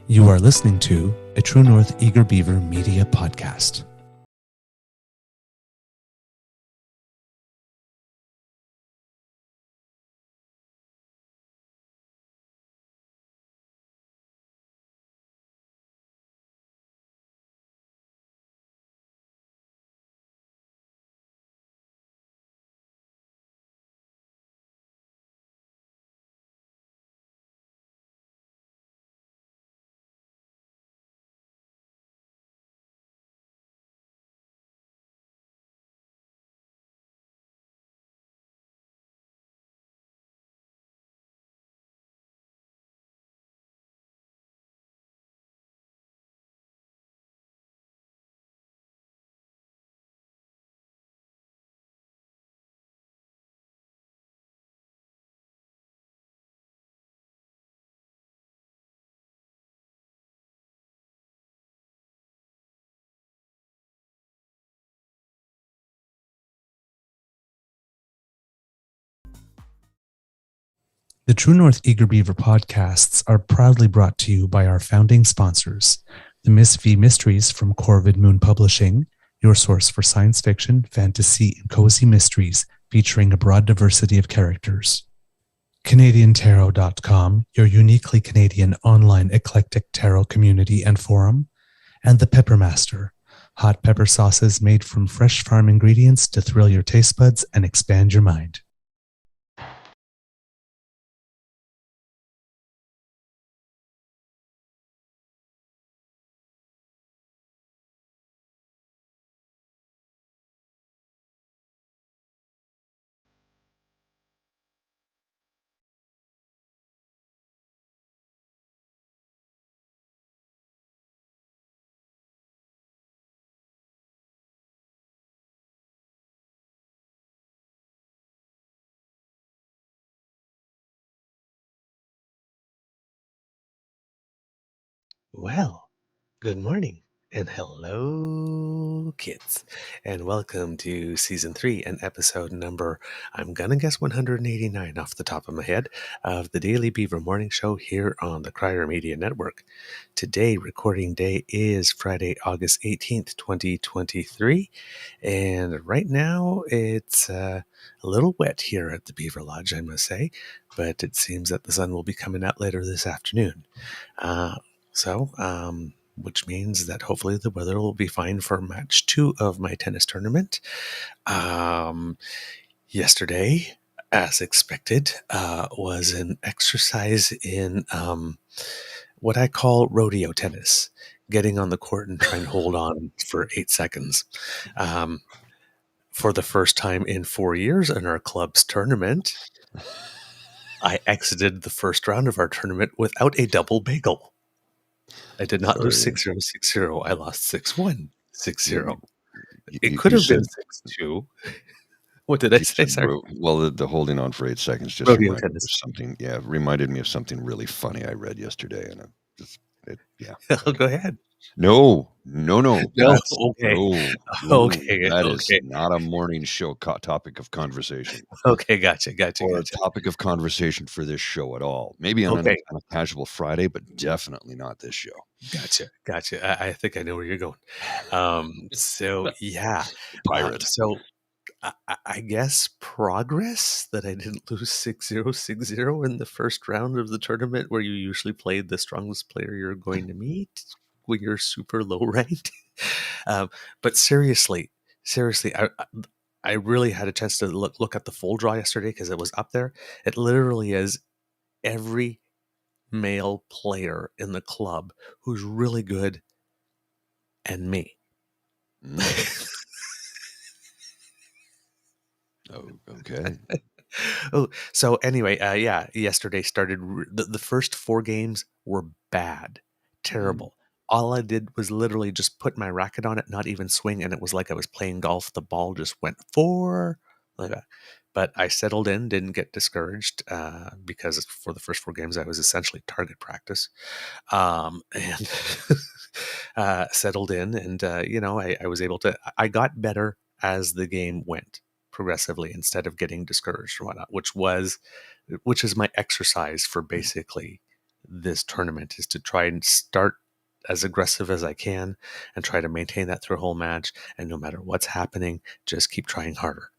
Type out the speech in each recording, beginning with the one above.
You are listening to a True North Eager Beaver Media Podcast. The True North Eager Beaver podcasts are proudly brought to you by our founding sponsors, the Miss V Mysteries from Corvid Moon Publishing, your source for science fiction, fantasy, and cozy mysteries featuring a broad diversity of characters. CanadianTarot.com, your uniquely Canadian online eclectic tarot community and forum, and The Peppermaster, hot pepper sauces made from fresh farm ingredients to thrill your taste buds and expand your mind. Well, good morning and hello, kids, and welcome to season 3 and episode number, I'm gonna guess 189 off the top of my head, of the Daily Beaver Morning Show here on the Crier Media Network. Today, recording day is Friday, August 18th, 2023, and right now it's a little wet here at the Beaver Lodge, I must say, but it seems that the sun will be coming out later this afternoon. Which means that hopefully the weather will be fine for match 2 of my tennis tournament. Yesterday, as expected, was an exercise in what I call rodeo tennis, getting on the court and trying to hold on for 8 seconds. For the first time in 4 years in our club's tournament, I exited the first round of our tournament without a double bagel. I did not lose 6-0, 6-0. I lost 6-1, 6-0. It could have been 6-2. What did I say? Sorry. Well, the holding on for 8 seconds just reminded me of something. Yeah, reminded me of something really funny I read yesterday, and Go ahead. No. Okay. Okay. That is not a morning show topic of conversation. Okay, gotcha. Or a topic of conversation for this show at all. Maybe on a casual Friday, but definitely not this show. Gotcha. I think I know where you're going. So yeah, pirate. So I guess progress that I didn't lose 6-0, 6-0 in the first round of the tournament, where you usually play the strongest player you're going to meet when you're super low ranked. But seriously, I really had a chance to look at the full draw yesterday because it was up there. It literally is every male player in the club who's really good and me. Oh, okay. So anyway, yesterday started. The first 4 games were bad, terrible. All I did was literally just put my racket on it, not even swing, and it was like I was playing golf. The ball just went 4, like that. But I settled in, didn't get discouraged, because for the first 4 games I was essentially target practice, and settled in, and I was able to. I got better as the game went, progressively, instead of getting discouraged or whatnot, which is my exercise for basically this tournament is to try and start as aggressive as I can and try to maintain that through a whole match. And no matter what's happening, just keep trying harder.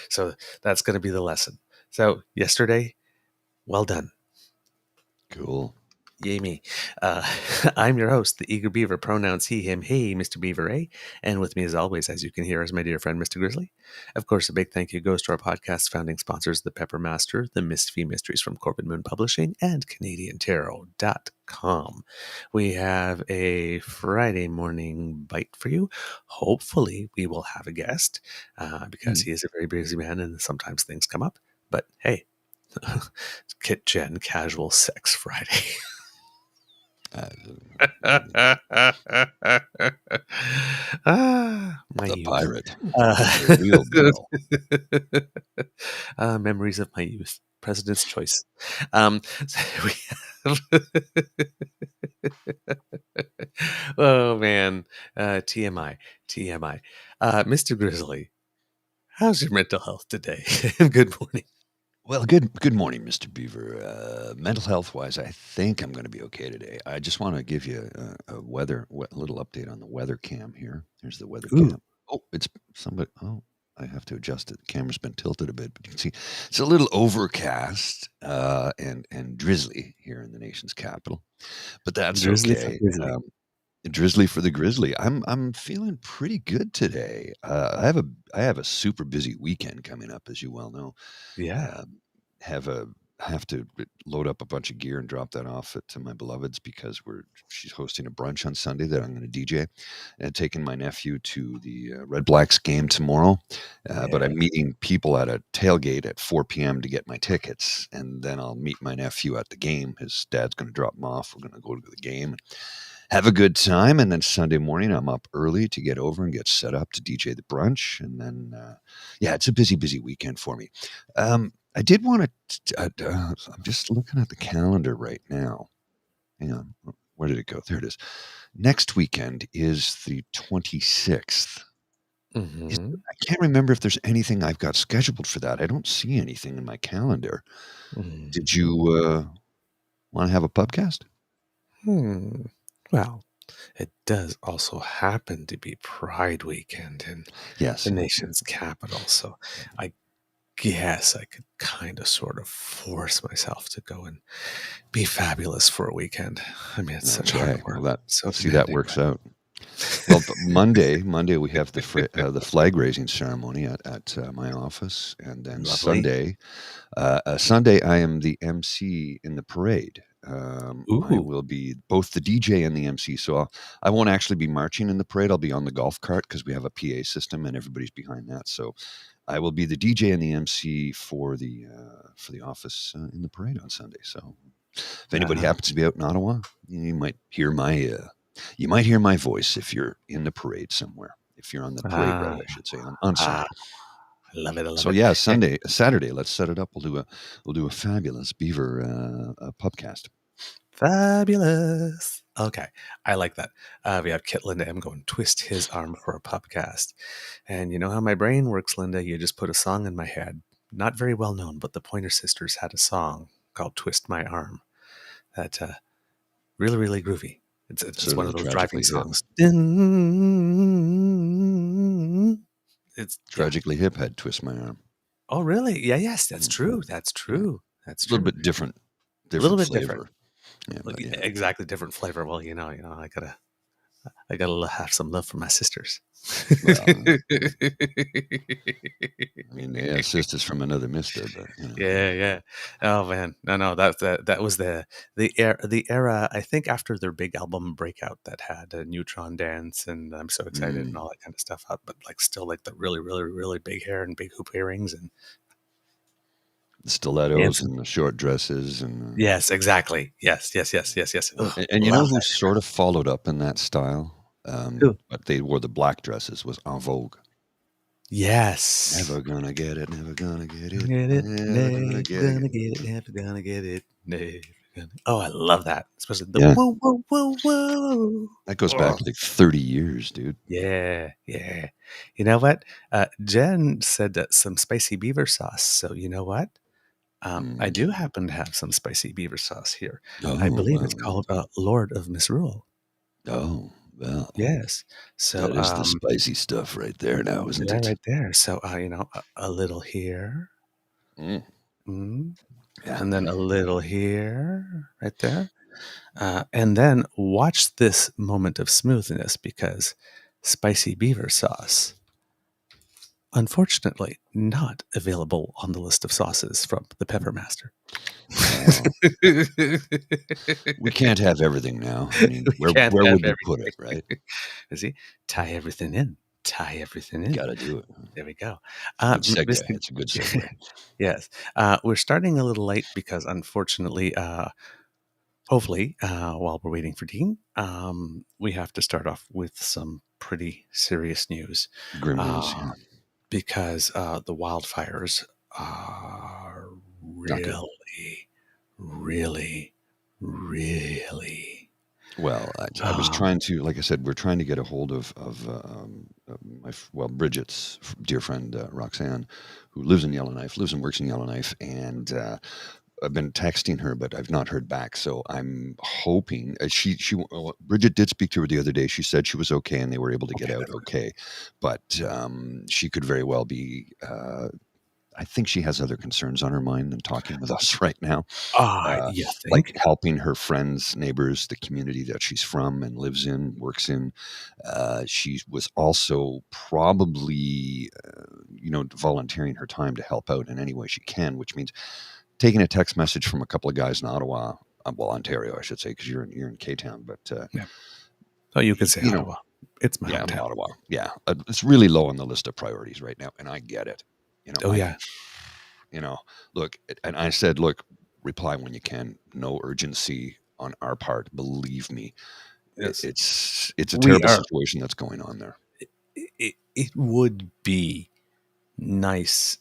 So that's going to be the lesson. So yesterday, well done. Cool. Yay me. I'm your host, the Eager Beaver, pronouns he, him, hey, Mr. Beaver, eh? And with me as always, as you can hear, is my dear friend, Mr. Grizzly. Of course, a big thank you goes to our podcast founding sponsors, The Pepper Master, The Misfit Mysteries from Corbin Moon Publishing, and CanadianTarot.com. We have a Friday morning bite for you. Hopefully, we will have a guest because he is a very busy man and sometimes things come up. But hey, Kit Jen Casual Sex Friday. My the youth. pirate. The real Bill. Memories of my youth. President's choice. So we have oh man. TMI. Mr. Grizzly, how's your mental health today? Good morning. Well, good morning, Mr. Beaver. Mental health wise, I think I'm going to be okay today. I just want to give you a little update on the weather cam here. Here's the weather cam. Oh, it's somebody. Oh, I have to adjust it. The camera's been tilted a bit, but you can see it's a little overcast and drizzly here in the nation's capital. But that's Drizzly okay. for Drizzly for the Grizzly. I'm feeling pretty good today. I have a super busy weekend coming up, as you well know. Yeah. Have to load up a bunch of gear and drop that off to my beloveds because she's hosting a brunch on Sunday that I'm going to DJ, and taking my nephew to the Red Blacks game tomorrow. But I'm meeting people at a tailgate at 4 p.m. to get my tickets, and then I'll meet my nephew at the game. His dad's going to drop him off. We're going to go to the game. Have a good time, and then Sunday morning I'm up early to get over and get set up to DJ the brunch, and then it's a busy weekend for me. I did want to. I'm just looking at the calendar right now. Hang on, where did it go? There it is. Next weekend is the 26th. Mm-hmm. I can't remember if there's anything I've got scheduled for that. I don't see anything in my calendar. Mm-hmm. Did you want to have a pubcast? Well, it does also happen to be Pride weekend in the nation's capital, so I guess I could kind of sort of force myself to go and be fabulous for a weekend. I mean, it's such hard work. Well, that works out. Well, Monday we have the flag raising ceremony at my office, and then Lovely. Sunday I am the MC in the parade. I will be both the DJ and the MC, so I won't actually be marching in the parade. I'll be on the golf cart because we have a PA system and everybody's behind that. So I will be the DJ and the MC for the office in the parade on Sunday. So if anybody happens to be out in Ottawa, you might hear my voice if you're in the parade somewhere. If you're on the parade route, I should say on Sunday. I love it. So Saturday, let's set it up. We'll do a fabulous Beaver pubcast. Fabulous. Okay, I like that. We have Kit Linda M going twist his arm for a pubcast, and you know how my brain works, Linda. You just put a song in my head, not very well known, but the Pointer Sisters had a song called "Twist My Arm." That really, really groovy. It's one of those driving songs. It's Tragically Hip had "Twist My Arm." Oh, really? Yeah. Yes, that's true. That's true. That's true. A little bit different. A little bit flavor. Different. Yeah, exactly different flavor. Well, I gotta have some love for my sisters. Well, I mean, yeah, sisters from another mister, but yeah. Oh man, no, that was the era. I think after their big album breakout that had a Neutron Dance and I'm So Excited and all that kind of stuff out, but still the really, really, really big hair and big hoop earrings and the stilettos and the short dresses and yes, exactly. Yes. Ugh, and you know who sort of followed up in that style? But they wore the black dresses was En Vogue. Yes. Never gonna get it. Never gonna get it. Never gonna get it. Oh, I love that. Especially the whoa, whoa, whoa, whoa. That goes back like 30 years, dude. Yeah. You know what? Jen said that some spicy beaver sauce. So you know what? I do happen to have some spicy beaver sauce here. I Oh, believe it's well. called Lord of Misrule. Oh, well. Yes. So That is the spicy stuff right there now, isn't it? right there. So a little here, Mm, yeah. and then a little here, right there, and then watch this moment of smoothness because spicy beaver sauce, unfortunately, not available on the list of sauces from the Pepper Master. Well, we can't have everything now. I mean, We can't where have would you put it, everything. right? See, tie everything in. Tie everything in. Got to do it. There we go. Good segue. Mr. It's a good segue. Yes. We're starting a little late because unfortunately, hopefully, while we're waiting for Dean, we have to start off with some pretty serious news. Grim news. Yeah. Because the wildfires are Not good. really, really. Well, I was trying to, like I said, we're trying to get a hold of Bridget's dear friend Roxanne, who lives in Yellowknife, lives and works in Yellowknife, and I've been texting her, but I've not heard back. So I'm hoping Bridget did speak to her the other day. She said she was okay, and they were able to get out okay, but she could very well be. I think she has other concerns on her mind than talking with us right now. You Like think? helping her friends, neighbors, the community that she's from and lives in, works in. She was also probably, volunteering her time to help out in any way she can, which means taking a text message from a couple of guys in Ottawa, Ontario, I should say, because you're in K-Town, but Yeah. Oh, you could say you know, Ottawa. It's my yeah, hometown. Ottawa, yeah, it's really low on the list of priorities right now, and I get it. Oh, yeah. Look, and I said, look, reply when you can. No urgency on our part. Believe me, Yes. it's a terrible situation that's going on there. It would be nice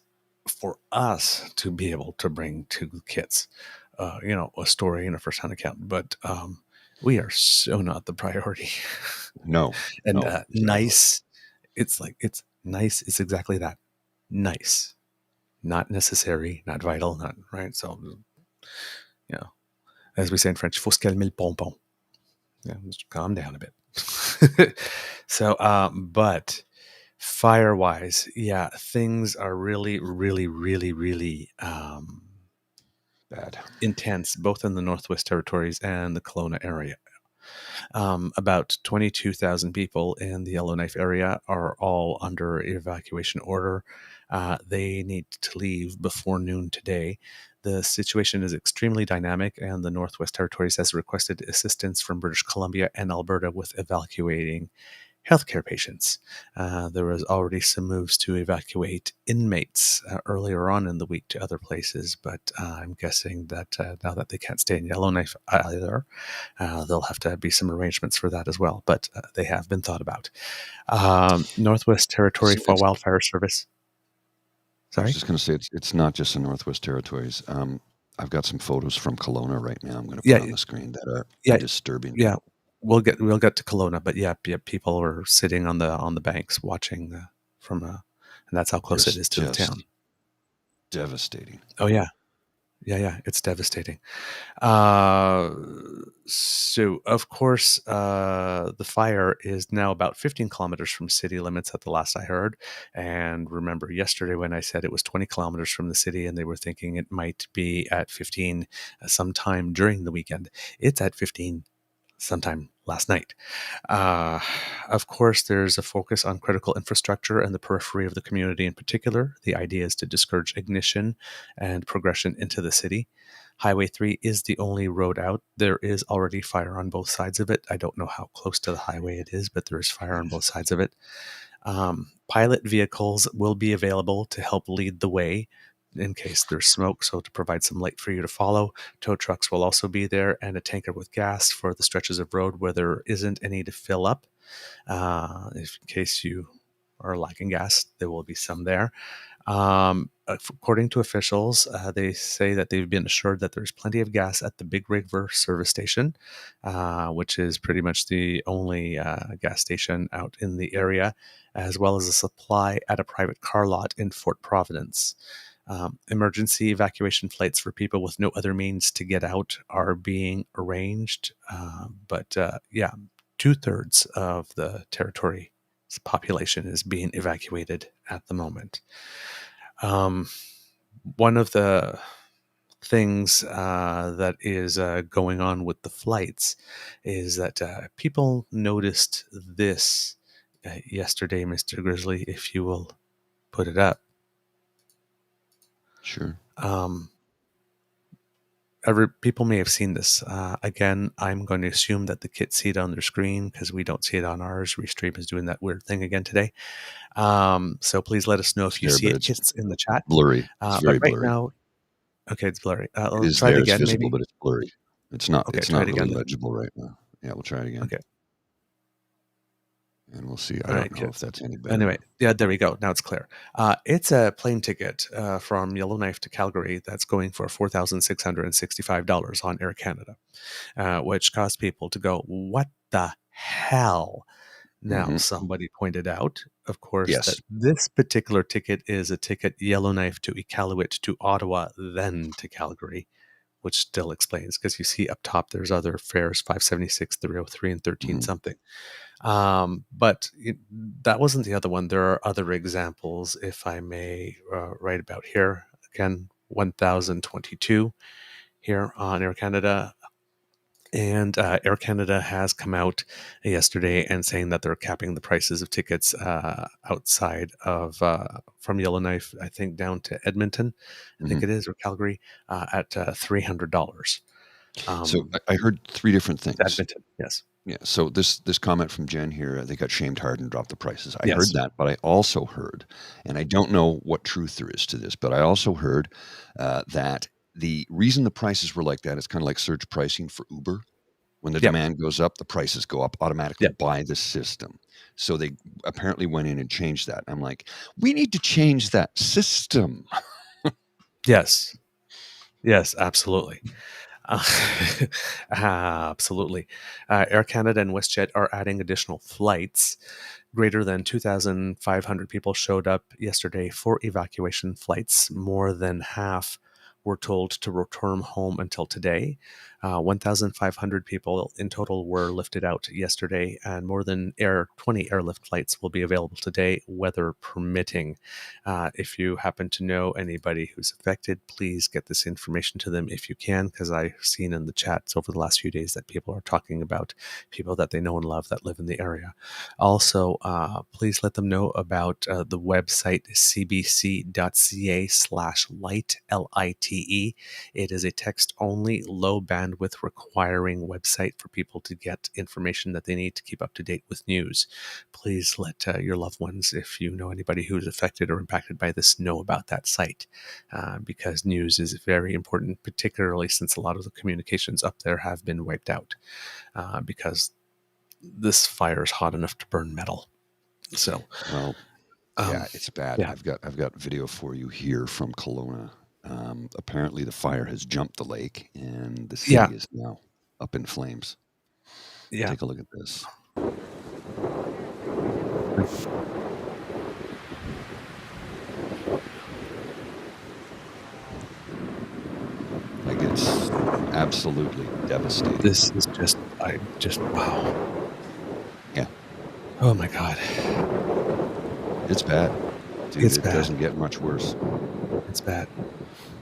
for us to be able to bring to kids, a story and a first-hand account, but we are so not the priority. No, And no, exactly. nice, it's nice. It's exactly that. Nice, not necessary, not vital, not right. So, as we say in French, faut se calmer le pompon. Yeah, just calm down a bit. So, but fire-wise, yeah, things are really, really, really, really Bad. intense, both in the Northwest Territories and the Kelowna area. About 22,000 people in the Yellowknife area are all under evacuation order. They need to leave before noon today. The situation is extremely dynamic, and the Northwest Territories has requested assistance from British Columbia and Alberta with evacuating healthcare patients. There was already some moves to evacuate inmates earlier on in the week to other places, but I'm guessing that now that they can't stay in Yellowknife either, there'll have to be some arrangements for that as well, but they have been thought about. Northwest Territory So for Wildfire Service. I was Sorry? just going to say it's not just the Northwest Territories. I've got some photos from Kelowna right now. I'm going to put Yeah, on the screen that are yeah, disturbing. yeah. We'll get to Kelowna, but yeah, people are sitting on the banks watching from and that's how close it is to the Just town. devastating. Oh yeah, it's devastating. So of course, the fire is now about 15 kilometers from city limits at the last I heard. And remember yesterday when I said it was 20 kilometers from the city and they were thinking it might be at 15 sometime during the weekend. It's at 15 sometime last night. Of course, there's a focus on critical infrastructure and the periphery of the community in particular. The idea is to discourage ignition and progression into the city. Highway 3 is the only road out. There is already fire on both sides of it. I don't know how close to the highway it is, but there is fire on both sides of it. Pilot vehicles will be available to help lead the way in case there's smoke, so to provide some light for you to follow. Tow trucks will also be there, and a tanker with gas for the stretches of road where there isn't any to fill up. If in case you are lacking gas, there will be some there. According to officials, they say that they've been assured that there's plenty of gas at the Big River service station, which is pretty much the only gas station out in the area, as well as a supply at a private car lot in Fort Providence. Emergency evacuation flights for people with no other means to get out are being arranged. But 2/3 of the territory's population is being evacuated at the moment. One of the things that is going on with the flights is that people noticed this yesterday, Mr. Grizzly, if you will put it up. Sure. People may have seen this. Again, I'm going to assume that the kids see it on their screen because we don't see it on ours. Restream is doing that weird thing again today. So please let us know if you see it, kids, in the chat. Blurry. It's very but right blurry. now, okay, it's blurry. It is try it there, again, it's visible, maybe. but it's blurry. It's not. Okay, it's try not it really again. legible right now. Yeah, we'll try it again. Okay. And we'll see. I All don't right, know good. if that's any better. Anyway, yeah, there we go. Now it's clear. It's a plane ticket from Yellowknife to Calgary that's going for $4,665 on Air Canada, which caused people to go, what the hell? Now, somebody pointed out, of course, Yes. that this particular ticket is a ticket Yellowknife to Iqaluit to Ottawa, then to Calgary, which still explains, because you see up top there's other fares, 576, 303, and 13 something. But that wasn't the other one. There are other examples, if I may write about here. Again, 1,022 here on Air Canada. And Air Canada has come out yesterday and saying that they're capping the prices of tickets outside of from Yellowknife, I think, down to Edmonton, I think it is, or Calgary, at $300. So I heard three different things. Edmonton, yes. Yeah. So this comment from Jen here, they got shamed hard and dropped the prices. I Yes. heard that, but I also heard, and I don't know what truth there is to this, but I also heard that the reason the prices were like that is kind of like surge pricing for Uber. When the demand goes up, the prices go up automatically by the system. So they apparently went in and changed that. I'm like, we need to change that system. Yes. Yes, absolutely. Absolutely. Air Canada and WestJet are adding additional flights. Greater than 2,500 people showed up yesterday for evacuation flights. More than half were told to return home until today. 1,500 people in total were lifted out yesterday, and more than 20 airlift flights will be available today, weather permitting. If you happen to know anybody who's affected, please get this information to them if you can, because I've seen in the chats over the last few days that people are talking about people that they know and love that live in the area. Also, please let them know about the website cbc.ca/lite, L-I-T-E. It is a text-only, low bandwidth requiring website for people to get information that they need to keep up to date with news. Please let your loved ones, if you know anybody who's affected or impacted by this, know about that site, because news is very important, particularly since a lot of the communications up there have been wiped out because this fire is hot enough to burn metal. So, well, yeah, it's bad. Yeah. I've got video for you here from Kelowna. Apparently, the fire has jumped the lake, and the city is now up in flames. Yeah. Take a look at this. Like, it's absolutely devastating. This is wow. Yeah. Oh my God. It's bad. Dude, It's it bad. doesn't get much worse. It's bad.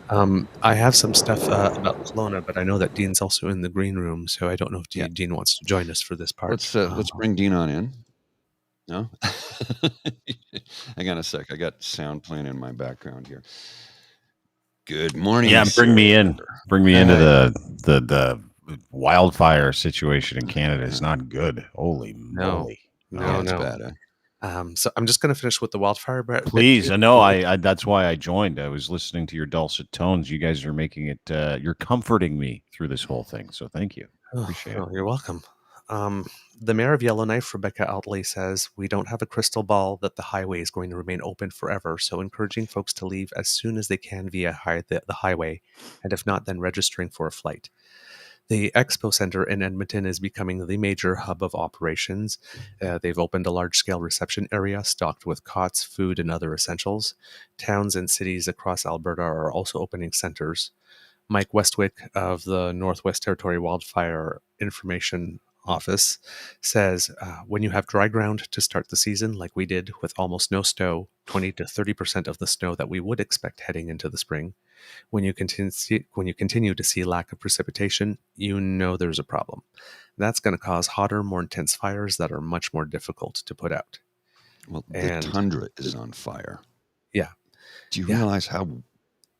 I have some stuff about Kelowna, but I know that Dean's also in the green room, so I don't know if Dean wants to join us for this part. Let's bring Dean on in. No? Hang on a sec. I got sound playing in my background here. Good morning. Yeah, bring me in. Bring me into the wildfire situation in Canada. Is not good. Holy moly! No, it's bad. So I'm just going to finish with the wildfire. Please, I know. I that's why I joined. I was listening to your dulcet tones. You guys are making it. You're comforting me through this whole thing. So thank you. Appreciate it. You're welcome. The mayor of Yellowknife, Rebecca Outley, says, "We don't have a crystal ball that the highway is going to remain open forever, so encouraging folks to leave as soon as they can via the highway, and if not, then registering for a flight." The Expo Center in Edmonton is becoming the major hub of operations. They've opened a large-scale reception area stocked with cots, food, and other essentials. Towns and cities across Alberta are also opening centers. Mike Westwick of the Northwest Territory Wildfire Information Office says, when you have dry ground to start the season, like we did with almost no snow, 20 to 30% of the snow that we would expect heading into the spring, when you continue to see lack of precipitation, you know there's a problem. That's going to cause hotter, more intense fires that are much more difficult to put out. Well, the And tundra is on fire. yeah. Do you Yeah. realize how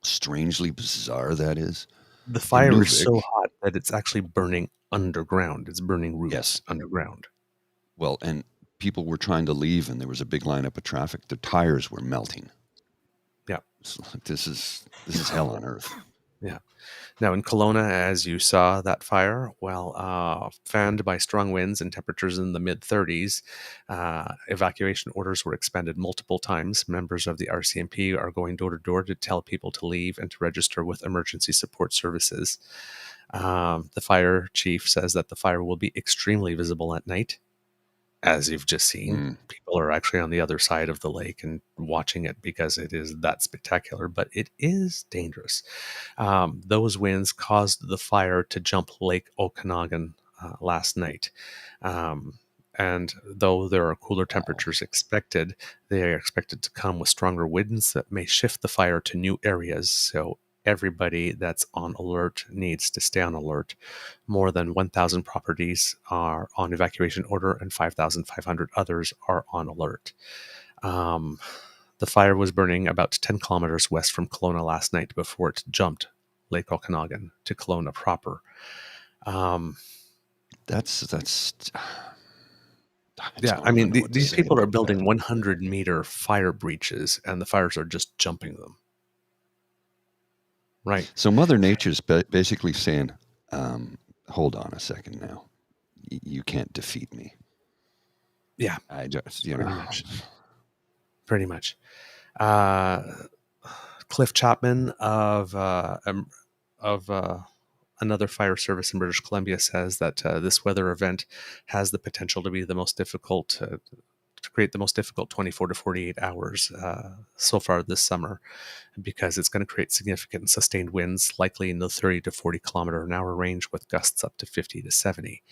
strangely bizarre that is? The fire is Nuvik- so hot that it's actually burning underground. It's burning roots Yes. underground. Well, and people were trying to leave, and there was a big lineup of traffic. Their tires were melting. Yeah. So this is hell on earth. Yeah. Now in Kelowna, as you saw that fire, fanned by strong winds and temperatures in the mid-30s, evacuation orders were expanded multiple times. Members of the RCMP are going door to door to tell people to leave and to register with emergency support services. The fire chief says that the fire will be extremely visible at night. As you've just seen, people are actually on the other side of the lake and watching it because it is that spectacular, but it is dangerous. Those winds caused the fire to jump Lake Okanagan last night. And though there are cooler temperatures expected, they are expected to come with stronger winds that may shift the fire to new areas. So everybody that's on alert needs to stay on alert. More than 1,000 properties are on evacuation order and 5,500 others are on alert. The fire was burning about 10 kilometers west from Kelowna last night before it jumped Lake Okanagan to Kelowna proper. Yeah, I mean, these people are building 100-meter fire breaches, and the fires are just jumping them. Right. So Mother Nature's basically saying, hold on a second now. You can't defeat me. Yeah. I just, Pretty much. Cliff Chapman of another fire service in British Columbia says that this weather event has the potential to be the most difficult, to create the most difficult 24 to 48 hours so far this summer, because it's going to create significant and sustained winds, likely in the 30 to 40 kilometer an hour range with gusts up to 50 to 70.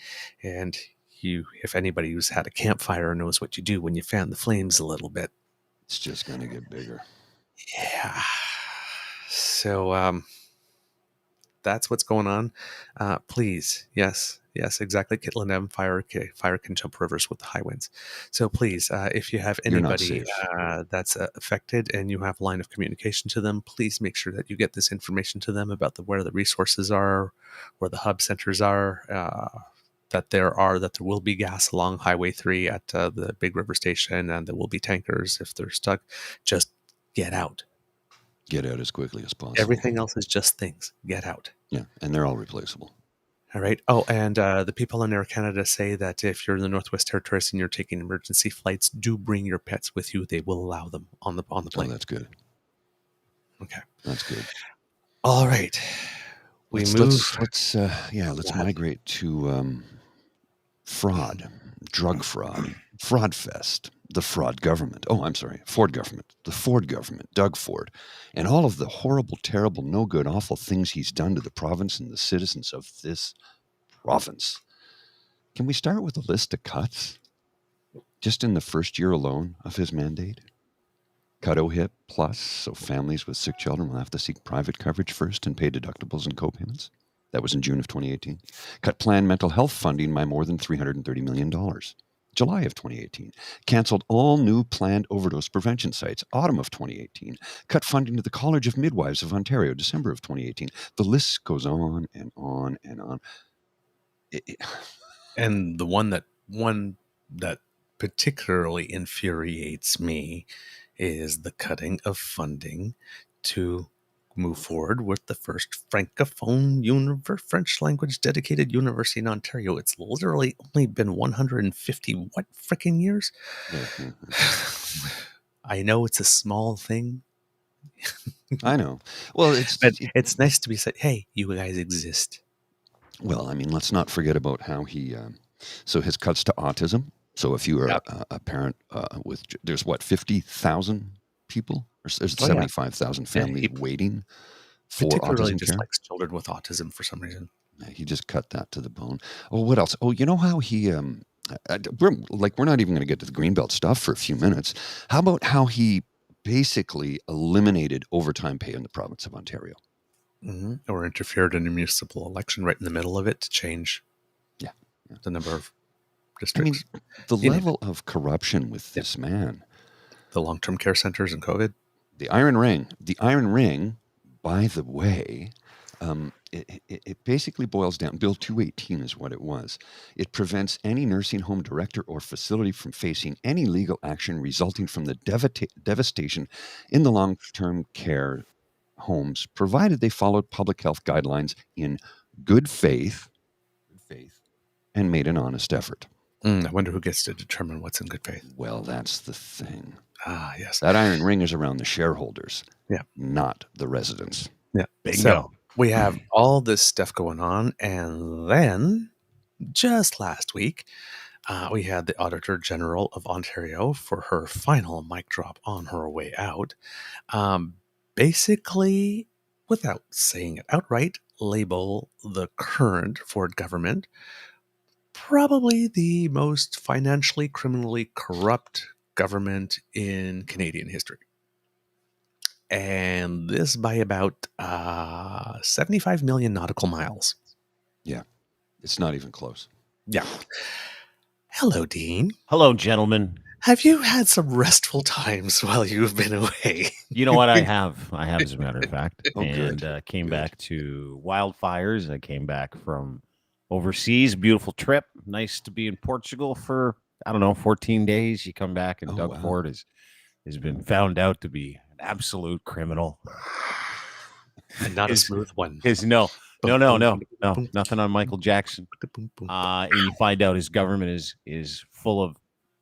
And if anybody who's had a campfire knows what you do when you fan the flames a little bit, it's just going to get bigger. Yeah. So that's what's going on. Please, yes, exactly. Kittlin M fire can jump rivers with the high winds. So please, if you have anybody that's affected and you have a line of communication to them, please make sure that you get this information to them about where the resources are, where the hub centers are. That there will be gas along Highway 3 at the Big River Station, and there will be tankers if they're stuck. Just get out. Get out as quickly as possible. Everything else is just things. Get out. Yeah, and they're all replaceable. All right. Oh, and the people in Air Canada say that if you're in the Northwest Territories and you're taking emergency flights, do bring your pets with you. They will allow them on the plane. Oh, that's good. Okay. That's good. All right. Let's migrate to fraud, drug fraud, fraud fest, the fraud government. Oh, I'm sorry, Ford government, the Ford government, Doug Ford, and all of the horrible, terrible, no good, awful things he's done to the province and the citizens of this province. Can we start with a list of cuts? Just in the first year alone of his mandate? Cut OHIP plus, so families with sick children will have to seek private coverage first and pay deductibles and co-payments. That was in June of 2018. Cut planned mental health funding by more than $330 million. July of 2018. Canceled all new planned overdose prevention sites. Autumn of 2018. Cut funding to the College of Midwives of Ontario. December of 2018. The list goes on and on and on. And the one that particularly infuriates me is the cutting of funding to move forward with the first francophone French language dedicated university in Ontario. It's literally only been 150 freaking years. I know it's a small thing. I know. Well, it's nice to be said, hey, you guys exist. Well, I mean, let's not forget about how he. So his cuts to autism. So if you are Yep. a parent with, there's what, 50,000 people, or there's Oh, yeah. 75,000 families he waiting for particularly autism care. dislikes children with autism for some reason. Yeah, he just cut that to the bone. Oh, what else? Oh, you know how he we're not even going to get to the Greenbelt stuff for a few minutes. How about how he basically eliminated overtime pay in the province of Ontario? Or interfered in a municipal election right in the middle of it to change Yeah. the number of I mean, districts. the You name level of corruption with Yeah. this man. The long-term care centers and COVID. The Iron Ring. The Iron Ring, by the way, it basically boils down. Bill 218 is what it was. It prevents any nursing home director or facility from facing any legal action resulting from the devastation in the long-term care homes, provided they followed public health guidelines in good faith, and made an honest effort. I wonder who gets to determine what's in good faith. Well, that's the thing. Ah, yes. That Iron Ring is around the shareholders, Yeah. not the residents. Yeah. Bingo. So we have all this stuff going on, and then just last week, we had the Auditor General of Ontario for her final mic drop on her way out. Basically, without saying it outright, label the current Ford government probably the most financially, criminally corrupt government in Canadian history. And this by about 75 million nautical miles. Yeah, it's not even close. Yeah. Hello, Dean. Hello, gentlemen. Have you had some restful times while you've been away? You know what? I have, as a matter of fact. Oh, and good. Came Good. back to wildfires. I came back from overseas. Beautiful trip. Nice to be in Portugal for, 14 days. You come back, and Oh, Doug wow. Ford has been found out to be an absolute criminal. And not a smooth one. No, nothing on Michael Jackson. And you find out his government is full of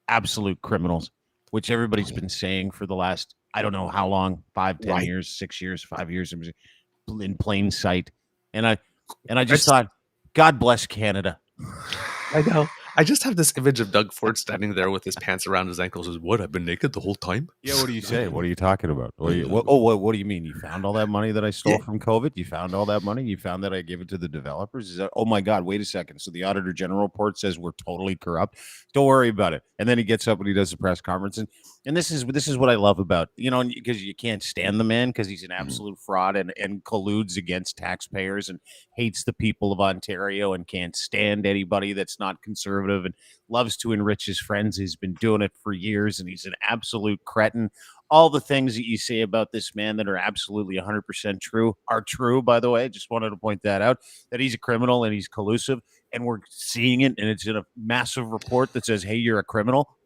absolute criminals, which everybody's been saying for the last, I don't know how long, 5, 10 Right. years, 6 years, 5 years, in plain sight. And I just thought, God bless Canada. I know. I just have this image of Doug Ford standing there with his pants around his ankles. Is what, I've been naked the whole time? Yeah, what do you say? What are you talking about? What do you mean? You found all that money that I stole from COVID? You found all that money? You found that I gave it to the developers? Is that, oh my God, wait a second. So the Auditor General report says we're totally corrupt. Don't worry about it. And then he gets up and he does a press conference. And this is what I love about, because you can't stand the man because he's an absolute fraud and colludes against taxpayers and hates the people of Ontario and can't stand anybody that's not conservative and loves to enrich his friends. He's been doing it for years, and he's an absolute cretin. All the things that you say about this man that are absolutely 100% true are true, by the way. Just wanted to point that out, that he's a criminal and he's collusive, and we're seeing it, and it's in a massive report that says, hey, you're a criminal.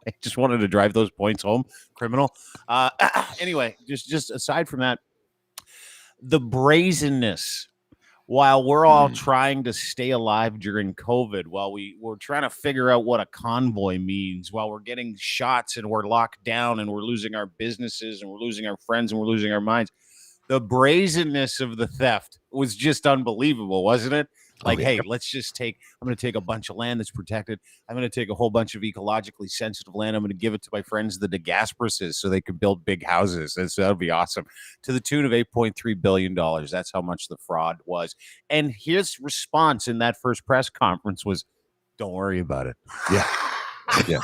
I just wanted to drive those points home. Criminal. Anyway, just aside from that, the brazenness, while we're all trying to stay alive during COVID, while we're trying to figure out what a convoy means, while we're getting shots and we're locked down and we're losing our businesses and we're losing our friends and we're losing our minds, the brazenness of the theft was just unbelievable, wasn't it? Like, hey, I'm going to take a bunch of land that's protected. I'm going to take a whole bunch of ecologically sensitive land. I'm going to give it to my friends, the De Gasperuses, so they can build big houses. And so that'll be awesome. To the tune of $8.3 billion. That's how much the fraud was. And his response in that first press conference was, don't worry about it. Yeah. Yeah.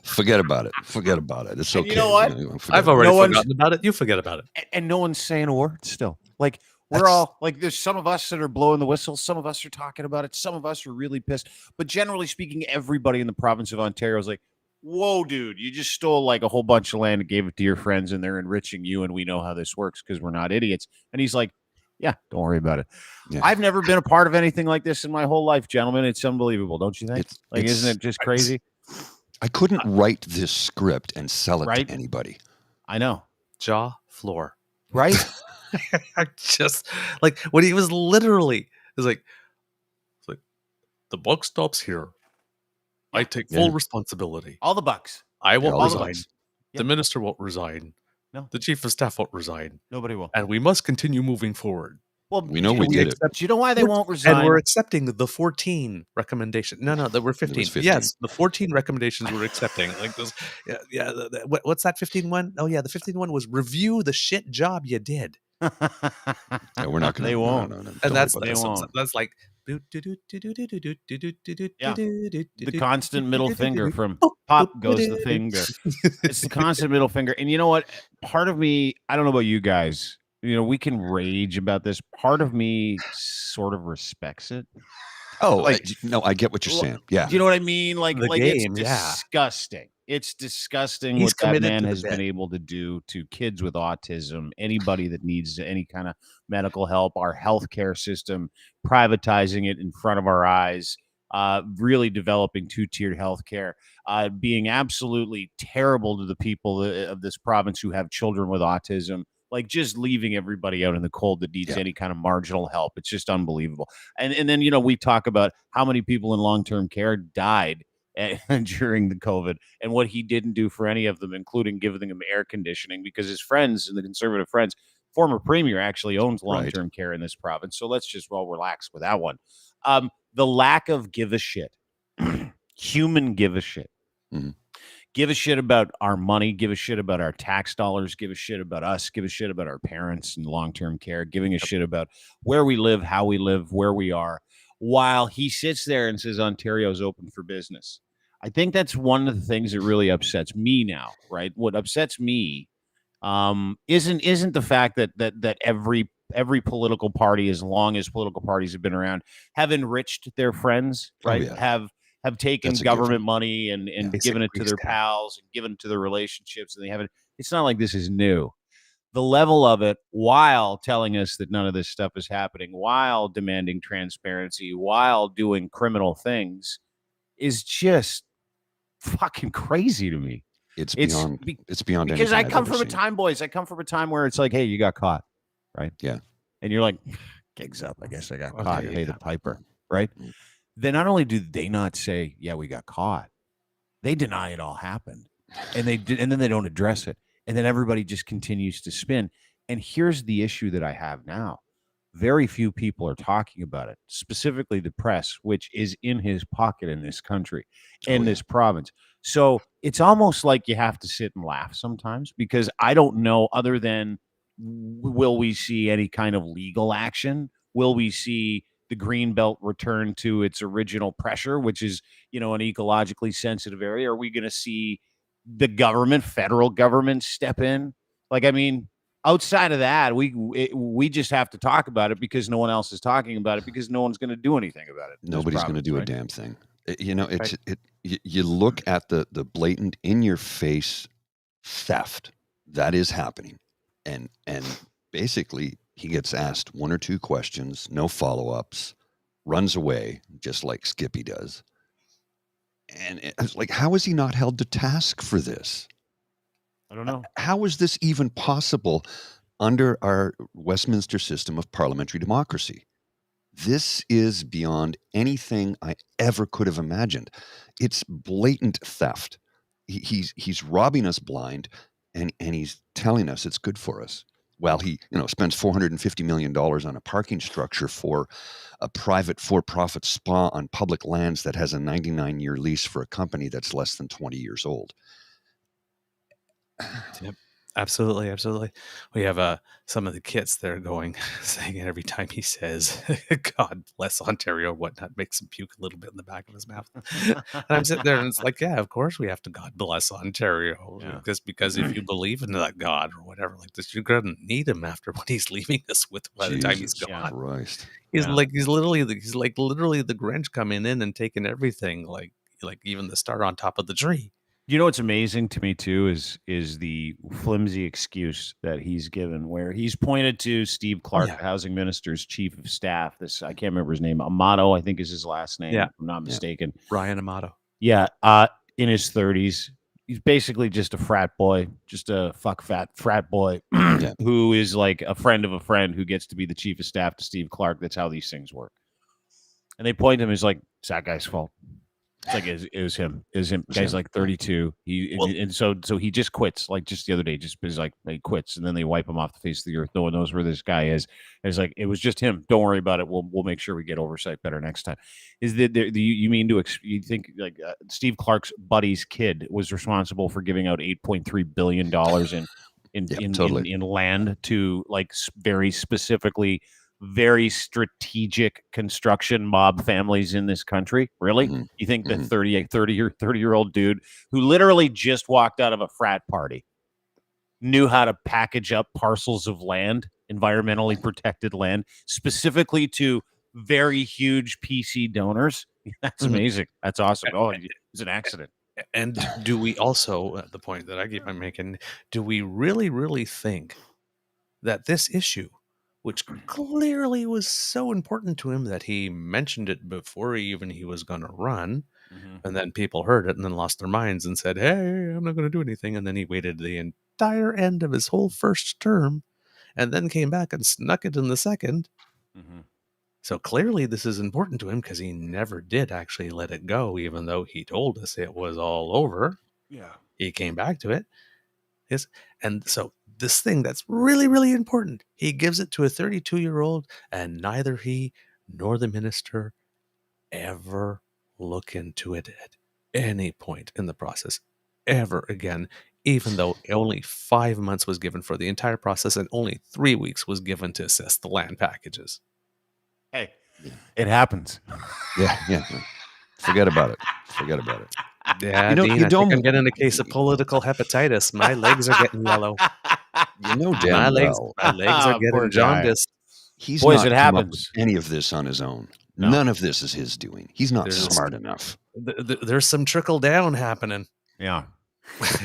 Forget about it. It's okay. You know what? I've already forgotten about it. You forget about it. And no one's saying a word still. Like, we're all like, there's some of us that are blowing the whistle. Some of us are talking about it. Some of us are really pissed. But generally speaking, everybody in the province of Ontario is like, whoa, dude, you just stole like a whole bunch of land and gave it to your friends and they're enriching you. And we know how this works because we're not idiots. And he's like, yeah, don't worry about it. Yeah. I've never been a part of anything like this in my whole life, gentlemen. It's unbelievable. Don't you think? Isn't it just crazy? I couldn't write this script and sell it to anybody. I know. Jaw floor. Right? I just like when he was literally, it's like the buck stops here. Yeah. I take full responsibility. All the bucks. I won't resign. The minister won't resign. No. The chief of staff won't resign. Nobody will. And we must continue moving forward. Well, We know we did it. Do you know why they won't resign? And we're accepting the 14 recommendation. No, there were 15. 15. Yes, the 14 recommendations we're accepting. Like this, what's that 15 one? Oh yeah, the 15 one was review the shit job you did. Yeah, we're not going to. They won't. No, And that's They won't. that's like The constant middle finger from pop goes the finger. It's the constant middle finger. And you know what? Part of me, I don't know about you guys. You know, we can rage about this. Part of me sort of respects it. Oh, Like- no, I get what you're saying. Yeah. Do you know what I mean? Like, The like game, it's yeah. disgusting. It's disgusting He's what that committed man to the has bit. been able to do to kids with autism, anybody that needs any kind of medical help, our healthcare system, privatizing it in front of our eyes, really developing two-tiered healthcare, being absolutely terrible to the people of this province who have children with autism, like just leaving everybody out in the cold that needs Yeah. any kind of marginal help. It's just unbelievable. And then, you know, we talk about how many people in long-term care died during the COVID and what he didn't do for any of them, including giving them air conditioning, because his friends and the conservative friends, former premier actually owns long-term care in this province. So let's just relax with that one. The lack of give a shit, human give a shit. Mhm. Give a shit about our money, give a shit about our tax dollars, give a shit about us, give a shit about our parents in long-term care, giving a shit about where we live, how we live, where we are, while he sits there and says Ontario's open for business. I think that's one of the things that really upsets me now, right? What upsets me isn't the fact that every political party, as long as political parties have been around, have enriched their friends, right? yeah. Have taken That's a government given. money and given it to Basic their grease pals and given it to their relationships, and they haven't. It's not like this is new. The level of it, while telling us that none of this stuff is happening, while demanding transparency, while doing criminal things, is just fucking crazy to me. It's It's beyond. be- It's beyond Because anything I I've come ever from a seen. time, boys. I come from a time where it's like, hey, you got caught, right? Yeah. And you're like, gigs up. I guess I got Okay, caught. Pay the yeah. piper, right? Mhm. Then not only do they not say, yeah, we got caught, they deny it all happened, and then they don't address it, and then everybody just continues to spin. And here's the issue that I have now: very few people are talking about it, specifically the press, which is in his pocket in this country, in Oh, yeah. this province. So it's almost like you have to sit and laugh sometimes, because I don't know, other than will we see any kind of legal action? Will we see the Greenbelt return to its original pressure, which is, you know, an ecologically sensitive area? Are we going to see the government, federal government, step in? Like, I mean, outside of that, we just have to talk about it because no one else is talking about it, because no one's going to do anything about it. in this Nobody's going to province, do right? a damn thing. You know, it's you look at the blatant, in your face theft that is happening, and basically he gets asked one or two questions, no follow ups, runs away just like Skippy does. And it's like, how is he not held to task for this? I don't know. How is this even possible under our Westminster system of parliamentary democracy? This is beyond anything I ever could have imagined. It's blatant theft. He's robbing us blind, and he's telling us it's good for us. While he, spends $450 million on a parking structure for a private for-profit spa on public lands that has a 99-year lease for a company that's less than 20 years old. Yep. Absolutely. We have some of the kits there going, saying it every time he says, God bless Ontario or whatnot, makes him puke a little bit in the back of his mouth. And I'm sitting there and it's like, yeah, of course we have to God bless Ontario. Yeah. Because if you believe in that God or whatever like this, you're going to need him after what he's leaving us with by the time he's Jesus gone. Christ. He's literally the Grinch coming in and taking everything, like even the star on top of the tree. You know what's amazing to me too is the flimsy excuse that he's given, where he's pointed to Steve Clark, the housing minister's chief of staff. This, I can't remember his name. Amato, I think, is his last name. Yeah. If I'm not mistaken. Ryan Amato. Yeah. In his 30s, he's basically just a frat boy, just a frat boy who is like a friend of a friend who gets to be the chief of staff to Steve Clark. That's how these things work. And they point to him as like, it's that guy's fault. It's like it was him. It was him. Was Guy's him, like yeah. 32. And so he just quits. Like just the other day, just is like he quits, and then they wipe him off the face of the earth. No one knows where this guy is. And it's like it was just him. Don't worry about it. We'll make sure we get oversight better next time. Is that you mean you think like Steve Clark's buddy's kid was responsible for giving out $8.3 billion in land to like very specifically very strategic construction mob families in this country? Really? Mm-hmm. You think that 30-year-old dude who literally just walked out of a frat party knew how to package up parcels of land, environmentally protected land, specifically to very huge PC donors? That's amazing. That's awesome. Oh, it's an accident. And do we also, the point that I keep on making, do we really, really think that this issue, which clearly was so important to him that he mentioned it before even he was going to run, and then people heard it and then lost their minds and said, hey, I'm not going to do anything. And then he waited the entire end of his whole first term and then came back and snuck it in the second. So clearly this is important to him because he never did actually let it go, even though he told us it was all over. Yeah. He came back to it. Yes. And so this thing that's really, really important, he gives it to a 32-year-old, and neither he nor the minister ever look into it at any point in the process ever again, even though only 5 months was given for the entire process and only 3 weeks was given to assess the land packages. Hey, it happens. Yeah. Forget about it. Yeah, Dean, I think I'm getting a case of political hepatitis. My legs are getting yellow. You know damn well. My legs are getting jaundiced. He's Boys, not it come up happens. with any of this on his own. No. None of this is his doing. He's not smart enough. There's some trickle down happening. Yeah.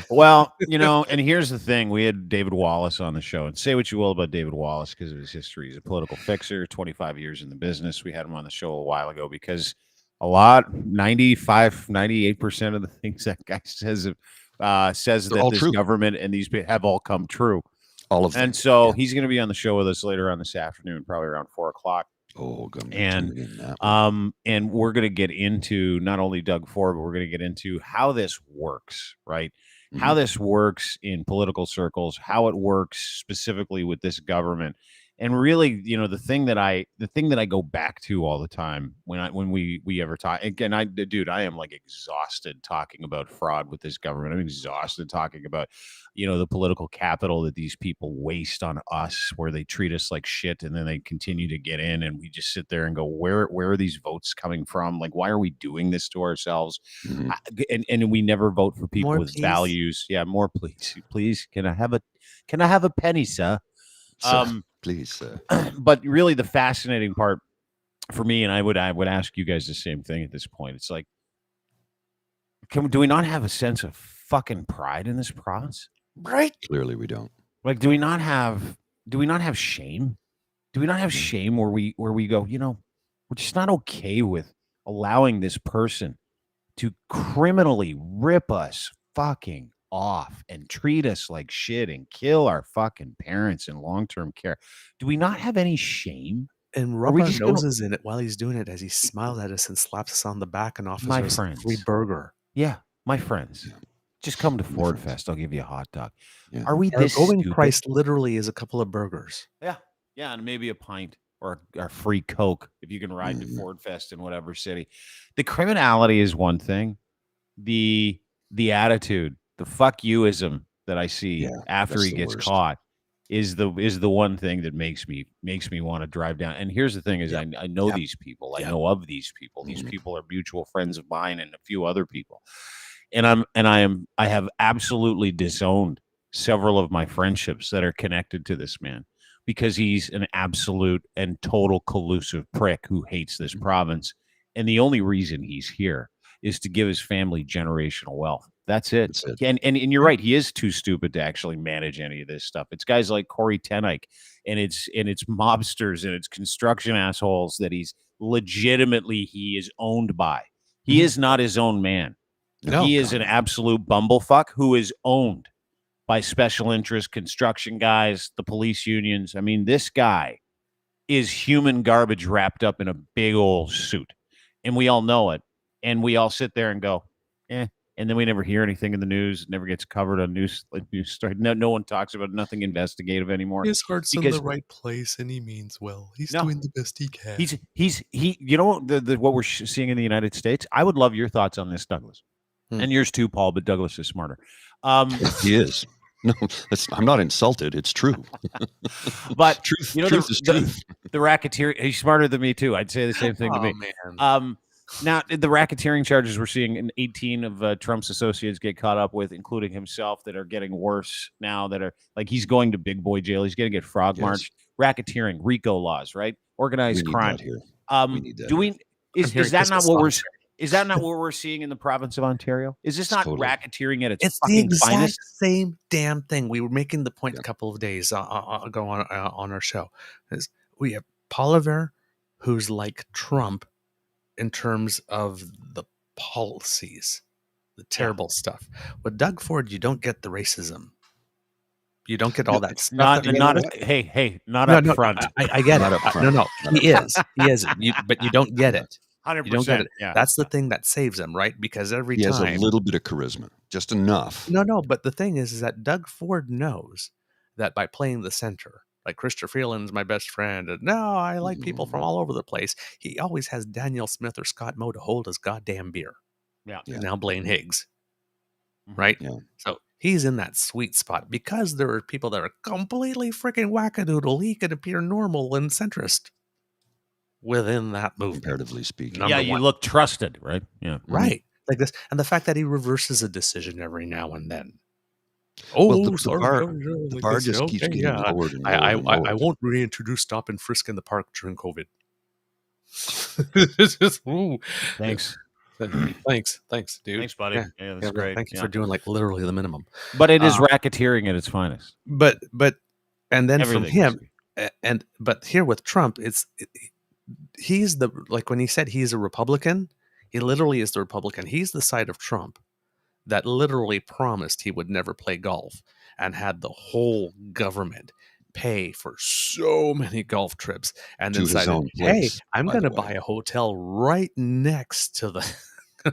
Well, and here's the thing. We had David Wallace on the show, and say what you will about David Wallace because of his history. He's a political fixer, 25 years in the business. We had him on the show a while ago because 98% of the things that guy says that this government and these have all come true. All of them. And so he's going to be on the show with us later on this afternoon, probably around 4:00. Oh, and we're going to get into not only Doug Ford, but we're going to get into how this works, right? Mm-hmm. How this works in political circles, how it works specifically with this government. And really, the thing that I go back to all the time when we ever talk again, I am like exhausted talking about fraud with this government. I'm exhausted talking about, the political capital that these people waste on us, where they treat us like shit and then they continue to get in, and we just sit there and go, where are these votes coming from? Like, why are we doing this to ourselves? Mm-hmm. And we never vote for people with values. Yeah, more, please. Can I have a penny, sir? Please, sir. But really, the fascinating part for me, and I would ask you guys the same thing at this point. It's like, do we not have a sense of fucking pride in this province? Right? Clearly, we don't. Like, do we not have shame? Do we not have shame where we go, we're just not okay with allowing this person to criminally rip us fucking off and treat us like shit and kill our fucking parents in long-term care? Do we not have any shame? And rub our noses in it while he's doing it as he smiles at us and slaps us on the back and offers us a free burger. Yeah, my friends. Just come to Ford Fest. I'll give you a hot dog. Yeah. Are we this going stupid? price literally is a couple of burgers. Yeah, and maybe a pint or a free Coke if you can ride to Ford Fest in whatever city. The criminality is one thing. The attitude, the fuck youism that I see after he gets caught is the one thing that makes me want to drive down. And here's the thing: is I know these people. I know of these people. These people are mutual friends of mine and a few other people. And I have absolutely disowned several of my friendships that are connected to this man because he's an absolute and total collusive prick who hates this province. And the only reason he's here is to give his family generational wealth. That's it. And you're right. He is too stupid to actually manage any of this stuff. It's guys like Corey Tenike and it's mobsters and it's construction assholes that he is owned by. He is not his own man. No, he is an absolute bumblefuck who is owned by special interest construction guys, the police unions. I mean, this guy is human garbage wrapped up in a big old suit. And we all know it. and we all sit there and go, and then we never hear anything in the news. It never gets covered on news story. No one talks about nothing investigative anymore. His heart's in because- the right place, and he means well. He's No. doing the best he can. He. You know what we're seeing in the United States. I would love your thoughts on this, Douglas, and yours too, Paul. But Douglas is smarter. He is. No, I'm not insulted. It's true. But truth, you know, truth is truth. the racketeering. He's smarter than me too. I'd say the same thing to me. Man. Now the racketeering charges we're seeing in 18 of Trump's associates get caught up with, including himself, that are getting worse now. That are like he's going to big boy jail. He's going to get frog marched. Racketeering, RICO laws, right? Organized We need crime. that here. We need that Do we? Is hearing that not Christmas what we're? songs. Is that not what we're seeing in the province of Ontario? Is this not Totally. racketeering at its It's the fucking exact finest? same damn thing. We were making the point Yeah. a couple of days ago on our show. Is we have Poliver, who's like Trump in terms of the policies, the terrible stuff. With Doug Ford, you don't get the racism. You don't get all that stuff. Not that- hey, not no, up no, front. I get Not it. up front. No, he is. But you don't get it. 100%. You don't get it. Yeah. That's the thing that saves him, right? Because every He has time a little bit of charisma, just enough. No, but the thing is that Doug Ford knows that by playing the center, like Christopher Freeland's my best friend, and no, I like people from all over the place. He always has Daniel Smith or Scott Moe to hold his goddamn beer. Yeah. And now Blaine Higgs, Mhm. right? Yeah. So he's in that sweet spot because there are people that are completely freaking wackadoodle. He can appear normal and centrist within that movement. Comparatively speaking. Number Yeah, you one. look trusted, right? Yeah. Right. Like this. And the fact that he reverses a decision every now and then. Oh, Well, the sorry, bar- sorry, The like bar this. just keeps Okay, getting yeah. lowered and lowered I and lowered. won't reintroduce stop and frisk in the park during COVID. It's just, ooh. Thanks. Thanks, dude. Thanks, buddy. Yeah, Yeah, that's Yeah, great. Thank you Yeah. for doing like literally the minimum. But it is racketeering at its finest. But and then Everything from him, but here with Trump, he's the, like when he said he's a Republican, he literally is the Republican. He's the side of Trump that literally promised he would never play golf and had the whole government pay for so many golf trips and To then his decided, own hey, place, I'm by going to the way. buy a hotel right next to the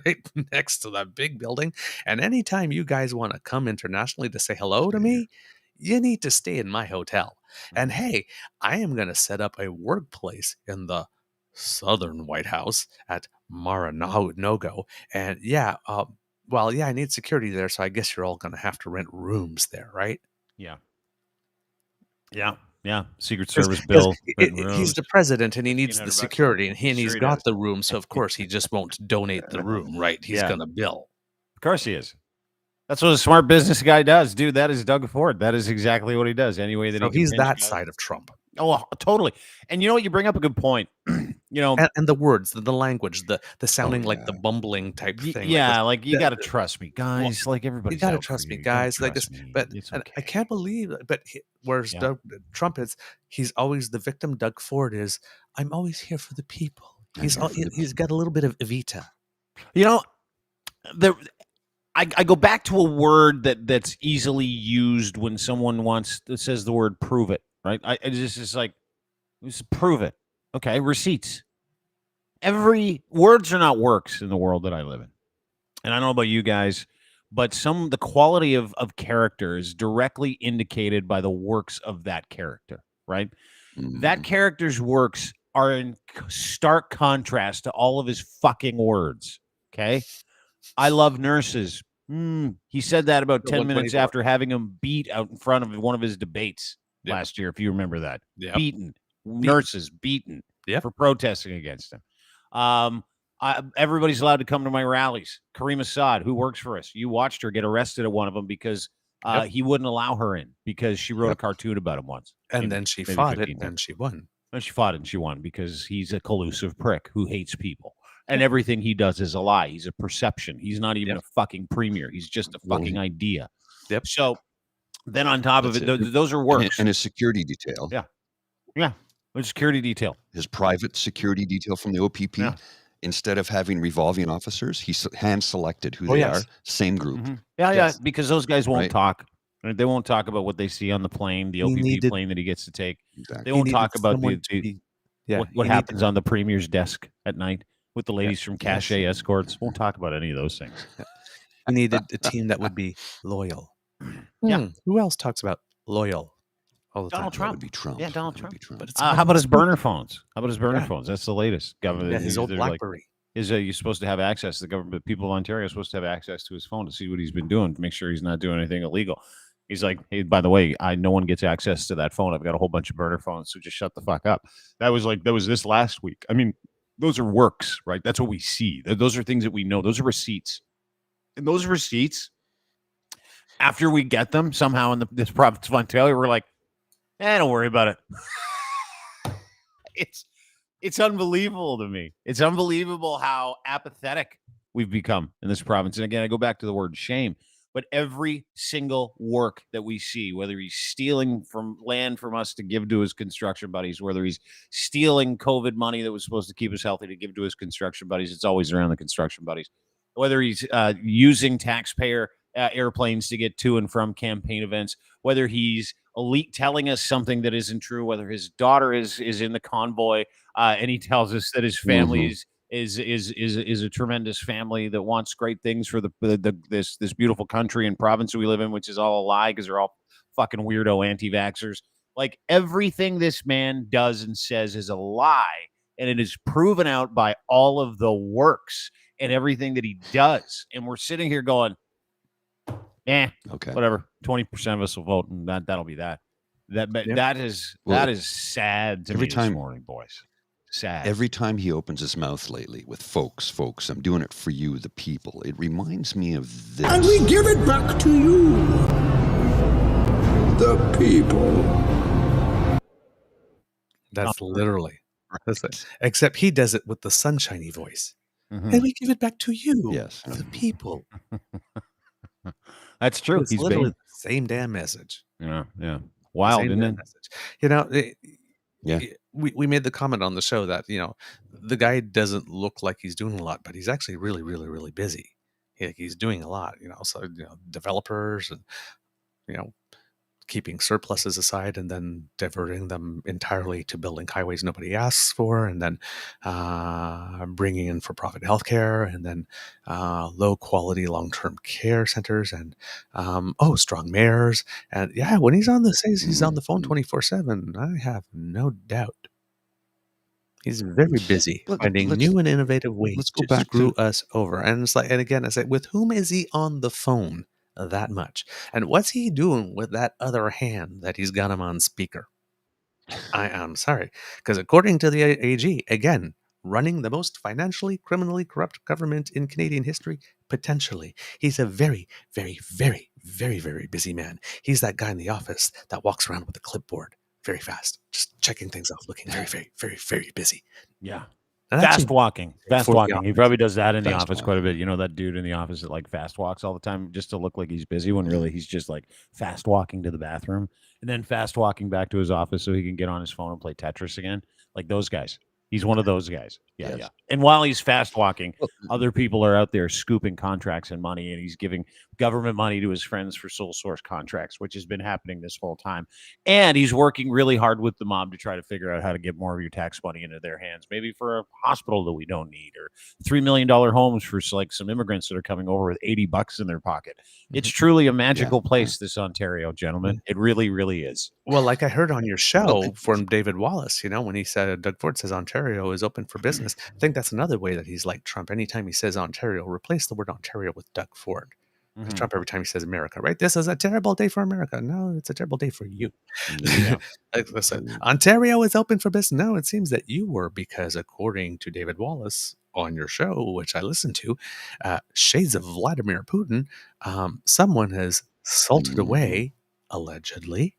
right next to that big building. And anytime you guys want to come internationally to say hello to me, you need to stay in my hotel. And hey, I am going to set up a workplace in the Southern White House at Mar-a-Lago. And I need security there, so I guess you're all going to have to rent rooms there, right? Yeah. Secret Service bill. He's the president, and he needs the $1,500 security, and he's Sure got does. the room, so of course he just won't donate the room, right? He's Yeah. going to bill. Of course he is. That's what a smart business guy does, dude. That is Doug Ford. That is exactly what he does. Any way that So he can he's pinch that guys. side of Trump. Oh, totally. And you know what? You bring up a good point. And the words, the language, the sounding like the yeah. bumbling type thing. Yeah, like like you got to trust me, guys. Like everybody, you got to trust me, guys. Like this, but it's and okay. I can't believe. But whereas Yeah. Trump is, he's always the victim. Doug Ford is, I'm always here for the people. He's he's got a little bit of Evita. You know, I go back to a word that's easily used when someone says the word "prove it." Right? It's like, just prove it. Okay, receipts. Every words are not works in the world that I live in, and I don't know about you guys, but the quality of character is directly indicated by the works of that character. Right? That character's works are in stark contrast to all of his fucking words. Okay. I love nurses. He said that about 10 minutes 124. after having him beat out in front of one of his debates Yeah. last year, if you remember that. Yeah. Beaten. Nurses beaten Yeah. for protesting against him. Everybody's allowed to come to my rallies. Kareem Assad, who works for us, you watched her get arrested at one of them because he wouldn't allow her in because she wrote a cartoon about him once. And then she fought it, and she won. And she fought it and she won because he's a collusive prick who hates people. And everything he does is a lie. He's a perception. He's not even a fucking premier. He's just a fucking idea. Yep. So then on top of it, those are works. And his security detail. Yeah. A security detail. His private security detail from the OPP. Yeah. Instead of having revolving officers, he hand selected who they are. Same group. Mm-hmm. Yeah, Yes. because those guys won't Right. talk. They won't talk about what they see on the plane, the OPP plane that he gets to take. Exactly. They won't talk about what he happens on the premier's desk at night. with the ladies from Cachet Escorts. Won't talk about any of those things. We needed a team that would be loyal. Yeah. Who else talks about loyal all the Donald time? Trump. That would be Trump. Yeah, Donald That Trump. would be Trump. But it's How about his burner phones? How about his burner phones? That's the latest. Government. Yeah, his old they're like, BlackBerry. you're supposed to have access. The government, people of Ontario are supposed to have access to his phone to see what he's been doing, to make sure he's not doing anything illegal. He's like, hey, by the way, no one gets access to that phone. I've got a whole bunch of burner phones, so just shut the fuck up. That was this last week. I mean, those are works, right? That's what we see. Those are things that we know. Those are receipts. And those receipts, after we get them somehow in this province of Ontario, we're like, don't worry about it. It's unbelievable to me. It's unbelievable how apathetic we've become in this province. And again, I go back to the word shame. But every single work that we see, whether he's stealing from land from us to give to his construction buddies, whether he's stealing COVID money that was supposed to keep us healthy to give to his construction buddies, it's always around the construction buddies. Whether he's using taxpayer airplanes to get to and from campaign events, whether he's telling us something that isn't true, whether his daughter is in the convoy and he tells us that his family is a tremendous family that wants great things for this beautiful country and province that we live in, which is all a lie because they're all fucking weirdo anti-vaxxers. Like everything this man does and says is a lie, and it is proven out by all of the works and everything that he does. And we're sitting here going, whatever. 20% of us will vote, and that'll be that. That is sad to me this morning, boys. Sad. Every time he opens his mouth lately with folks, I'm doing it for you, the people. It reminds me of this. And we give it back to you, the people. That's literally. That's it. Except he does it with the sunshiny voice. Mm-hmm. And we give it back to you, yes, the people. That's true. It's literally the same damn message. Yeah. Wild, isn't it? Message. We made the comment on the show that, the guy doesn't look like he's doing a lot, but he's actually really, really, really busy. He's doing a lot, so, developers and, keeping surpluses aside and then diverting them entirely to building highways nobody asks for, and then bringing in for-profit healthcare, and then low-quality long-term care centers, and strong mayors. And when he's on he's on the phone 24/7. I have no doubt he's very busy finding new and innovative ways to screw us over. And it's like, and again, I say, with whom is he on the phone that much? And what's he doing with that other hand that he's got him on speaker? I am sorry, because according to the AG, again, running the most financially, criminally corrupt government in Canadian history, potentially, he's a very, very, very, very, very busy man. He's that guy in the office that walks around with a clipboard very fast, just checking things off, looking very, very, very, very busy. Yeah. And fast walking. He probably does that in the office quite a bit. That dude in the office that like fast walks all the time just to look like he's busy when really he's just like fast walking to the bathroom and then fast walking back to his office so he can get on his phone and play Tetris again. Like those guys. He's one of those guys. Yeah. And while he's fast walking, other people are out there scooping contracts and money, and he's giving government money to his friends for sole source contracts, which has been happening this whole time. And he's working really hard with the mob to try to figure out how to get more of your tax money into their hands, maybe for a hospital that we don't need, or $3 million homes for like some immigrants that are coming over with $80 in their pocket. It's truly a magical place, this Ontario, gentlemen. It really, really is. Well, like I heard on your show from David Wallace, when he said Doug Ford says Ontario is open for business. I think that's another way that he's like Trump. Anytime he says Ontario, replace the word Ontario with Doug Ford. Because Trump, every time he says America, right? This is a terrible day for America. No, it's a terrible day for you. Yeah. Listen, Ontario is open for business. No, it seems that you were, because according to David Wallace on your show, which I listened to, Shades of Vladimir Putin, someone has salted away, allegedly,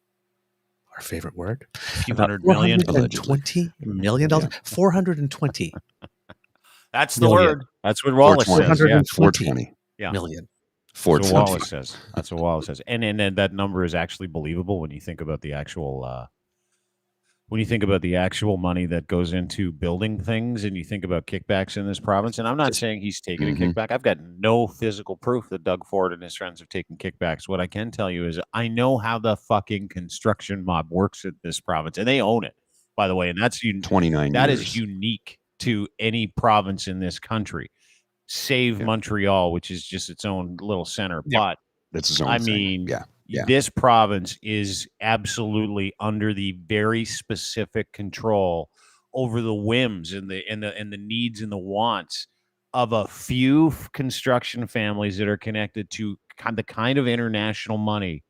our favorite word, $100 million. $420 million. 420. That's the word. That's what Wallace says. Yeah. 420 million. That's what Wallace says. That's what Wallace says. And that number is actually believable when you think about the actual money that goes into building things, and you think about kickbacks in this province. And I'm not saying he's taking a kickback. I've got no physical proof that Doug Ford and his friends have taken kickbacks. What I can tell you is I know how the fucking construction mob works in this province, and they own it, by the way. And that's 29 That years. is unique to any province in this country, save Yeah. Montreal, which is just its own little center. Yeah. But That's his own I thing. mean, Yeah. this province is absolutely under the very specific control over the whims and the needs and the wants of a few construction families that are connected to the kind of international money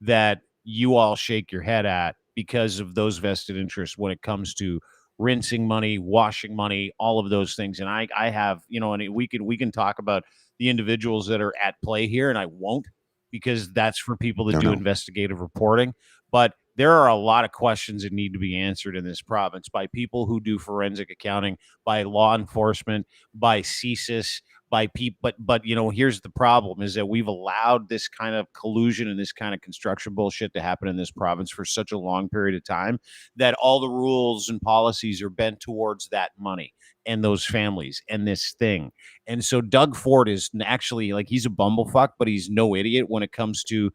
that you all shake your head at because of those vested interests when it comes to rinsing money, washing money, all of those things. And I have, and we can talk about the individuals that are at play here, and I won't, because that's for people that do investigative reporting. But there are a lot of questions that need to be answered in this province by people who do forensic accounting, by law enforcement, by CSIS, by people. But here's the problem: is that we've allowed this kind of collusion and this kind of construction bullshit to happen in this province for such a long period of time that all the rules and policies are bent towards that money and those families and this thing. And so Doug Ford is actually, like, he's a bumblefuck, but he's no idiot when it comes to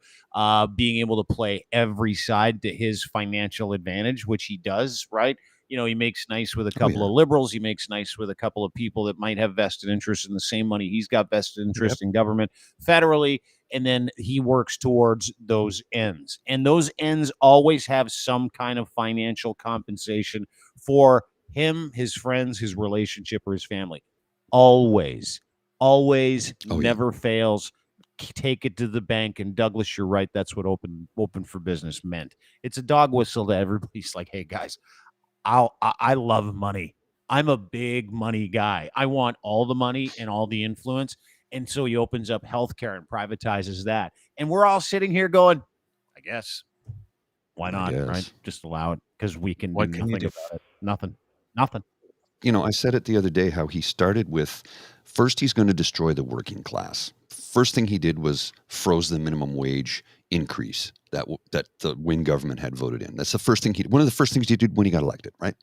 being able to play every side to his financial advantage, which he does, right? He makes nice with a couple of liberals. He makes nice with a couple of people that might have vested interest in the same money he's got vested interest in government federally. And then he works towards those ends. And those ends always have some kind of financial compensation for him, his friends, his relationship, or his family. Always, never fails. Take it to the bank. And Douglas, you're right. That's what open for business meant. It's a dog whistle to everybody's like, hey, guys, I love money. I'm a big money guy. I want all the money and all the influence. And so he opens up healthcare and privatizes that. And we're all sitting here going, I guess, why not? Right? Just allow it, because we can do nothing about it. Nothing. I said it the other day, how he started with, first he's going to destroy the working class. First thing he did was froze the minimum wage increase that the Wynne government had voted in. That's the first thing one of the first things he did when he got elected, right?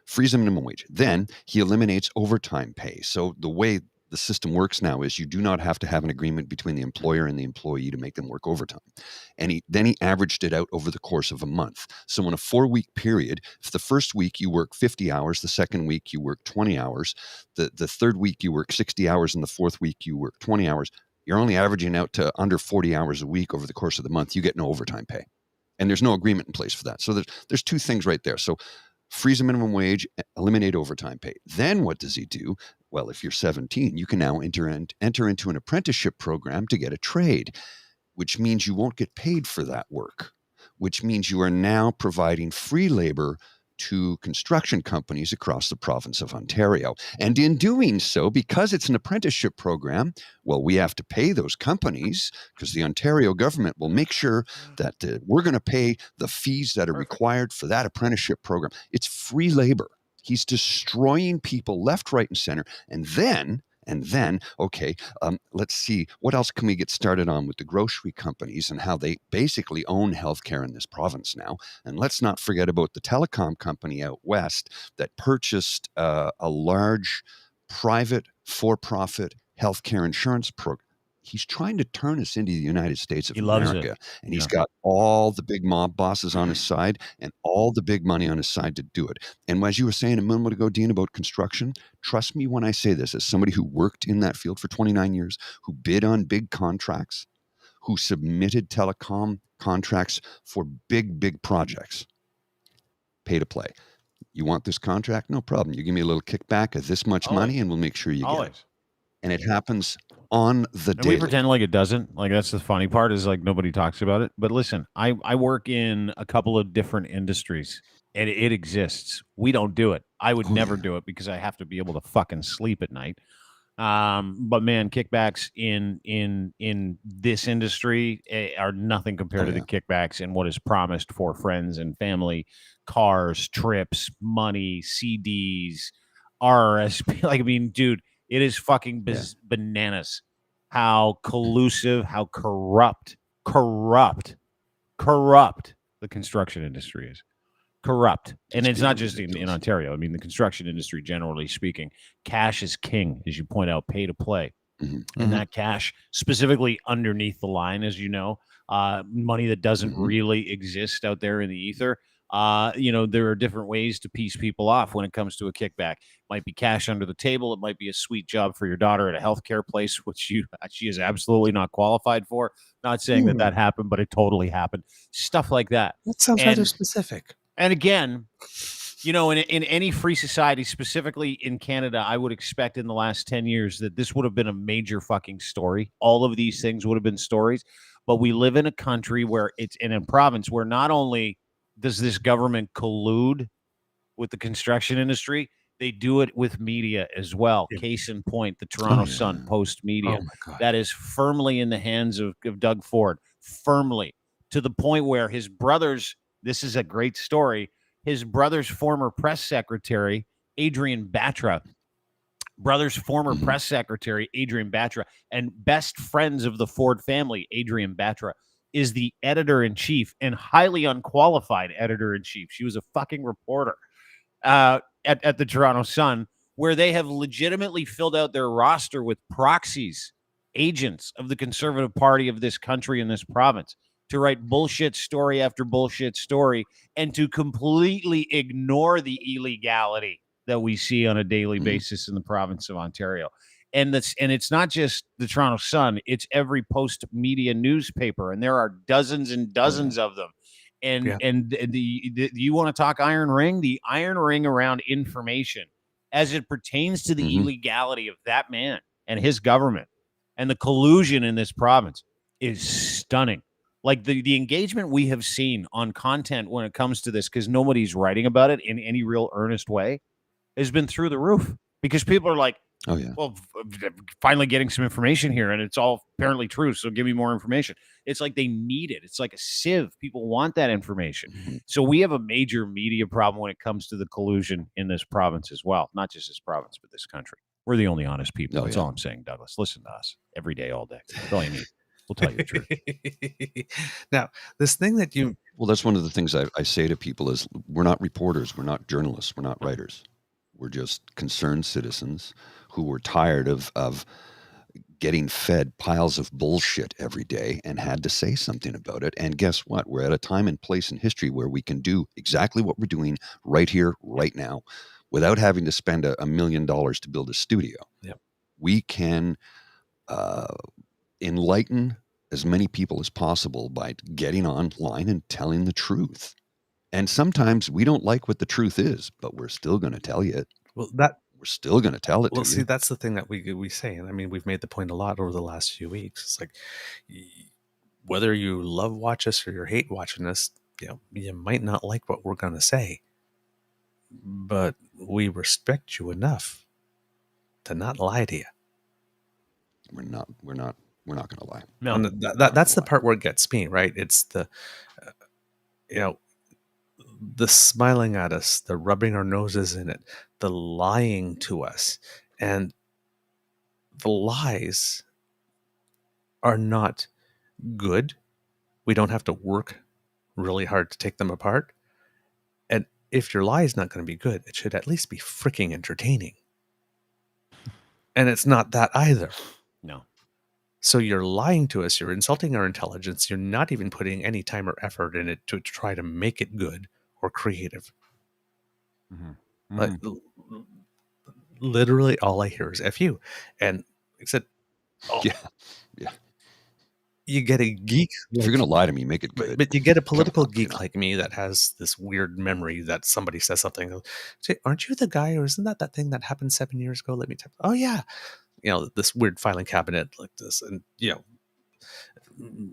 Freeze the minimum wage. Then he eliminates overtime pay. So the way the system works now is you do not have to have an agreement between the employer and the employee to make them work overtime. And then he averaged it out over the course of a month. So in a 4-week period, if the first week you work 50 hours, the second week you work 20 hours, the third week you work 60 hours, and the fourth week you work 20 hours, you're only averaging out to under 40 hours a week over the course of the month. You get no overtime pay. And there's no agreement in place for that. So there's two things right there. So freeze the minimum wage, eliminate overtime pay. Then what does he do? Well, if you're 17, you can now enter into an apprenticeship program to get a trade, which means you won't get paid for that work, which means you are now providing free labor to construction companies across the province of Ontario. And in doing so, because it's an apprenticeship program, well, we have to pay those companies because the Ontario government will make sure that we're going to pay the fees that are required for that apprenticeship program. It's free labor. He's destroying people left, right, and center. And then, okay, let's see, what else can we get started on with the grocery companies and how they basically own healthcare in this province now? And let's not forget about the telecom company out west that purchased a large private for-profit healthcare insurance program. He's trying to turn us into the United States of America. And he's got all the big mob bosses on his side and all the big money on his side to do it. And as you were saying a moment ago, Dean, about construction, trust me when I say this, as somebody who worked in that field for 29 years, who bid on big contracts, who submitted telecom contracts for big projects, pay to play. You want this contract? No problem. You give me a little kickback of this much money and we'll make sure you get it. And it happens on the daily. We pretend like it doesn't. Like, that's the funny part, is like nobody talks about it. But listen, I work in a couple of different industries, and it exists. We don't do it. I would never do it because I have to be able to fucking sleep at night. But man, kickbacks in this industry are nothing compared to the kickbacks in what is promised for friends and family, cars, trips, money, CDs, RRSP. Like, I mean, dude, it is fucking bananas how collusive, how corrupt the construction industry is. Corrupt. And it's not just in Ontario. I mean, the construction industry, generally speaking, cash is king, as you point out, pay to play. And that cash, specifically underneath the line, as you know, money that doesn't really exist out there in the ether, There are different ways to piece people off when it comes to a kickback. Might be cash under the table. It might be a sweet job for your daughter at a healthcare place, which she is absolutely not qualified for. Not saying that happened, but it totally happened. Stuff like that. That sounds rather specific. And again, in any free society, specifically in Canada, I would expect in the last 10 years that this would have been a major fucking story. All of these things would have been stories. But we live in a country where it's in a province where not only does this government collude with the construction industry, they do it with media as well. Yeah. Case in point, the Toronto Sun Post media. Oh my God. That is firmly in the hands of Doug Ford, firmly, to the point where his brothers, this is a great story, his brother's former press secretary, Adrian Batra, and best friends of the Ford family, Adrian Batra, is the editor-in-chief and highly unqualified editor-in-chief. She was a fucking reporter at the Toronto Sun, where they have legitimately filled out their roster with proxies, agents of the Conservative Party of this country and this province, to write bullshit story after bullshit story and to completely ignore the illegality that we see on a daily basis in the province of Ontario. And it's not just the Toronto Sun, it's every post media newspaper, and there are dozens and dozens of them. And you want to talk iron ring? The iron ring around information as it pertains to the illegality of that man and his government and the collusion in this province is stunning. Like the engagement we have seen on content when it comes to this, because nobody's writing about it in any real earnest way, has been through the roof, because people are like, oh yeah, well, finally getting some information here, and it's all apparently true, so give me more information. It's like they need it. It's like a sieve. People want that information. So we have a major media problem when it comes to the collusion in this province as well. Not just this province, but this country. We're the only honest people. That's all I'm saying, Douglas. Listen to us every day, all day. That's all you need. We'll tell you the truth. Now, this thing that you... Well, that's one of the things I say to people is we're not reporters. We're not journalists. We're not writers. We're just concerned citizens who were tired of getting fed piles of bullshit every day and had to say something about it. And guess what? We're at a time and place in history where we can do exactly what we're doing right here, right now, without having to spend $1 million to build a studio. Yep. We can enlighten as many people as possible by getting online and telling the truth. And sometimes we don't like what the truth is, but we're still going to tell you it. Well, we're still going to tell it to you. Well, see, that's the thing that we say. And I mean, we've made the point a lot over the last few weeks. It's like, whether you love watch us or you hate watching us, you might not like what we're going to say, but we respect you enough to not lie to you. We're not going to lie. No, and that's the part where it gets me, right? It's the, the smiling at us, the rubbing our noses in it, the lying to us. And the lies are not good. We don't have to work really hard to take them apart. And if your lie is not going to be good, it should at least be freaking entertaining. And it's not that either. No. So you're lying to us. You're insulting our intelligence. You're not even putting any time or effort in it to try to make it good or creative. Like, literally all I hear is F you. And like I said, yeah. You get a geek. If you're going to lie to me, make it good. But you get a political geek like me that has this weird memory that somebody says something. Say, aren't you the guy, or isn't that thing that happened 7 years ago? Let me tell you. Oh, yeah. This weird filing cabinet like this. And,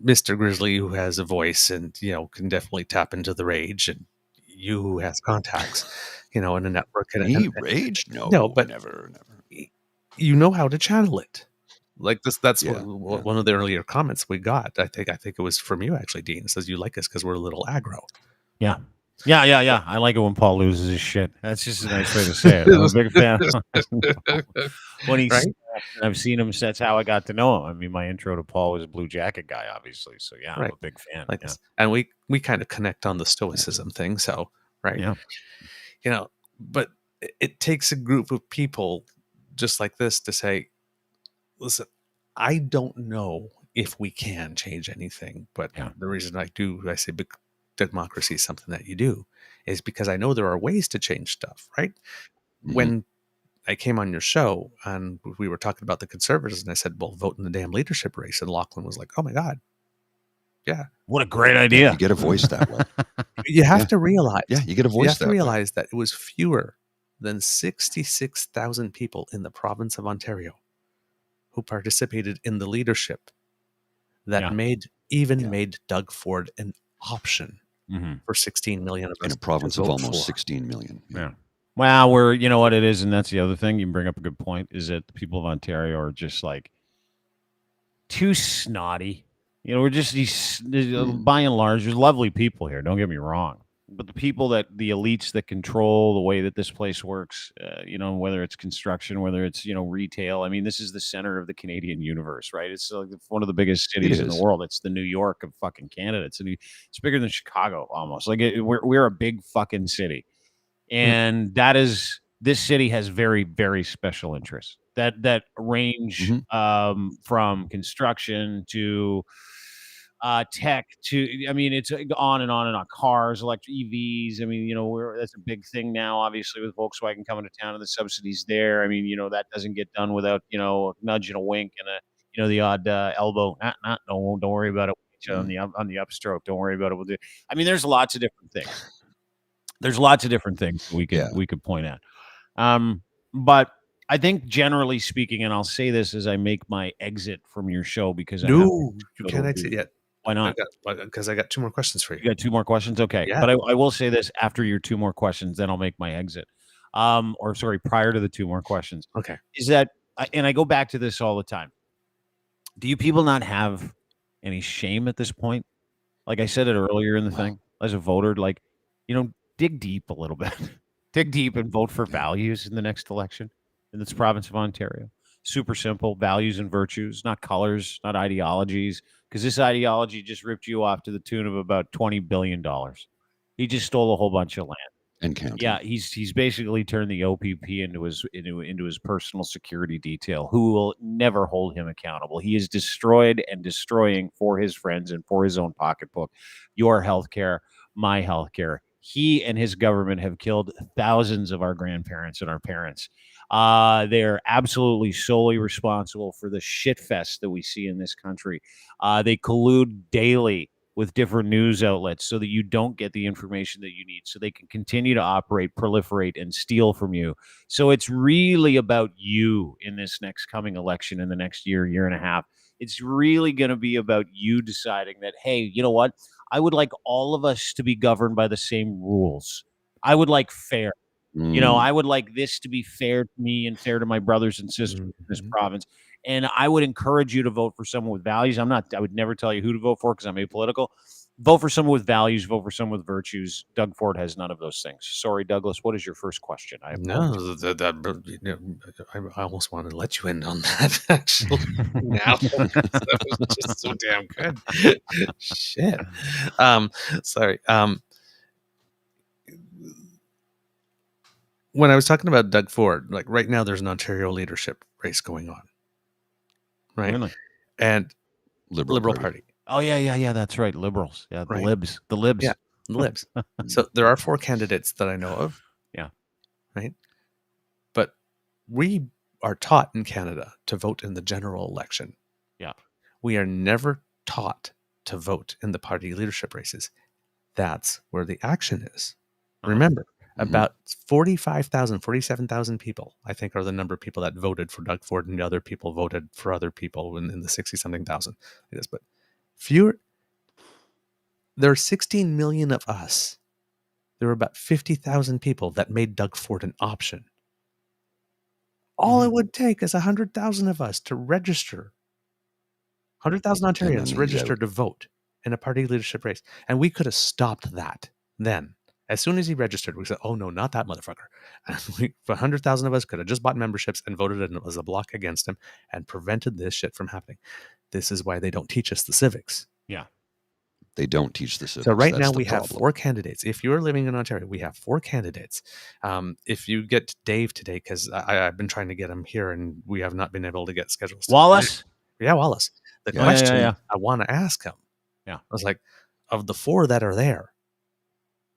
Mr. Grizzly, who has a voice and, can definitely tap into the rage, and you who has contacts, in a network. Rage? No, but never. You know how to channel it. Like this, that's one of the earlier comments we got. I think it was from you actually, Dean. It says you like us because we're a little aggro. Yeah. I like it when Paul loses his shit. That's just a nice way to say it. I'm a big fan. When he's, I've seen him. That's how I got to know him. I mean, my intro to Paul was a Blue Jacket guy, obviously. So yeah, I'm a big fan. Like this. And we kind of connect on the stoicism thing. So yeah, but it takes a group of people just like this to say, listen, I don't know if we can change anything, but the reason I say democracy is something that you do, is because I know there are ways to change stuff, right? Mhm. When I came on your show and we were talking about the Conservatives, and I said, well, vote in the damn leadership race. And Lachlan was like, oh my God. Yeah. What a great Yeah, idea. you get a voice that way. You have Yeah. to realize. Yeah, you get a You voice have to that way. realize that it was fewer than 66,000 people in the province of Ontario who participated in the leadership that Yeah. made Doug Ford an option Mhm. for 16 million of us In a province to of vote almost for. 16 million. Yeah. Well, we're, you know what it is, and that's the other thing. You bring up a good point, is that the people of Ontario are just like too snotty. You know, we're just by and large, there's lovely people here. Don't get me wrong. But the people the elites that control the way that this place works, you know, whether it's construction, whether it's, you know, retail. I mean, this is the center of the Canadian universe, right? It's like one of the biggest cities in the is. world. It's the New York of fucking Canada. It's bigger than Chicago almost. Like we're a big fucking city. And this city has very, very special interests that range from construction to tech to, I mean, it's on and on and on. Cars, electric EVs. I mean, you know, that's a big thing now, obviously, with Volkswagen coming to town and the subsidies there. I mean, you know, that doesn't get done without, you know, a nudge and a wink and you know, the odd elbow. Don't worry about it. On the upstroke. Don't worry about it. We'll do. I mean, there's lots of different things. There's lots of different things we could point at. But I think generally speaking, and I'll say this as I make my exit from your show, because you can't exit yet. Why not? Because I got 2 more questions for you. You got 2 more questions? Okay. Yeah. But I will say this after your 2 more questions, then I'll make my exit. Or sorry, prior to the 2 more questions. Okay. Is that, and I go back to this all the time. Do you people not have any shame at this point? Like I said it earlier in the thing, as a voter, like, you know, dig deep a little bit. Dig deep and vote for values in the next election in this province of Ontario. Super simple, values and virtues, not colors, not ideologies, because this ideology just ripped you off to the tune of about $20 billion. He just stole a whole bunch of land. And counting. Yeah, he's basically turned the OPP into his personal security detail, who will never hold him accountable. He is destroyed and destroying for his friends and for his own pocketbook your healthcare, my healthcare. He and his government have killed thousands of our grandparents and our parents. They're absolutely solely responsible for the shit fest that we see in this country. They collude daily with different news outlets so that you don't get the information that you need, so they can continue to operate, proliferate, and steal from you. So it's really about you in this next coming election, in the next year and a half. It's really going to be about you deciding that, hey, you know what? I would like all of us to be governed by the same rules. I would like fair. You know, I would like this to be fair to me and fair to my brothers and sisters in this province. And I would encourage you to vote for someone with values. I would never tell you who to vote for because I'm apolitical. Vote for someone with values. Vote for someone with virtues. Doug Ford has none of those things. Sorry, Douglas. What is your first question? I almost wanted to let you in on that, actually. Now that was just so damn good. Shit. Sorry. When I was talking about Doug Ford, like right now, there's an Ontario leadership race going on, right? Really? And Liberal Party. Oh yeah. That's right. Liberals. Yeah, Right. The libs. Yeah, the libs. So there are 4 candidates that I know of. Yeah. Right. But we are taught in Canada to vote in the general election. Yeah. We are never taught to vote in the party leadership races. That's where the action is. Remember, about 47,000 people, I think, are the number of people that voted for Doug Ford, and the other people voted for other people in the 60-something thousand. It is, but fewer. There are 16 million of us. There were about 50,000 people that made Doug Ford an option. All it would take is 100,000 of us to register. 100,000 Ontarians register to vote in a party leadership race. And we could have stopped that then. As soon as he registered, we said, oh, no, not that motherfucker. And 100,000 of us could have just bought memberships and voted and it was a block against him and prevented this shit from happening. This is why they don't teach us the civics. Yeah. They don't teach the civics. So right now we have 4 candidates. If you're living in Ontario, we have 4 candidates. If you get Dave today, because I've been trying to get him here and we have not been able to get schedules. Wallace? Yeah, Wallace. The question I want to ask him, I was like, of the 4 that are there,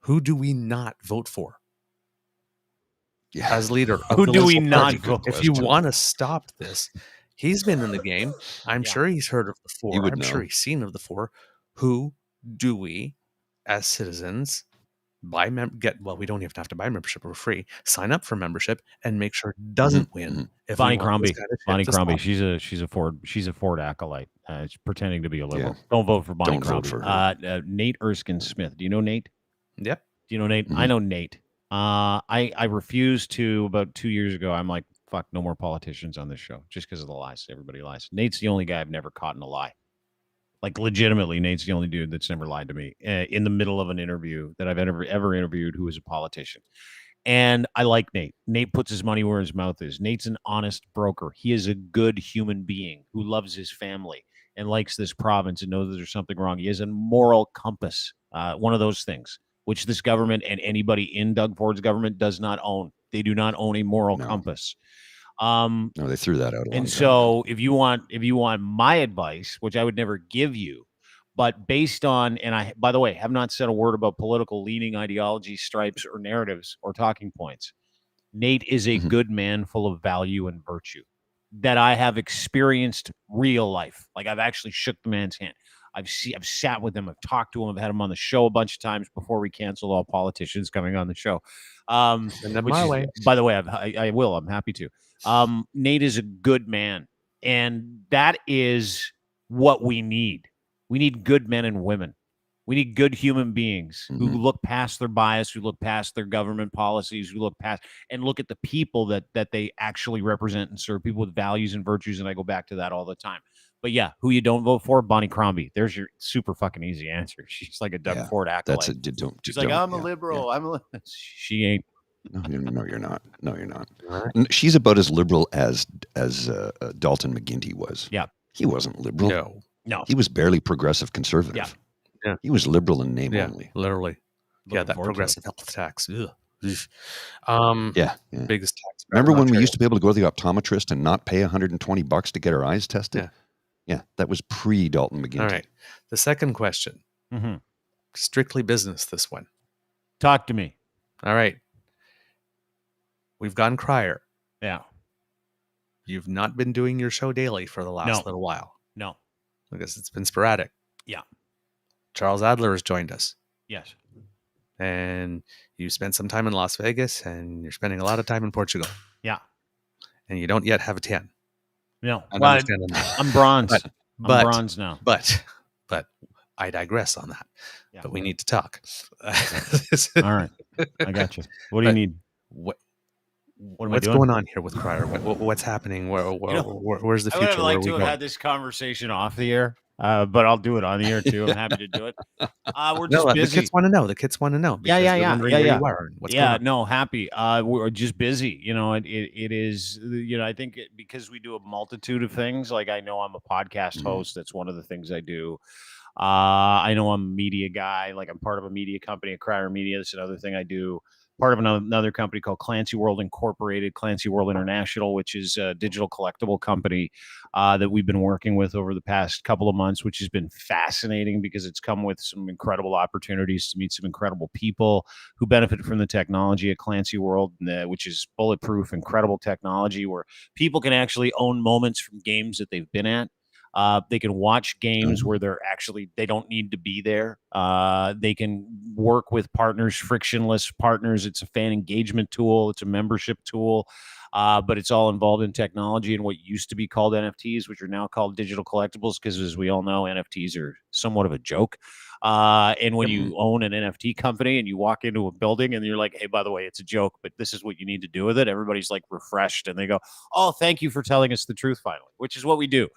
who do we not vote for Yeah. as leader? Of Who the do we Liberal not Party? vote? If you want to stop this, he's been in the game. I'm Yeah. sure he's heard of the He four. would I'm know. sure he's seen of the four. Who do we, as citizens, buy we don't even have to buy membership. We're free. Sign up for membership and make sure it doesn't win. If Bonnie we want Crombie. this kind of shit Bonnie to Crombie. stop. She's a Ford acolyte. She's pretending to be a liberal. Yeah. Don't vote for Bonnie Don't vote Crombie. for her. Nate Erskine Smith. Do you know Nate? Yep. Do you know Nate? I know Nate. I refused to about 2 years ago. I'm like, fuck, no more politicians on this show just because of the lies. Everybody lies. Nate's the only guy I've never caught in a lie. Like legitimately, Nate's the only dude that's never lied to me in the middle of an interview that I've ever interviewed who is a politician. And I like Nate. Nate puts his money where his mouth is. Nate's an honest broker. He is a good human being who loves his family and likes this province and knows that there's something wrong. He has a moral compass, one of those things, which this government and anybody in Doug Ford's government does not own. They do not own a moral compass. No, they threw that out. And so if you want my advice, which I would never give you, but based on, and I, by the way, have not said a word about political leaning ideology, stripes, or narratives or talking points. Nate is a good man full of value and virtue that I have experienced real life. Like I've actually shook the man's hand. I've sat with him. I've talked to him. I've had him on the show a bunch of times before we canceled all politicians coming on the show. Send them my way. By the way, I will. I'm happy to. Nate is a good man, and that is what we need. We need good men and women. We need good human beings who look past their bias, who look past their government policies, who look past and look at the people that they actually represent and serve, people with values and virtues. And I go back to that all the time. But yeah, who you don't vote for? Bonnie Crombie. There's your super fucking easy answer. She's like a Doug Ford acolyte. She's like, I'm a liberal. She ain't. No, you're not. No, you're not. She's about as liberal as Dalton McGuinty was. Yeah. He wasn't liberal. No. He was barely progressive conservative. Yeah. He was liberal in name only. Literally. Looking That forward to progressive health tax. Ugh. Yeah. Biggest tax. Remember when we used to be able to go to the optometrist and not pay $120 to get our eyes tested? Yeah, that was pre-Dalton McGuinty. All right. The second question. Strictly business, this one. Talk to me. All right. We've gone Crier. Yeah. You've not been doing your show daily for the last little while. No. Because it's been sporadic. Yeah. Charles Adler has joined us. Yes. And you spent some time in Las Vegas, and you're spending a lot of time in Portugal. Yeah. And you don't yet have a 10. No. I'm bronze. I'm bronze now. But I digress on that. Yeah. But we need to talk. All right. I got you. What do you need? What's going on here with Crier? What's happening? Where's the future? I would like to have had this conversation off the air, but I'll do it on the air too. I'm happy to do it. We're just busy. The kids want to know. The kids want to know. No, happy. We're just busy. It is. I think because we do a multitude of things. Like I know I'm a podcast host. That's one of the things I do. I know I'm a media guy. Like I'm part of a media company, a Crier Media. That's another thing I do. Part of another company called Clancy World Incorporated, Clancy World International, which is a digital collectible company that we've been working with over the past couple of months, which has been fascinating because it's come with some incredible opportunities to meet some incredible people who benefit from the technology at Clancy World, which is bulletproof, incredible technology where people can actually own moments from games that they've been at. They can watch games where they don't need to be there. They can work with partners, frictionless partners. It's a fan engagement tool. It's a membership tool, but it's all involved in technology and what used to be called NFTs, which are now called digital collectibles, because as we all know, NFTs are somewhat of a joke. And when you own an NFT company and you walk into a building and you're like, hey, by the way, it's a joke, but this is what you need to do with it. Everybody's like refreshed and they go, oh, thank you for telling us the truth finally, which is what we do.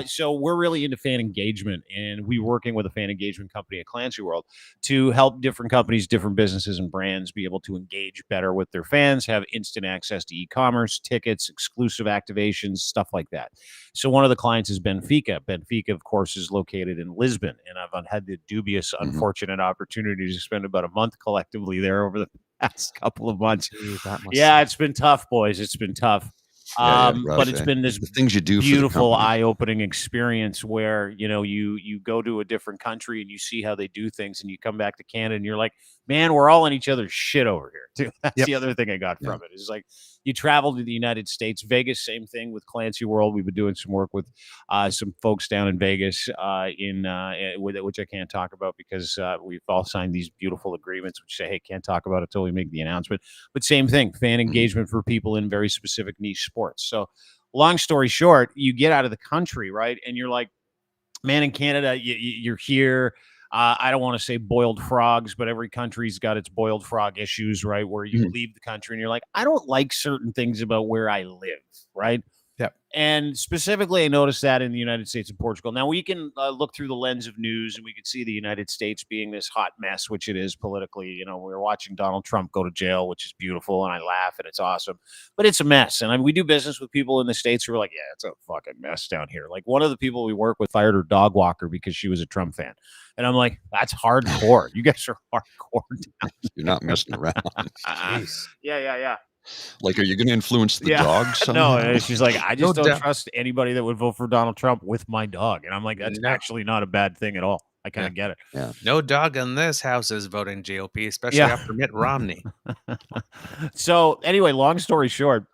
So we're really into fan engagement, and we're working with a fan engagement company at Clancy World to help different companies, different businesses and brands be able to engage better with their fans, have instant access to e-commerce, tickets, exclusive activations, stuff like that. So one of the clients is Benfica. Benfica, of course, is located in Lisbon, and I've had the dubious, unfortunate opportunity to spend about a month collectively there over the past couple of months. It's been tough, boys. It's been tough. But it's been this things you do beautiful, eye-opening experience where you go to a different country and you see how they do things, and you come back to Canada and you're like, man, we're all in each other's shit over here too. That's Yep. the other thing I got from it. It's like you travel to the United States, Vegas, same thing with Clancy World. We've been doing some work with some folks down in Vegas with it, which I can't talk about because we've all signed these beautiful agreements which say, hey, can't talk about it until we make the announcement. But same thing, fan engagement for people in very specific niche sports. So long story short, you get out of the country, right? And you're like, man, in Canada, you're here. I don't want to say boiled frogs, but every country's got its boiled frog issues, right? Where you leave the country and you're like, I don't like certain things about where I live, right? Yep. And specifically, I noticed that in the United States and Portugal. Now, we can look through the lens of news and we can see the United States being this hot mess, which it is politically. You know, we're watching Donald Trump go to jail, which is beautiful, and I laugh, and it's awesome. But it's a mess. And I mean, we do business with people in the States who are like, yeah, it's a fucking mess down here. Like one of the people we work with fired her dog walker because she was a Trump fan. And I'm like, that's hardcore. You guys are hardcore down. You're not messing around. Yeah. Like, are you going to influence the dog somehow? No, she's like, I just No don't doubt. trust anybody that would vote for Donald Trump with my dog. And I'm like, that's actually not a bad thing at all. I kind of get it. Yeah. No dog in this house is voting GOP, especially Yeah. after Mitt Romney. So anyway, long story short,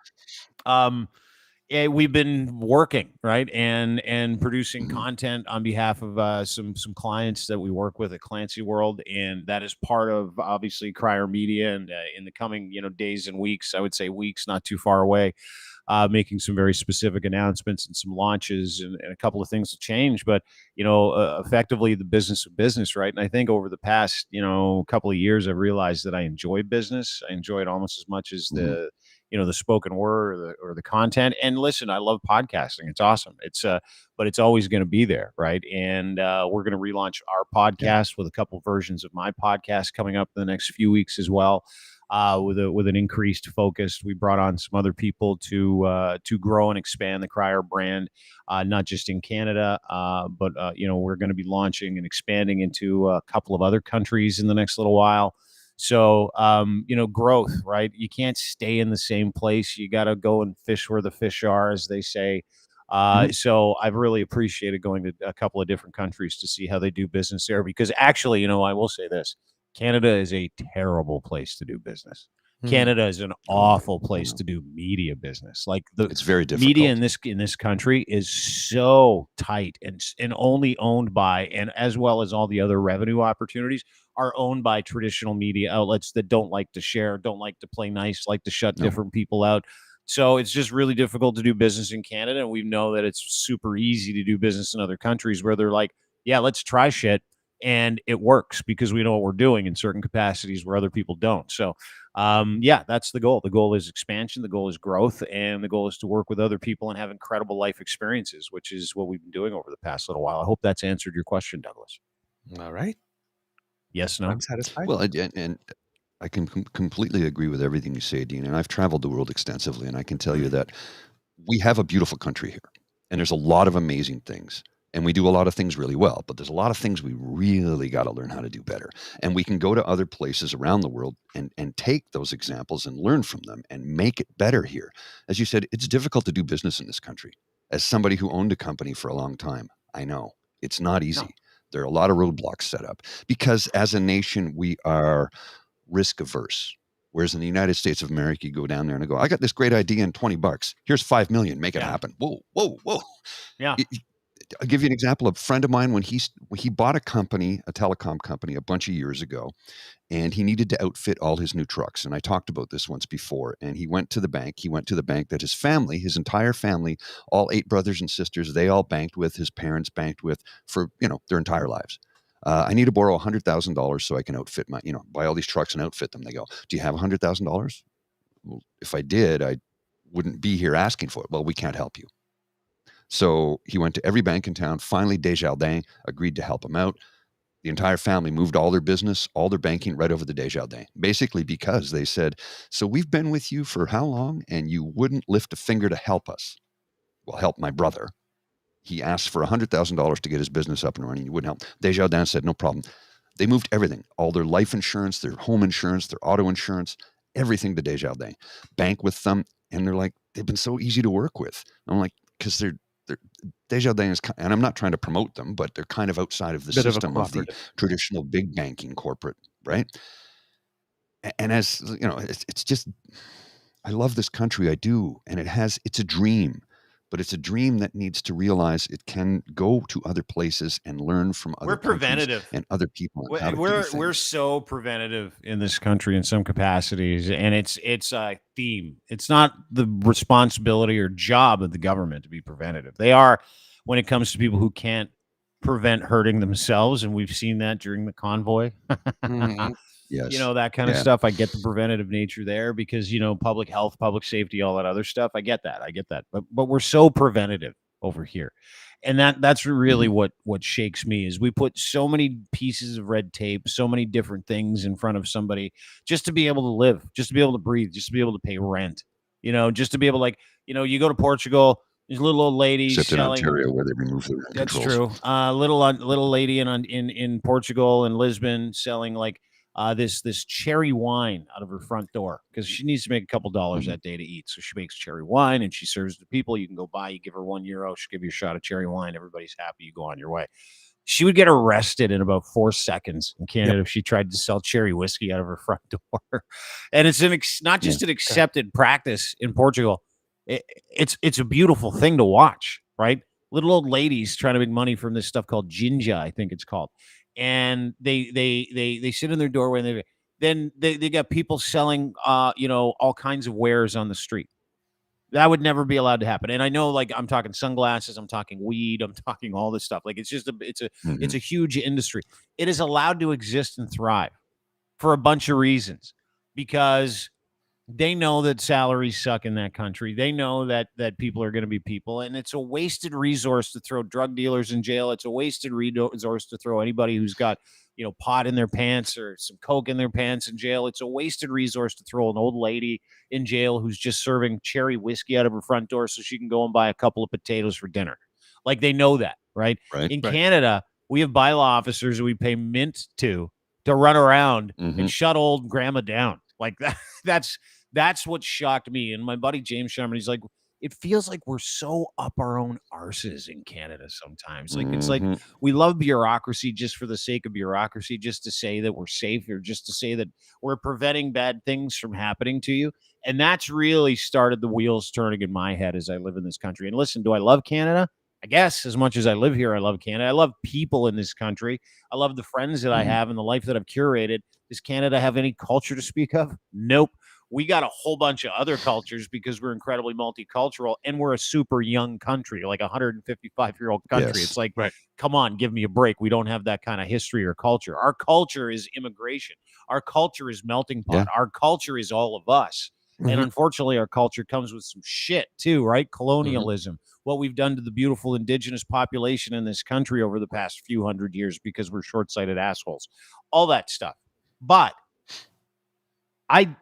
we've been working, right, and producing content on behalf of some clients that we work with at Clancy World, and that is part of obviously Crier Media. And in the coming days and weeks, I would say weeks, not too far away, making some very specific announcements and some launches and a couple of things to change. But effectively the business of business, right? And I think over the past couple of years, I've realized that I enjoy business. I enjoy it almost as much as the spoken word or the content. And listen, I love podcasting. It's awesome. But it's always going to be there. Right. And we're going to relaunch our podcast with a couple versions of my podcast coming up in the next few weeks as well. With an increased focus, we brought on some other people to grow and expand the Crier brand, not just in Canada, but we're going to be launching and expanding into a couple of other countries in the next little while. So, growth, right? You can't stay in the same place. You got to go and fish where the fish are, as they say. So I've really appreciated going to a couple of different countries to see how they do business there, because actually, I will say this: Canada is a terrible place to do business. Canada is an awful place to do media business. Like it's very difficult. Media in this country is so tight and only owned by, and as well as all the other revenue opportunities are owned by traditional media outlets that don't like to share, don't like to play nice, like to shut different people out. So it's just really difficult to do business in Canada. And we know that it's super easy to do business in other countries where they're like, yeah, let's try shit. And it works because we know what we're doing in certain capacities where other people don't. So, that's the goal. The goal is expansion. The goal is growth. And the goal is to work with other people and have incredible life experiences, which is what we've been doing over the past little while. I hope that's answered your question, Douglas. All right. Yes, no? I'm satisfied. Well, and I can completely agree with everything you say, Dean. And I've traveled the world extensively, and I can tell you that we have a beautiful country here, and there's a lot of amazing things. And we do a lot of things really well, but there's a lot of things we really got to learn how to do better. And we can go to other places around the world and take those examples and learn from them and make it better here. As you said, it's difficult to do business in this country. As somebody who owned a company for a long time, I know it's not easy. No. There are a lot of roadblocks set up because as a nation, we are risk averse. Whereas in the United States of America, you go down there and go, I got this great idea in $20. Here's $5 million. Make it happen. Whoa. Yeah. I'll give you an example. A friend of mine, when he bought a company, a telecom company, a bunch of years ago, and he needed to outfit all his new trucks. And I talked about this once before. And he went to the bank. He went to the bank that his family, his entire family, all 8 brothers and sisters, they all banked with, his parents banked with for, their entire lives. I need to borrow $100,000 so I can outfit my, buy all these trucks and outfit them. They go, do you have $100,000? Well, if I did, I wouldn't be here asking for it. Well, we can't help you. So he went to every bank in town. Finally, Desjardins agreed to help him out. The entire family moved all their business, all their banking right over to Desjardins, basically because they said, so we've been with you for how long? And you wouldn't lift a finger to help us. Well, help my brother. He asked for $100,000 to get his business up and running. You wouldn't help. Desjardins said, no problem. They moved everything, all their life insurance, their home insurance, their auto insurance, everything to Desjardins. Bank with them. And they're like, they've been so easy to work with. I'm like, because they're Desjardins, and I'm not trying to promote them, but they're kind of outside of the system of the traditional big banking corporate, right? And as you know, it's just, I love this country. I do. And it's a dream, but it's a dream that needs to realize it can go to other places and learn from other We're countries preventative. and other people. And how to do We're things. so preventative in this country in some capacities, and it's a theme. It's not the responsibility or job of the government to be preventative. They are when it comes to people who can't prevent hurting themselves, and we've seen that during the convoy. Mhm. Yes. You know, that kind of Yeah. stuff. I get the preventative nature there because, you know, public health, public safety, all that other stuff. I get that. But we're so preventative over here. And that's really what shakes me is we put so many pieces of red tape, so many different things in front of somebody just to be able to live, just to be able to breathe, just to be able to pay rent, you know, just to be able to, like, you know, you go to Portugal, there's a little old lady Except in selling. Ontario, where they remove the rent That's controls. true. Little lady in Portugal and Lisbon selling like this cherry wine out of her front door because she needs to make a couple dollars that day to eat. So she makes cherry wine and she serves the people. You can go buy. You give her €1. She'll give you a shot of cherry wine. Everybody's happy. You go on your way. She would get arrested in about 4 seconds in Canada if she tried to sell cherry whiskey out of her front door. And it's not just an accepted practice in Portugal. It's a beautiful thing to watch, right? Little old ladies trying to make money from this stuff called ginger, I think it's called. And they sit in their doorway and they got people selling you know, all kinds of wares on the street. That would never be allowed to happen. And I know, like, I'm talking sunglasses, I'm talking weed, I'm talking all this stuff. Like, it's just it's a huge industry. It is allowed to exist and thrive for a bunch of reasons because they know that salaries suck in that country. They know that people are going to be people, and it's a wasted resource to throw drug dealers in jail. It's a wasted resource to throw anybody who's got, you know, pot in their pants or some coke in their pants in jail. It's a wasted resource to throw an old lady in jail who's just serving cherry whiskey out of her front door so she can go and buy a couple of potatoes for dinner. Like, they know that, right? In Canada, we have bylaw officers that we pay mint to run around and shut old grandma down. Like that's what shocked me. And my buddy James Sherman, he's like, it feels like we're so up our own arses in Canada sometimes. Like, it's like we love bureaucracy just for the sake of bureaucracy, just to say that we're safe or just to say that we're preventing bad things from happening to you. And that's really started the wheels turning in my head as I live in this country. And listen, do I love Canada? I guess as much as I live here, I love Canada. I love people in this country. I love the friends that I have and the life that I've curated. Does Canada have any culture to speak of? Nope. We got a whole bunch of other cultures because we're incredibly multicultural and we're a super young country, like a 155-year-old country. Yes. It's like, come on, give me a break. We don't have that kind of history or culture. Our culture is immigration. Our culture is melting pot. Our culture is all of us. And unfortunately, our culture comes with some shit too, right? Colonialism, what we've done to the beautiful indigenous population in this country over the past few hundred years because we're short-sighted assholes, all that stuff. But I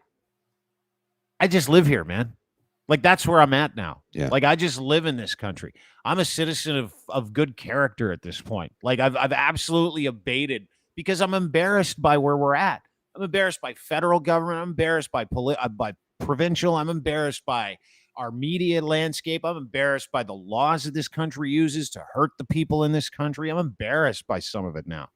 just live here, man. Like, that's where I'm at now. Yeah. Like, I just live in this country. I'm a citizen of good character at this point. Like, I've absolutely abated because I'm embarrassed by where we're at. I'm embarrassed by federal government. I'm embarrassed by provincial. I'm embarrassed by our media landscape. I'm embarrassed by the laws that this country uses to hurt the people in this country. I'm embarrassed by some of it now.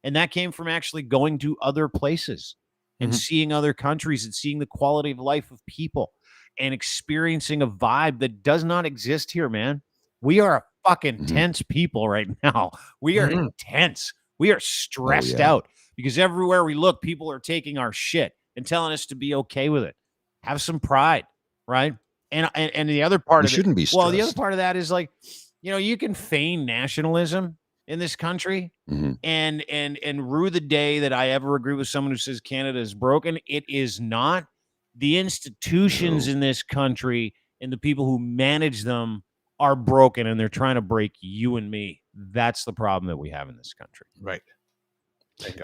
And that came from actually going to other places and seeing other countries and seeing the quality of life of people and experiencing a vibe that does not exist here, man. We are a fucking tense people right now. We are intense. We are stressed out because everywhere we look, people are taking our shit and telling us to be okay with it. Have some pride, right? And the other part of it, shouldn't be stressed. well, the other part of that is, like, you know, you can feign nationalism in this country and rue the day that I ever agree with someone who says Canada is broken. It is not. The institutions in this country and the people who manage them are broken, and they're trying to break you and me. That's the problem that we have in this country. Right.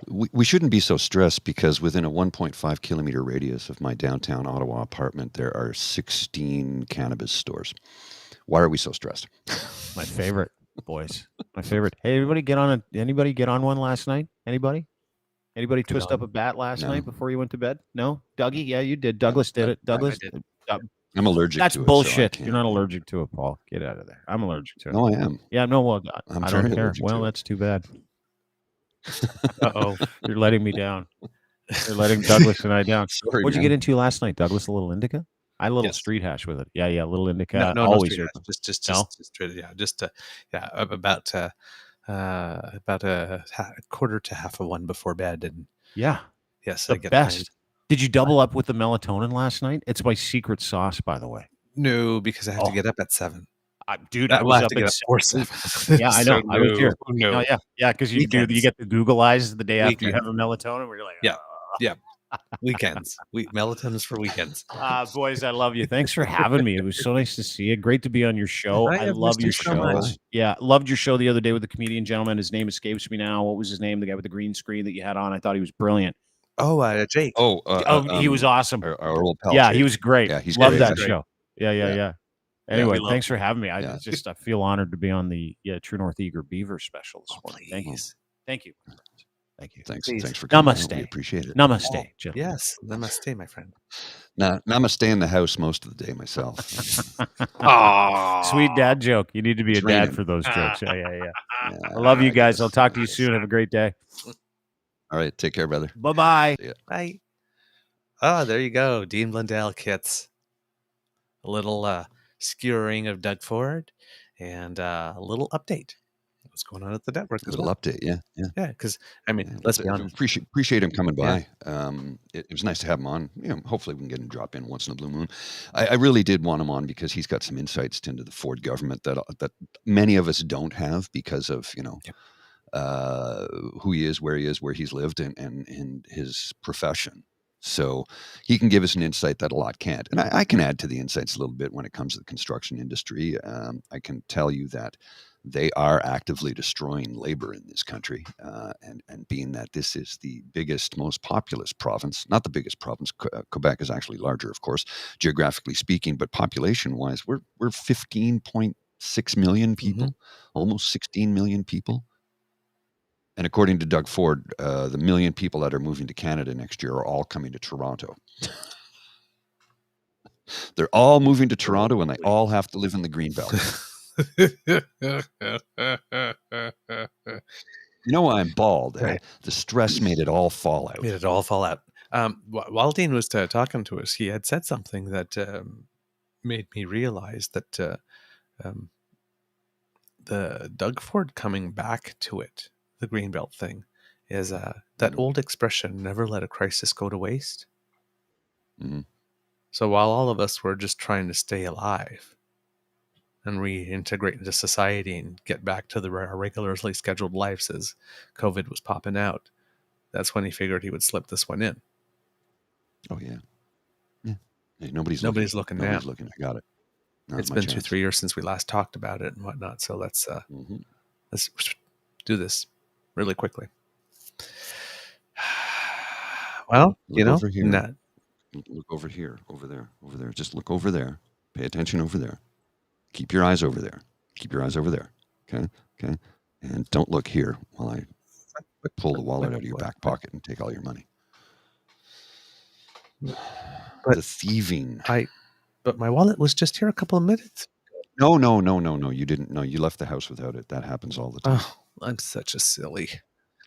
We shouldn't be so stressed because within a 1.5 kilometer radius of my downtown Ottawa apartment, there are 16 cannabis stores. Why are we so stressed? My favorite, boys. My favorite. Hey, anybody get on one last night? Anybody twist up a bat last night before you went to bed? No? Dougie? Yeah, you did. Douglas did it. Douglas did. I'm allergic That's to it. bullshit. So I You're not allergic to it, Paul. Get out of there. I'm allergic to it. No, I am. Yeah, no, well, I'm I very don't care. allergic Well, to it. that's too bad. Uh-oh. You're letting me down. They're letting Douglas and I down. Sorry, What'd you man. get into last night, Douglas? A little indica? I had a little Yes. street hash with it. Yeah, a little indica. No always straight open. hash. Just No? about a quarter to half of one before bed, and Yeah, yes, the I get best. Did you double up with the melatonin last night? It's my secret sauce, by the way. No, because I have to Oh. get up at 7. Dude, I I was have up to get at up for 7. Yeah, I know. So I was here. no. Yeah, because you Weekends. get the Google eyes the day after you Weekends. have a melatonin where you're like, Yeah. Yeah. Weekends. Melatonin's for weekends. Boys, I love you. Thanks for having me. It was so nice to see you. Great to be on your show. I I have love missed your you so show. much. Yeah, loved your show the other day with the comedian gentleman. His name escapes me now. What was his name? The guy with the green screen that you had on. I thought he was brilliant. Oh, Jake. He was awesome. Our old pal. Yeah, Jake. he was great. Yeah, he's Loved great. that He's show. Yeah. Yeah. Anyway, we thanks love for having me. I Yeah. I feel honored to be on the True North Eager Beaver special this morning. Please. Thank you. Thank you. Thanks. Please. Thanks for coming. Namaste. We appreciate it. Namaste, gentlemen. Yes. Namaste, my friend. Namaste in the house most of the day myself. Sweet dad joke. You need to be It's a dad raining. for those jokes. Yeah. Yeah, I love you I guys. guess. I'll talk to you soon. Have a great day. All right. Take care, brother. Bye-bye. Bye. Oh, there you go. Dean Blundell kits. A little skewering of Doug Ford and a little update. What's going on at the network? A little update. Yeah. Yeah, because I mean, let's be honest. Appreciate him coming Yeah. by. It was nice to have him on. Hopefully we can get him drop in once in a blue moon. I really did want him on because he's got some insights into the Ford government that many of us don't have because of who he is, where he's lived, and his profession. So he can give us an insight that a lot can't. And I can add to the insights a little bit when it comes to the construction industry. I can tell you that they are actively destroying labor in this country. And being that this is the biggest, most populous province, not the biggest province, Quebec is actually larger, of course, geographically speaking, but population-wise, we're 15.6 million people, almost 16 million people. And according to Doug Ford, the million people that are moving to Canada next year are all coming to Toronto. They're all moving to Toronto, and they all have to live in the Greenbelt. I'm bald. Right. The stress made it all fall out. Made it all fall out. While Dean was talking to us, he had said something that made me realize that the Doug Ford coming back to it, the Greenbelt thing, is that old expression, never let a crisis go to waste. Mhm. So while all of us were just trying to stay alive and reintegrate into society and get back to our regularly scheduled lives as COVID was popping out, that's when he figured he would slip this one in. Oh, yeah. Hey, nobody's looking now. Nobody's looking. I got it. It's been 2-3 years since we last talked about it and whatnot. So let's do this really quickly. Well, Look over here. not Look over here, over there. Just look over there. Pay attention over there. Keep your eyes over there. Okay. And don't look here while I pull the wallet out of your back pocket and take all your money. But the thieving. But my wallet was just here a couple of minutes. No. You didn't. No, you left the house without it. That happens all the time. Oh, I'm such a silly.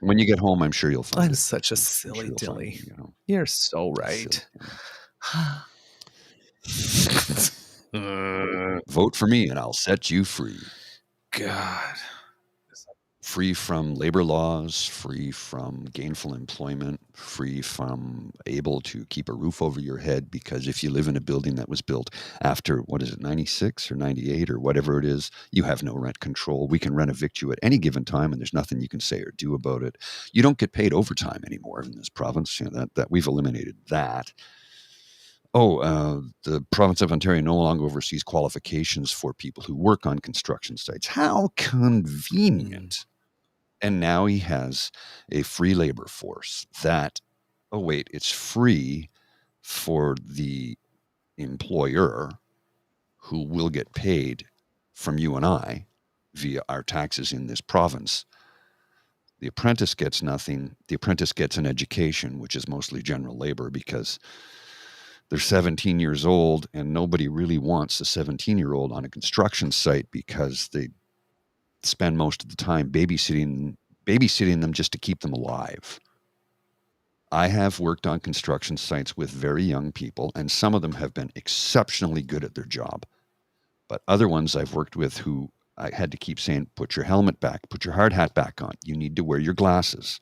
When you get home, I'm sure you'll find it. I'm such a silly dilly. You're so right. Vote for me and I'll set you free. God. Free from labor laws, free from gainful employment, free from able to keep a roof over your head, because if you live in a building that was built after, 96 or 98 or whatever it is, you have no rent control. We can rent evict you at any given time and there's nothing you can say or do about it. You don't get paid overtime anymore in this province. That we've eliminated that. The province of Ontario no longer oversees qualifications for people who work on construction sites. How convenient. And now he has a free labor force that, it's free for the employer, who will get paid from you and I via our taxes in this province. The apprentice gets nothing. The apprentice gets an education, which is mostly general labor, because they're 17 years old and nobody really wants a 17-year-old on a construction site, because they spend most of the time babysitting them just to keep them alive. I have worked on construction sites with very young people, and some of them have been exceptionally good at their job. But other ones I've worked with who I had to keep saying, put your helmet back, put your hard hat back on. You need to wear your glasses.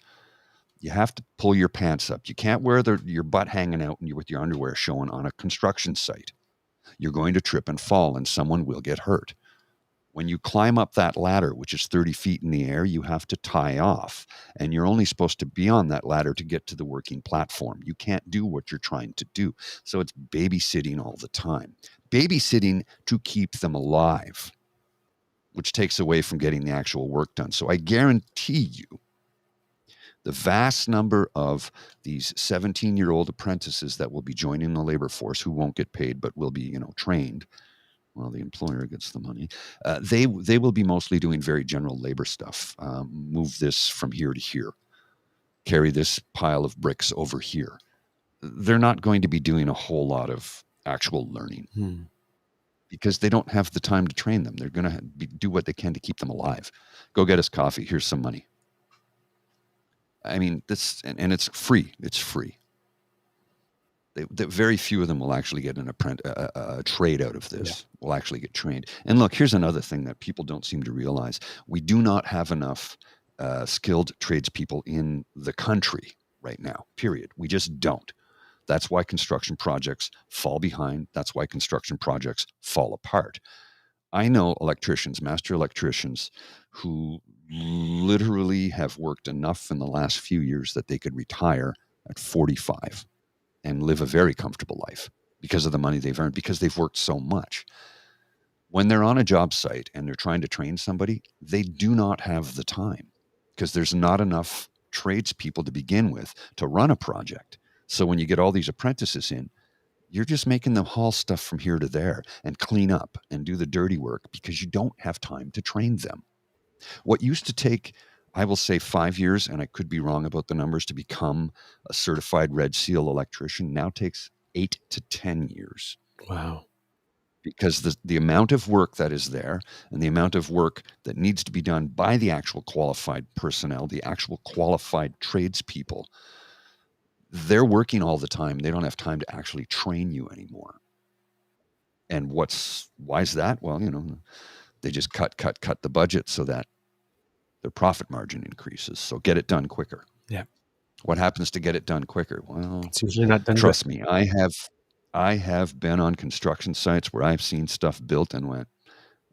You have to pull your pants up. You can't wear your butt hanging out and you're with your underwear showing on a construction site. You're going to trip and fall and someone will get hurt. When you climb up that ladder, which is 30 feet in the air, you have to tie off. And you're only supposed to be on that ladder to get to the working platform. You can't do what you're trying to do. So it's babysitting all the time. Babysitting to keep them alive, which takes away from getting the actual work done. So I guarantee you, the vast number of these 17-year-old apprentices that will be joining the labor force who won't get paid but will be, trained, well, the employer gets the money. They will be mostly doing very general labor stuff. Move this from here to here. Carry this pile of bricks over here. They're not going to be doing a whole lot of actual learning because they don't have the time to train them. They're going to do what they can to keep them alive. Go get us coffee. Here's some money. I mean, and it's free. It's free. Very few of them will actually get a trade out of this, will actually get trained. And look, here's another thing that people don't seem to realize. We do not have enough skilled tradespeople in the country right now, period. We just don't. That's why construction projects fall behind. That's why construction projects fall apart. I know electricians, master electricians, who literally have worked enough in the last few years that they could retire at 45 and live a very comfortable life because of the money they've earned, because they've worked so much. When they're on a job site and they're trying to train somebody, they do not have the time because there's not enough tradespeople to begin with to run a project. So when you get all these apprentices in, you're just making them haul stuff from here to there and clean up and do the dirty work because you don't have time to train them. What used to take, I will say, 5 years, and I could be wrong about the numbers, to become a certified Red Seal electrician now takes 8 to 10 years. Wow. Because the amount of work that is there and the amount of work that needs to be done by the actual qualified personnel, the actual qualified tradespeople, they're working all the time. They don't have time to actually train you anymore. And why is that? Well, they just cut the budget so that their profit margin increases. So get it done quicker. Yeah. What happens to get it done quicker? Well, it's usually not done. Trust me, I have been on construction sites where I've seen stuff built and went,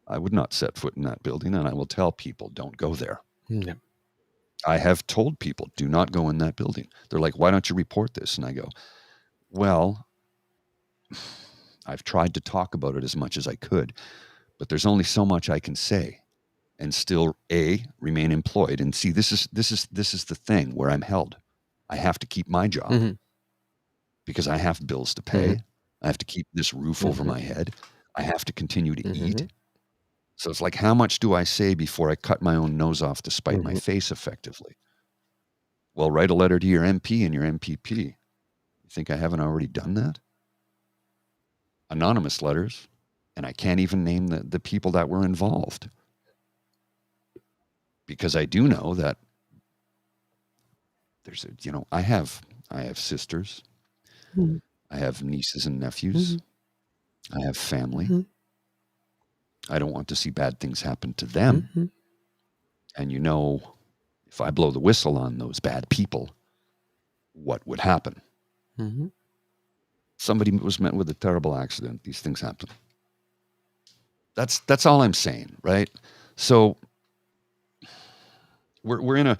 I would not set foot in that building, and I will tell people, don't go there. Yeah. I have told people, do not go in that building. They're like, why don't you report this? And I go, well, I've tried to talk about it as much as I could, but there's only so much I can say and still remain employed. And see, this is the thing where I'm held. I have to keep my job because I have bills to pay. I have to keep this roof over my head. I have to continue to eat. So it's like, how much do I say before I cut my own nose off to spite my face effectively? Well, write a letter to your MP and your MPP. You think I haven't already done that? Anonymous letters, and I can't even name the people that were involved. Because I do know that there's I have sisters. I have nieces and nephews. I have family. I don't want to see bad things happen to them. And if I blow the whistle on those bad people, what would happen? Somebody was met with a terrible accident. These things happen. That's all I'm saying, right? So we're in a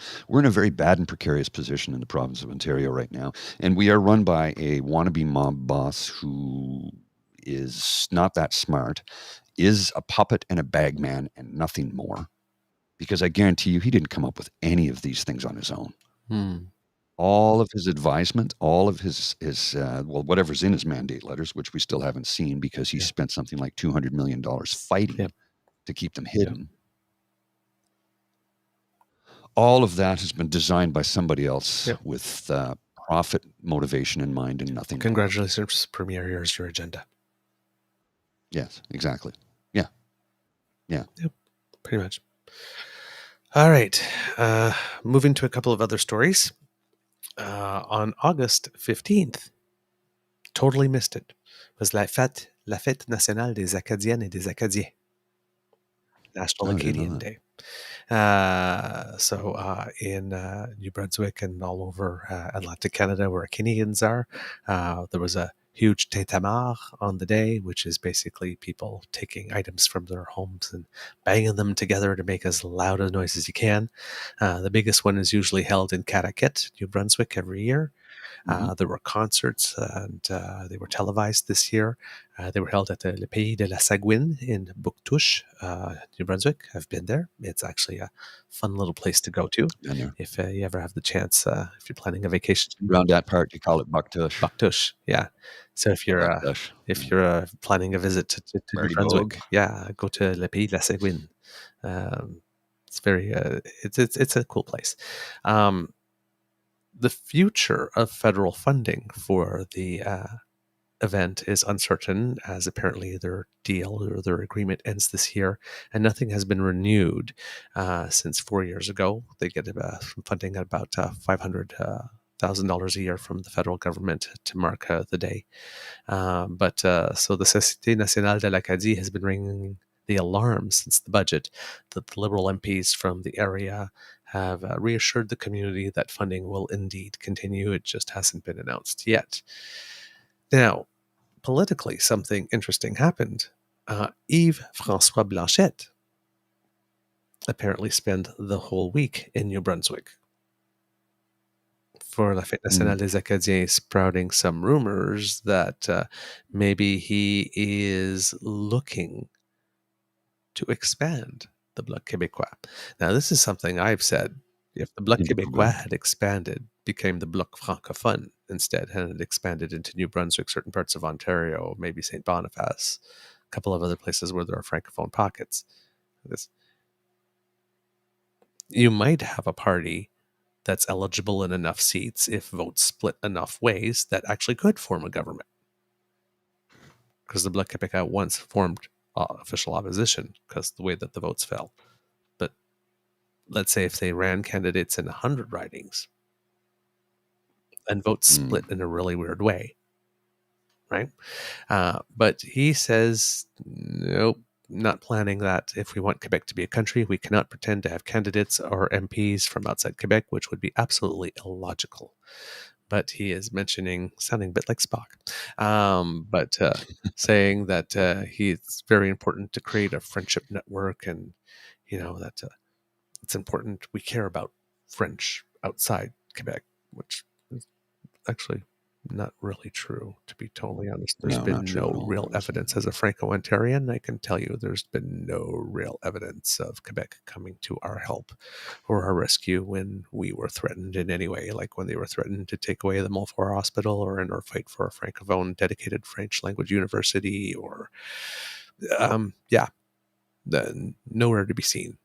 very bad and precarious position in the province of Ontario right now, and we are run by a wannabe mob boss who is not that smart, is a puppet and a bagman and nothing more. Because I guarantee you, he didn't come up with any of these things on his own. All of his advisement, all of his whatever's in his mandate letters, which we still haven't seen because he spent something like $200 million fighting to keep them hidden. All of that has been designed by somebody else with profit motivation in mind and nothing. Congratulations, Premier. Here's your agenda. Yes, exactly. Yeah. Yep, pretty much. All right. Moving to a couple of other stories. On August 15th, totally missed it, was la fête nationale des Acadiennes et des Acadiens, National Oh, I didn't know Acadian that. Day. In New Brunswick and all over Atlantic Canada, where Canadians are, there was a huge tintamarre on the day, which is basically people taking items from their homes and banging them together to make as loud a noise as you can. The biggest one is usually held in Caraquet, New Brunswick, every year. There were concerts, and they were televised this year. They were held at Le Pays de la Sagouine in Bouctouche, New Brunswick. I've been there. It's actually a fun little place to go to I know. if you ever have the chance, if you're planning a vacation. Around that part, you call it Bucktush. Bouctouche, yeah. So if you're Bucktush. planning a visit to New Marty Brunswick, Bogue. yeah, go to Le Pays de la Sagouine. It's very it's a cool place. The future of federal funding for the event is uncertain, as apparently their deal or their agreement ends this year, and nothing has been renewed since 4 years ago. They get funding at about $500,000 a year from the federal government to mark the day. So the Société Nationale de l'Acadie has been ringing the alarm since the budget that the Liberal MPs from the area have reassured the community that funding will indeed continue. It just hasn't been announced yet. Now, politically, something interesting happened. Yves François Blanchette apparently spent the whole week in New Brunswick for La Fête Nationale des Acadiens, sprouting some rumors that maybe he is looking to expand the Bloc Québécois. Now, this is something I've said. If the Bloc Québécois had expanded, became the Bloc Francophone instead, and it expanded into New Brunswick, certain parts of Ontario, maybe St. Boniface, a couple of other places where there are Francophone pockets, you might have a party that's eligible in enough seats if votes split enough ways that actually could form a government. Because the Bloc Québécois once formed official opposition because the way that the votes fell. But let's say if they ran candidates in 100 ridings and votes split in a really weird way, right? But he says, nope, not planning that. If we want Quebec to be a country, we cannot pretend to have candidates or MPs from outside Quebec, which would be absolutely illogical. But he is mentioning, sounding a bit like Spock, saying that it's very important to create a friendship network, and that it's important. We care about French outside Quebec, which is actually not really true, to be totally honest. There's been no real evidence. As a Franco-Ontarian, I can tell you there's been no real evidence of Quebec coming to our help or our rescue when we were threatened in any way, like when they were threatened to take away the Montfort Hospital, or in our fight for a Francophone dedicated French language university, or nowhere to be seen.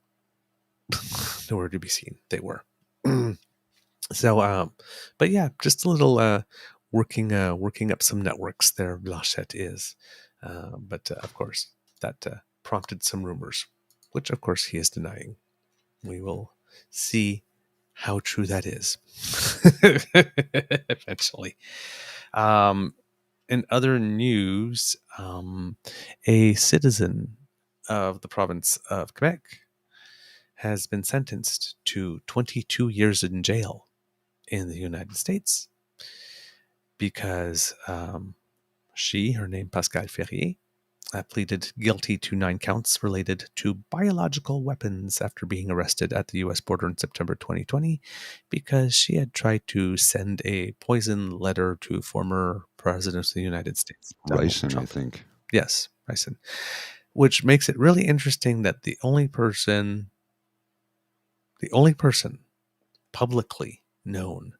Nowhere to be seen. They were. So, but yeah, just a little working up some networks there. Blanchette is, but of course that prompted some rumors, which of course he is denying. We will see how true that is eventually. In other news, a citizen of the province of Quebec has been sentenced to 22 years in jail in the United States because her name Pascal Ferrier, pleaded guilty to 9 counts related to biological weapons after being arrested at the U.S. border in September 2020 because she had tried to send a poison letter to former President of the United States, Donald Trump. I think. Yes, Ryson. Which makes it really interesting that the only person publicly known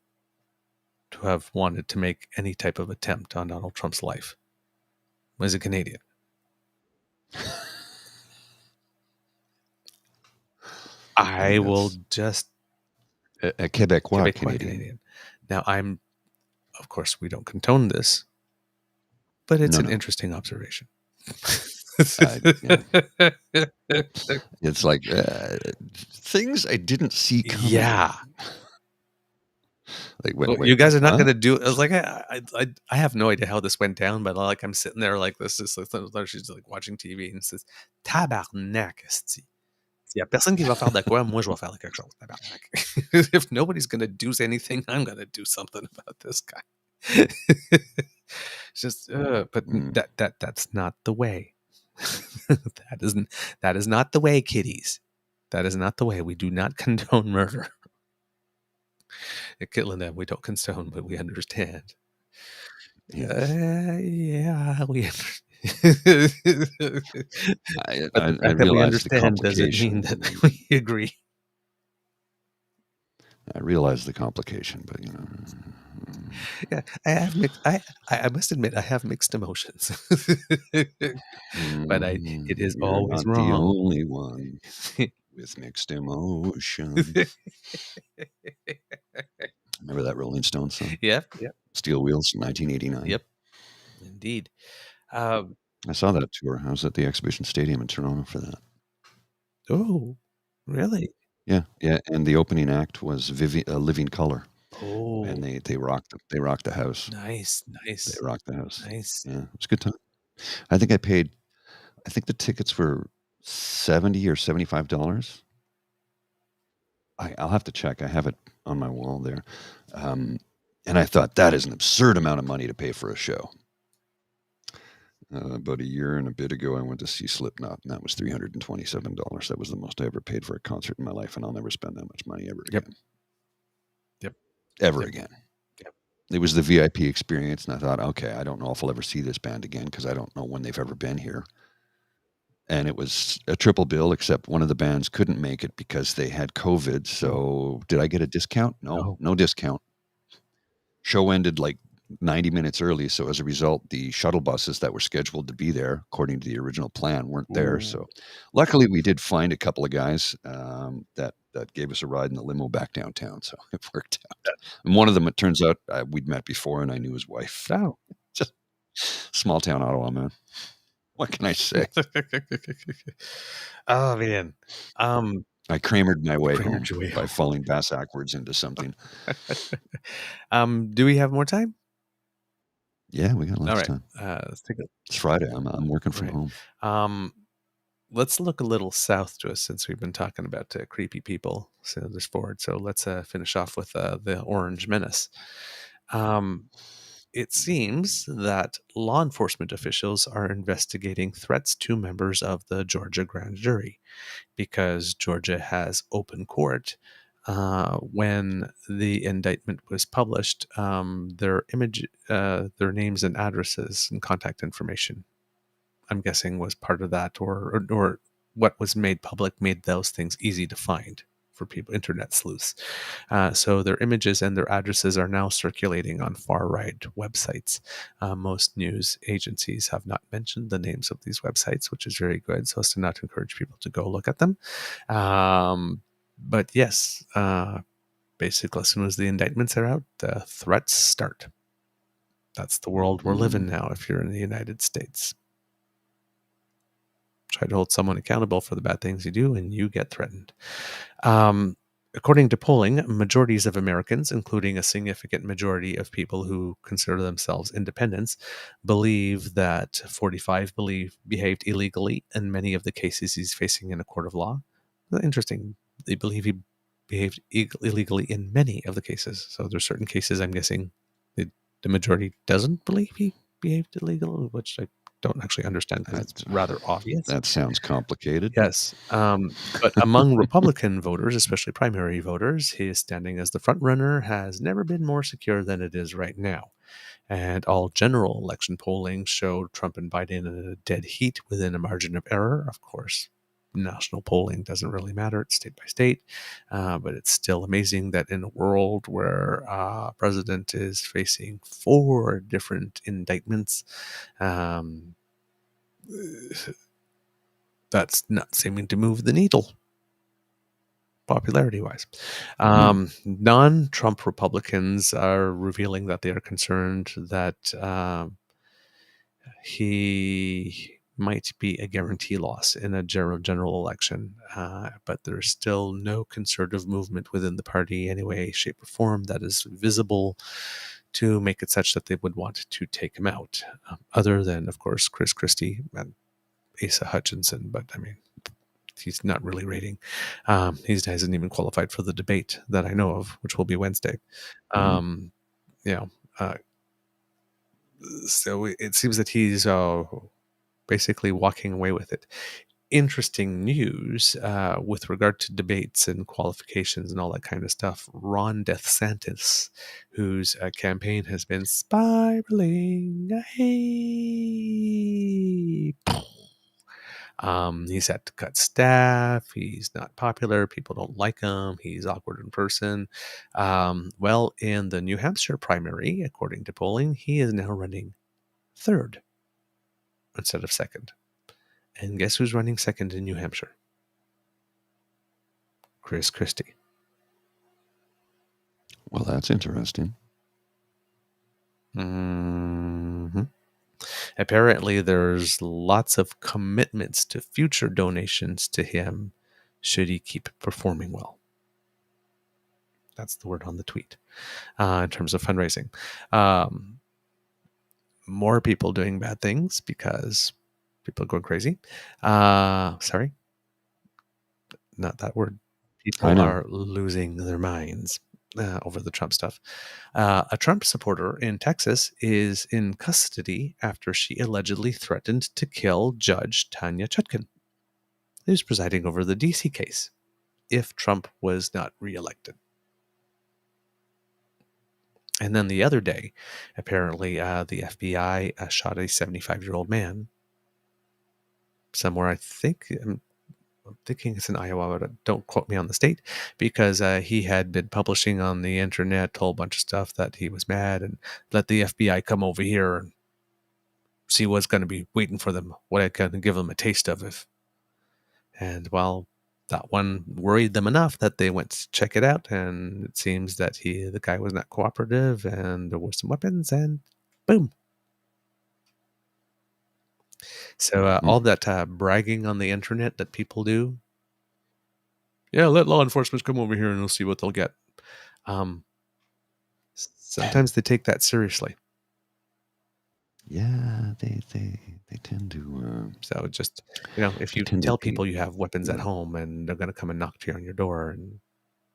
to have wanted to make any type of attempt on Donald Trump's life was a Canadian. I will just a Quebecois Canadian. Now, of course, we don't condone this, but it's an interesting observation. It's like things I didn't see coming. Yeah. Like you guys are not going to do. I was like, I have no idea how this went down, but like I'm sitting there like this is she's like watching TV and says, "Tabarnak, esti. S'il y a personne qui va faire de quoi, moi je vais faire quelque chose, tabarnak." If nobody's going to do anything, I'm going to do something about this guy. It's just, but that's not the way. That is not the way, kiddies. That is not the way. We do not condone murder. At Kittlin, we don't condone, but we understand. Yeah, we. I realize the complication. Doesn't mean that we agree. I realize the complication, but you know. Yeah, I must admit I have mixed emotions, but it is You're always not wrong. the only one with mixed emotions. Remember that Rolling Stones song? Yep. Steel Wheels, 1989. Yep, indeed. I saw that tour. I was at the Exhibition Stadium in Toronto for that. Oh, really? Yeah, and the opening act was Living Color. Oh, and they rocked the house. Nice. They rocked the house. Nice. Yeah, it was a good time. I think the tickets were $70 or $75. I'll have to check. I have it on my wall there. And I thought that is an absurd amount of money to pay for a show. About a year and a bit ago, I went to see Slipknot, and that was $327. That was the most I ever paid for a concert in my life, and I'll never spend that much money ever again. Yep. Ever again. Yep. It was the VIP experience, and I thought, okay, I don't know if I'll ever see this band again because I don't know when they've ever been here. And it was a triple bill, except one of the bands couldn't make it because they had COVID. So did I get a discount? No discount. Show ended like 90 minutes early. So as a result, the shuttle buses that were scheduled to be there, according to the original plan, weren't there. So luckily we did find a couple of guys that gave us a ride in the limo back downtown. So it worked out. And one of them, it turns out we'd met before and I knew his wife. Oh, just small town Ottawa, man. What can I say? Oh, man. I Kramered my way home by falling backwards into something. Do we have more time? Yeah, we got lots of time. Let's take it's Friday. I'm working from home. Let's look a little south to us since we've been talking about creepy people. So this forward. So let's finish off with the Orange Menace. It seems that law enforcement officials are investigating threats to members of the Georgia grand jury because Georgia has open court. When the indictment was published, their names and addresses and contact information, I'm guessing, was part of that, or what was made public made those things easy to find for people, internet sleuths. So their images and their addresses are now circulating on far-right websites. Most news agencies have not mentioned the names of these websites, which is very good, so as to not encourage people to go look at them. But yes, basically, as soon as the indictments are out, the threats start. That's the world we're living now if you're in the United States. Try to hold someone accountable for the bad things you do, and you get threatened. According to polling, majorities of Americans, including a significant majority of people who consider themselves independents, believe that 45 behaved illegally in many of the cases he's facing in a court of law. Interesting. They believe he behaved illegally in many of the cases. So there's certain cases, I'm guessing, the majority doesn't believe he behaved illegally, which I don't actually understand because it's rather obvious. That sounds complicated. Yes. But among Republican voters, especially primary voters, his standing as the front runner has never been more secure than it is right now. And all general election polling showed Trump and Biden in a dead heat within a margin of error. Of course, national polling doesn't really matter. It's state by state. But it's still amazing that in a world where a president is facing 4 different indictments, that's not seeming to move the needle popularity-wise. Non-Trump Republicans are revealing that they are concerned that he might be a guarantee loss in a general election, but there's still no conservative movement within the party, any way, shape, or form that is visible to make it such that they would want to take him out, other than, of course, Chris Christie and Asa Hutchinson. But I mean, he's not really rating. He hasn't even qualified for the debate that I know of, which will be Wednesday. So it seems that he's basically walking away with it. Interesting news with regard to debates and qualifications and all that kind of stuff. Ron DeSantis, whose campaign has been spiraling. He's had to cut staff. He's not popular. People don't like him. He's awkward in person. Well, in the New Hampshire primary, according to polling, he is now running third instead of second. And guess who's running second in New Hampshire? Chris Christie. Well, that's interesting. Apparently, there's lots of commitments to future donations to him should he keep performing well. That's the word on the tweet in terms of fundraising. More people doing bad things because people are going crazy. Sorry, not that word. People are losing their minds over the Trump stuff. A Trump supporter in Texas is in custody after she allegedly threatened to kill Judge Tanya Chutkan, who's presiding over the DC case, if Trump was not reelected. And then the other day, apparently the FBI shot a 75-year-old man somewhere, I'm thinking it's in Iowa, but don't quote me on the state, because he had been publishing on the internet a whole bunch of stuff that he was mad and let the FBI come over here and see what's going to be waiting for them, what I can give them a taste of. And well, that one worried them enough that they went to check it out, and it seems that the guy was not cooperative, and there were some weapons, and boom. So all that bragging on the internet that people do, yeah, let law enforcement come over here and we'll see what they'll get. Sometimes they take that seriously. Yeah, they tend to. So just, if you tell people you have weapons at home and they're going to come and knock you on your door, and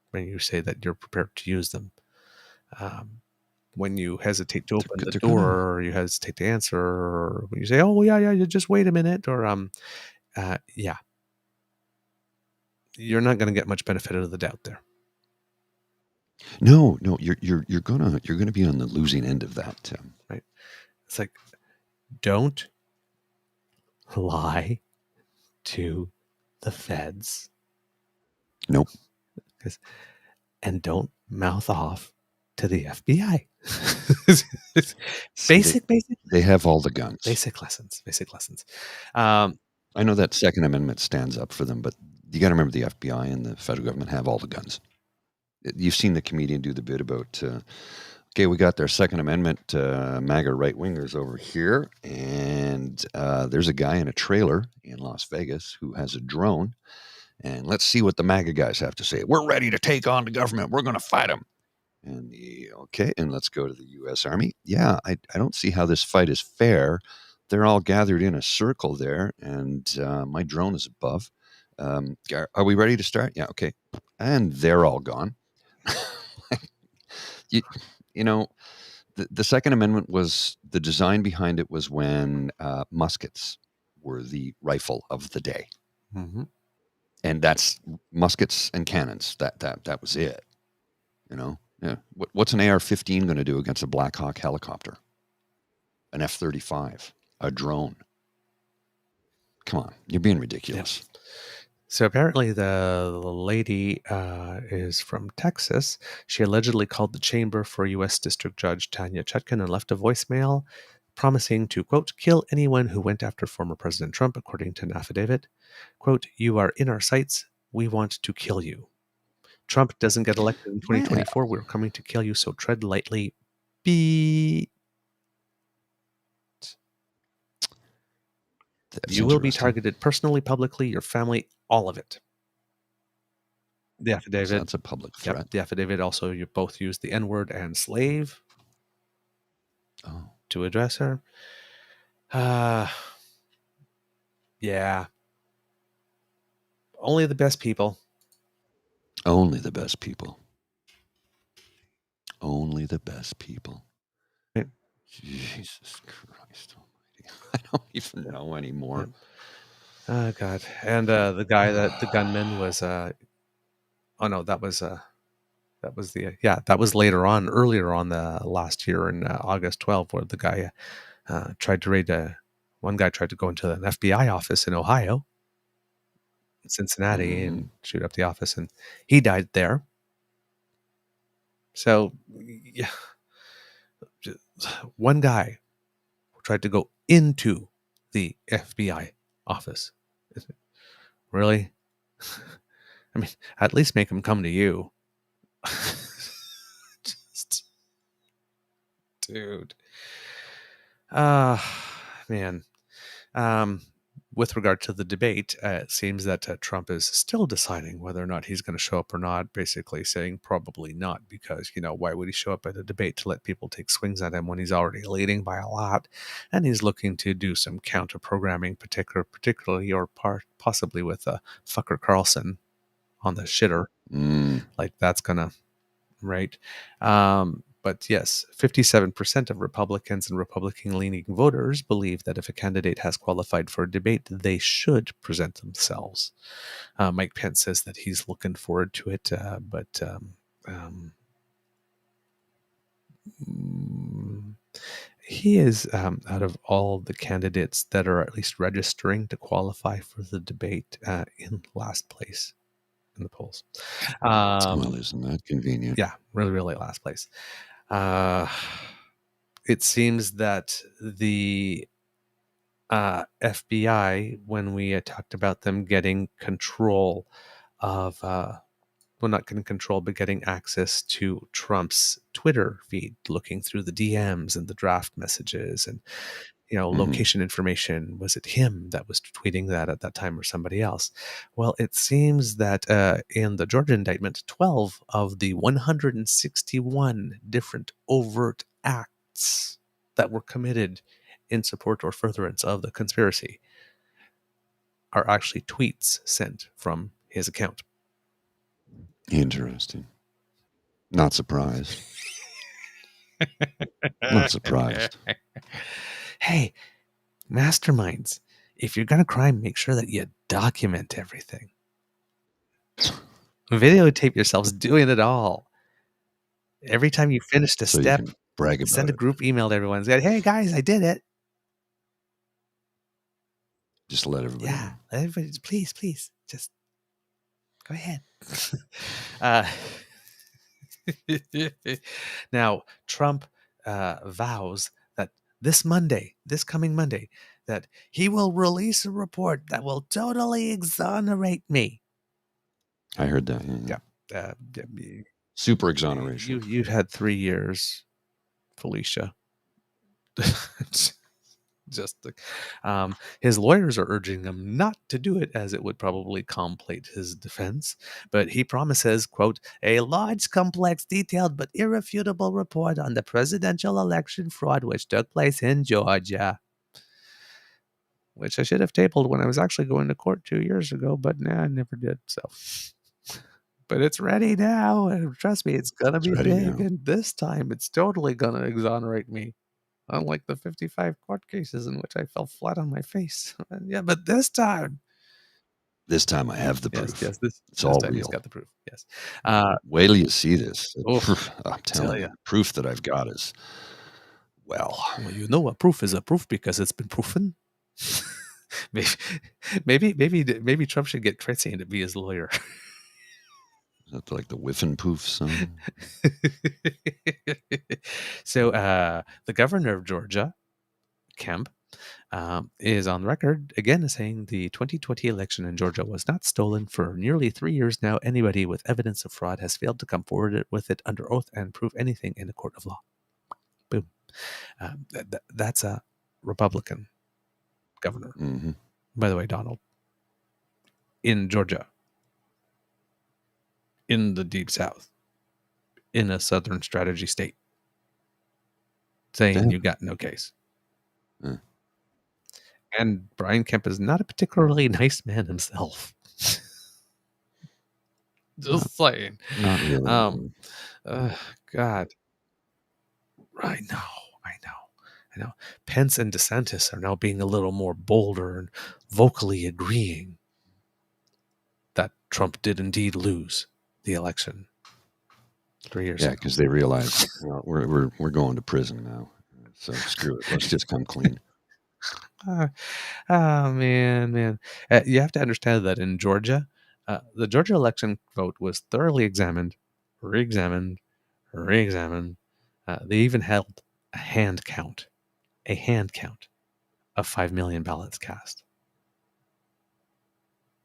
when you say that you're prepared to use them, when you hesitate to open the door, or you hesitate to answer, or when you say, "Oh yeah, you just wait a minute," or yeah, you're not going to get much benefit of the doubt there. No, you're gonna be on the losing end of that, right? It's like, don't lie to the feds. Nope. And don't mouth off to the FBI. Basic. They have all the guns. Basic lessons. I know that Second Amendment stands up for them, but you got to remember the FBI and the federal government have all the guns. You've seen the comedian do the bit about, okay, we got their Second Amendment MAGA right-wingers over here, and there's a guy in a trailer in Las Vegas who has a drone, and let's see what the MAGA guys have to say. We're ready to take on the government. We're going to fight them. And and let's go to the U.S. Army. Yeah, I don't see how this fight is fair. They're all gathered in a circle there, and my drone is above. Are we ready to start? Yeah, okay. And they're all gone. The Second Amendment was, the design behind it was when muskets were the rifle of the day. Mm-hmm. And that's muskets and cannons. That was it. Yeah. What's an AR-15 going to do against a Black Hawk helicopter? An F-35? A drone? Come on, you're being ridiculous. Yeah. So apparently the lady is from Texas. She allegedly called the chamber for U.S. District Judge Tanya Chutkan and left a voicemail promising to, quote, kill anyone who went after former President Trump, according to an affidavit. Quote, you are in our sights. We want to kill you. Trump doesn't get elected in 2024. We're coming to kill you, so tread lightly. Beep. That's You will be interesting. targeted personally, publicly, your family, all of it. The So affidavit. that's a public threat. Yep, the affidavit also, you both use the N-word and slave Oh, to address her. Yeah. Only the best people. only the best people. Only the best people. Right. Jesus Christ Almighty! I don't even know anymore. Oh God! And the guy the gunman was. Oh no, that was that was earlier on the last year in August 12th, where the guy tried to raid one guy tried to go into an FBI office in Ohio, Cincinnati, and shoot up the office, and he died there. So, yeah, one guy tried to go into the FBI office. Really? I mean, at least make him come to you. Just, dude. Man. With regard to the debate, it seems that Trump is still deciding whether or not he's going to show up or not, basically saying probably not, because, why would he show up at a debate to let people take swings at him when he's already leading by a lot? And he's looking to do some counter programming, particularly or possibly with Fucker Carlson on the shitter. Like that's going to, right? But yes, 57% of Republicans and Republican-leaning voters believe that if a candidate has qualified for a debate, they should present themselves. Mike Pence says that he's looking forward to it, but he is, out of all the candidates that are at least registering to qualify for the debate, in last place in the polls. Well, isn't that convenient? Yeah, really, really last place. It seems that the FBI, when we talked about them getting control of, not getting control, but getting access to Trump's Twitter feed, looking through the DMs and the draft messages and, location information. Was it him that was tweeting that at that time or somebody else? Well, it seems that in the Georgia indictment, 12 of the 161 different overt acts that were committed in support or furtherance of the conspiracy are actually tweets sent from his account. Interesting. Not surprised. Not surprised. Hey, masterminds, if you're going to crime, make sure that you document everything. Videotape yourselves doing it all. Every time you finished a So step, you can brag about send a it. group email to everyone. Say, hey, guys, I did it. Just let everybody know. Everybody, please, just go ahead. Now, Trump vows that this coming Monday, that he will release a report that will totally exonerate me. I heard that. Yeah. Super exoneration. You've had 3 years, Felicia. His lawyers are urging him not to do it, as it would probably complete his defense. But he promises, quote, a large, complex, detailed, but irrefutable report on the presidential election fraud which took place in Georgia. Which I should have tabled when I was actually going to court 2 years ago, but I never did. So, but it's ready now, and trust me, it's gonna be big. Now. And this time, it's totally gonna exonerate me. Unlike the 55 court cases in which I fell flat on my face. Yeah, but this time I have the proof. Yes, it's all time real. he's got the proof. Yes. Wait till you see this. Oof, I'm telling you, proof that I've got is, well, a proof is a proof because it's been proven. maybe Trump should get Tracy to be his lawyer. Is that like the Whiffin' Poof song? So the governor of Georgia, Kemp, is on record again saying the 2020 election in Georgia was not stolen. For nearly 3 years now, anybody with evidence of fraud has failed to come forward with it under oath and prove anything in a court of law. Boom. That's a Republican. governor. Mm-hmm. By the way, Donald, in Georgia, in the Deep South, in a Southern strategy state, saying Damn. you got no case. Yeah. And Brian Kemp is not a particularly nice man himself. Just saying. Not really. God. I know. Pence and DeSantis are now being a little more bolder and vocally agreeing that Trump did indeed lose the election 3 years ago. Because they realize we're going to prison now. So screw it. Let's just come clean. Man. You have to understand that in Georgia, the Georgia election vote was thoroughly examined, re-examined. They even held a hand count of 5 million ballots cast.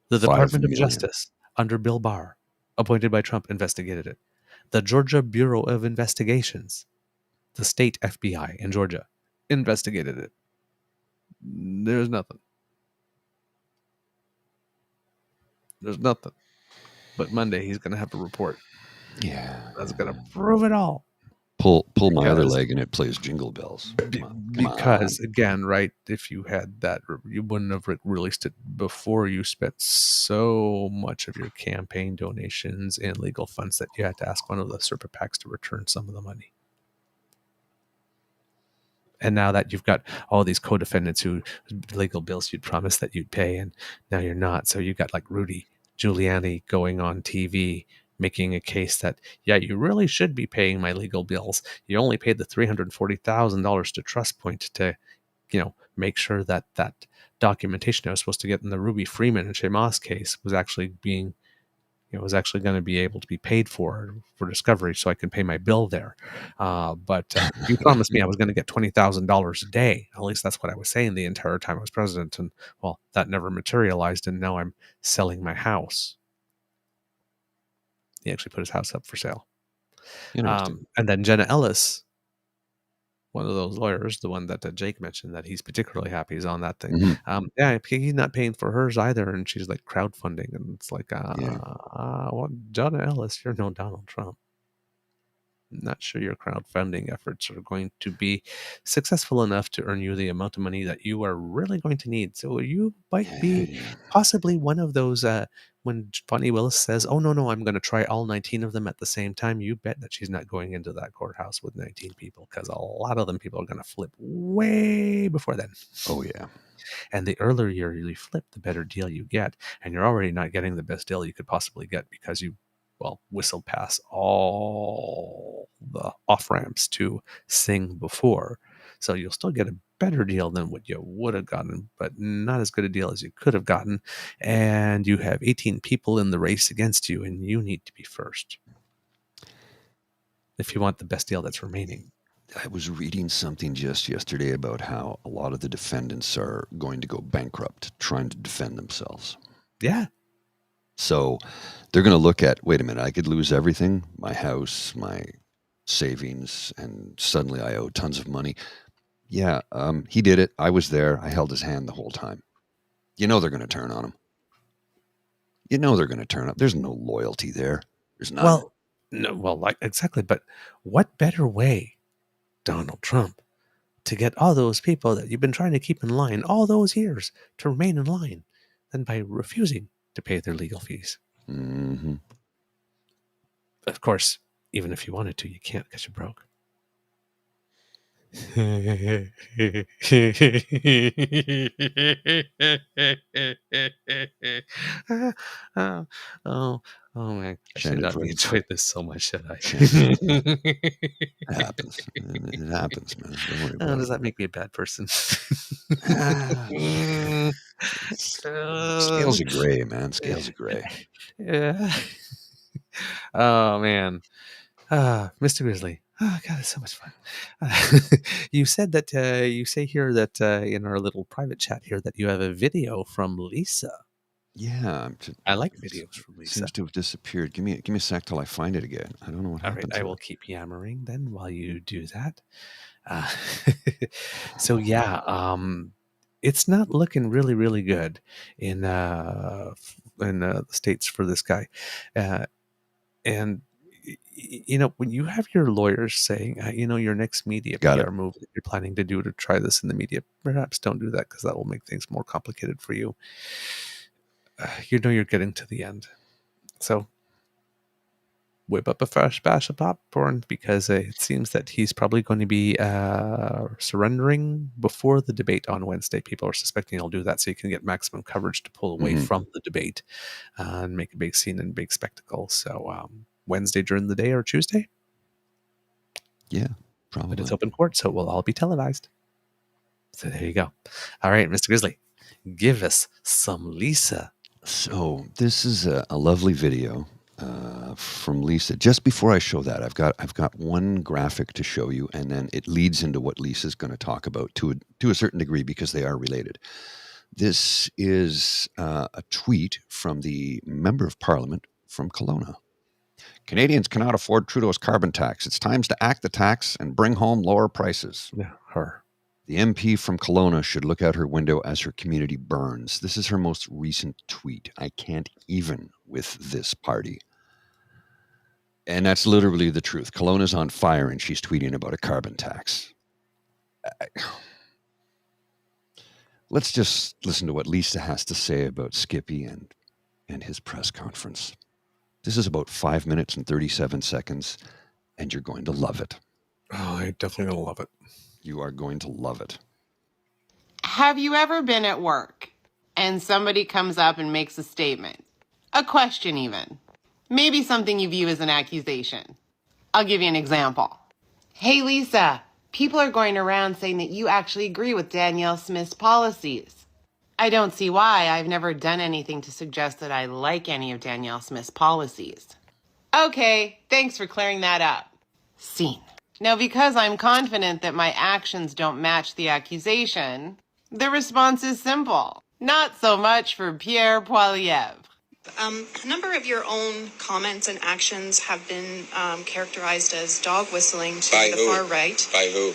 The 5 Department of million. Justice, under Bill Barr, appointed by Trump, investigated it. The Georgia Bureau of Investigations, the state FBI in Georgia, investigated it. There's nothing. But Monday he's going to have a report. Yeah. That's going to prove it all. Pull my other leg and it plays Jingle Bells. Because again, right, if you had that, you wouldn't have released it before you spent so much of your campaign donations and legal funds that you had to ask one of the super PACs to return some of the money. And now that you've got all these co-defendants who legal bills you'd promised that you'd pay, and now you're not. So you've got like Rudy Giuliani going on TV making a case that, yeah, you really should be paying my legal bills. You only paid the $340,000 to Trust Point to, make sure that that documentation I was supposed to get in the Ruby Freeman and Shea Moss case was actually being, was actually going to be able to be paid for discovery, so I could pay my bill there. But you promised me I was going to get $20,000 a day. At least that's what I was saying the entire time I was president. And well, that never materialized. And now I'm selling my house. He actually put his house up for sale. And then Jenna Ellis, one of those lawyers, the one that Jake mentioned that he's particularly happy is on that thing. Mm-hmm. He's not paying for hers either, and she's like crowdfunding, and it's like, well, Jenna Ellis, you're no Donald Trump. Not sure your crowdfunding efforts are going to be successful enough to earn you the amount of money that you are really going to need. So you might be possibly one of those, when Bonnie Willis says, oh, no, I'm going to try all 19 of them at the same time, you bet that she's not going into that courthouse with 19 people, because a lot of them people are going to flip way before then. Oh, yeah. And the earlier you flip, the better deal you get. And you're already not getting the best deal you could possibly get because you whistled past all the off-ramps to sing before. So you'll still get a better deal than what you would have gotten, but not as good a deal as you could have gotten. And you have 18 people in the race against you, and you need to be first if you want the best deal that's remaining. I was reading something just yesterday about how a lot of the defendants are going to go bankrupt trying to defend themselves. Yeah. So they're going to look at, wait a minute, I could lose everything, my house, my savings, and suddenly I owe tons of money. Yeah, he did it. I was there. I held his hand the whole time. They're going to turn on him. They're going to turn up. There's no loyalty there. There's none. Exactly. But what better way, Donald Trump, to get all those people that you've been trying to keep in line all those years to remain in line than by refusing to pay their legal fees? Mm-hmm. Of course, even if you wanted to, you can't because you're broke. Oh man, I should not be enjoying this so much, should I? It happens. It happens, man. Don't worry about does that make me a bad person? Scales are gray, man. Scales are gray. Yeah. Oh man. Mr. Grizzly. Oh God, it's so much fun. You said that you say here that in our little private chat here that you have a video from Lisa. Yeah, I like videos from Lisa. Seems to have disappeared. Give me a sec till I find it again. I don't know what happened. All right, I will keep yammering then while you do that. So yeah, it's not looking really, really good in the States for this guy. And when you have your lawyers saying, your next media Got PR move that you're planning to do to try this in the media, perhaps don't do that because that will make things more complicated for you. You're getting to the end. So whip up a fresh batch of popcorn because it seems that he's probably going to be surrendering before the debate on Wednesday. People are suspecting he'll do that so you can get maximum coverage to pull away from the debate and make a big scene and big spectacle. So Wednesday during the day or Tuesday? Yeah, probably. But it's open court, so it will all be televised. So there you go. All right, Mr. Grizzly, give us some Lisa. So this is a lovely video from Lisa. Just before I show that, I've got one graphic to show you, and then it leads into what Lisa's going to talk about to a certain degree because they are related. This is a tweet from the Member of Parliament from Kelowna. Canadians cannot afford Trudeau's carbon tax. It's time to act the tax and bring home lower prices. Yeah, her. The MP from Kelowna should look out her window as her community burns. This is her most recent tweet. I can't even with this party. And that's literally the truth. Kelowna's on fire and she's tweeting about a carbon tax. Let's just listen to what Lisa has to say about Skippy and his press conference. This is about 5 minutes and 37 seconds, and you're going to love it. Oh, I definitely going to love it. You are going to love it. Have you ever been at work and somebody comes up and makes a statement, a question even, maybe something you view as an accusation? I'll give you an example. Hey, Lisa, people are going around saying that you actually agree with Danielle Smith's policies. I don't see why. I've never done anything to suggest that I like any of Danielle Smith's policies. Okay, thanks for clearing that up. Scene. Now, because I'm confident that my actions don't match the accusation, the response is simple. Not so much for Pierre Poilievre. A number of your own comments and actions have been characterized as dog whistling to the far right. By who?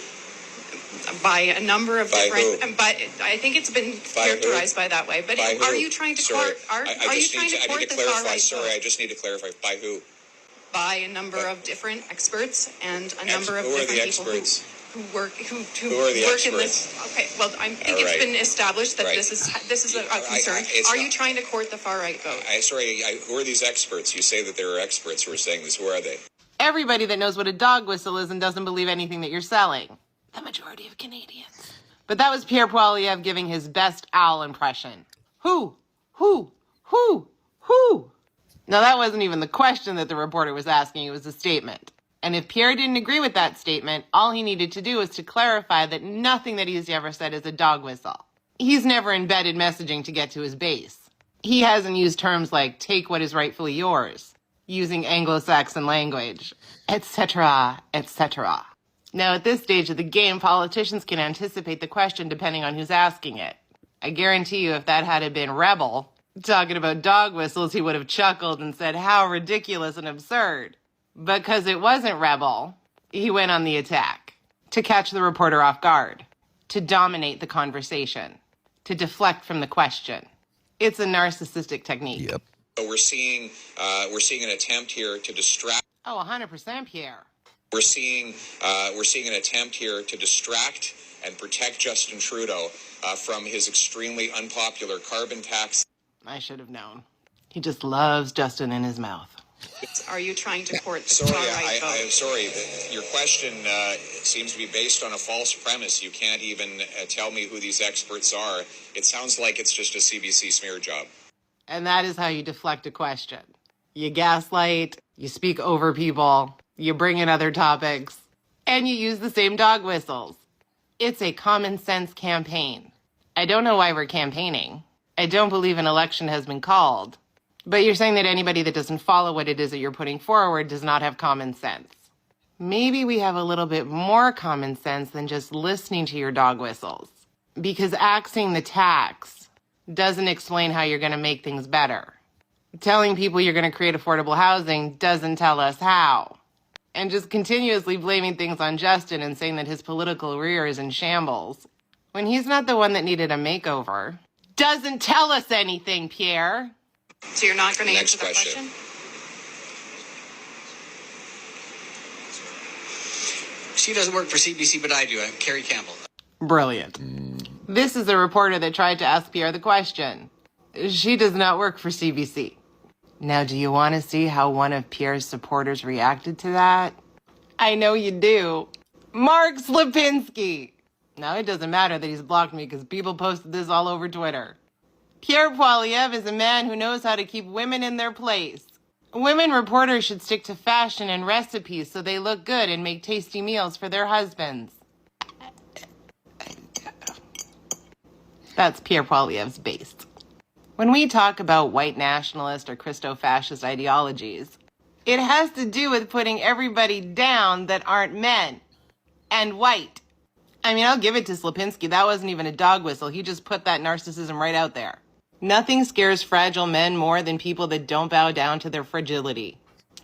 By a number of by different. Who? But I think it's been characterized by that way. But are you trying to court? Are you trying to court the far right? Sorry, I just need to clarify. By who? By a number of different experts and a number of different people who work in this. Okay, well, I think it's been established that this is a concern. Are you trying to court the far right vote? Who are these experts? You say that there are experts who are saying this. Who are they? Everybody that knows what a dog whistle is and doesn't believe anything that you're selling. The majority of Canadians. But that was Pierre Poilievre giving his best owl impression. Who? Now, that wasn't even the question that the reporter was asking. It was a statement. And if Pierre didn't agree with that statement, all he needed to do was to clarify that nothing that he's ever said is a dog whistle. He's never embedded messaging to get to his base. He hasn't used terms like take what is rightfully yours, using Anglo-Saxon language, etc., etc. Now, at this stage of the game, politicians can anticipate the question depending on who's asking it. I guarantee you if that had been Rebel talking about dog whistles, he would have chuckled and said, how ridiculous and absurd. Because it wasn't Rebel, he went on the attack to catch the reporter off guard, to dominate the conversation, to deflect from the question. It's a narcissistic technique. Yep. So we're seeing an attempt here to distract. Oh, 100% Pierre. We're seeing an attempt here to distract and protect Justin Trudeau from his extremely unpopular carbon tax. I should have known. He just loves Justin in his mouth. Are you trying to court the far right vote? I'm sorry. Your question seems to be based on a false premise. You can't even tell me who these experts are. It sounds like it's just a CBC smear job. And that is how you deflect a question. You gaslight, you speak over people, you bring in other topics, and you use the same dog whistles. It's a common sense campaign. I don't know why we're campaigning. I don't believe an election has been called. But you're saying that anybody that doesn't follow what it is that you're putting forward does not have common sense. Maybe we have a little bit more common sense than just listening to your dog whistles. Because axing the tax doesn't explain how you're going to make things better. Telling people you're going to create affordable housing doesn't tell us how. And just continuously blaming things on Justin and saying that his political career is in shambles when he's not the one that needed a makeover. Doesn't tell us anything, Pierre. So you're not going to Next answer that question. She doesn't work for CBC, but I do. I'm Carrie Campbell. Brilliant. This is a reporter that tried to ask Pierre the question. She does not work for CBC. Now, do you want to see how one of Pierre's supporters reacted to that? I know you do. Mark Slapinski. Now, it doesn't matter that he's blocked me because people posted this all over Twitter. Pierre Poilievre is a man who knows how to keep women in their place. Women reporters should stick to fashion and recipes so they look good and make tasty meals for their husbands. That's Pierre Poilievre's base. When we talk about white nationalist or Christo-fascist ideologies, it has to do with putting everybody down that aren't men and white. I mean, I'll give it to Slapinski. That wasn't even a dog whistle. He just put that narcissism right out there. Nothing scares fragile men more than people that don't bow down to their fragility.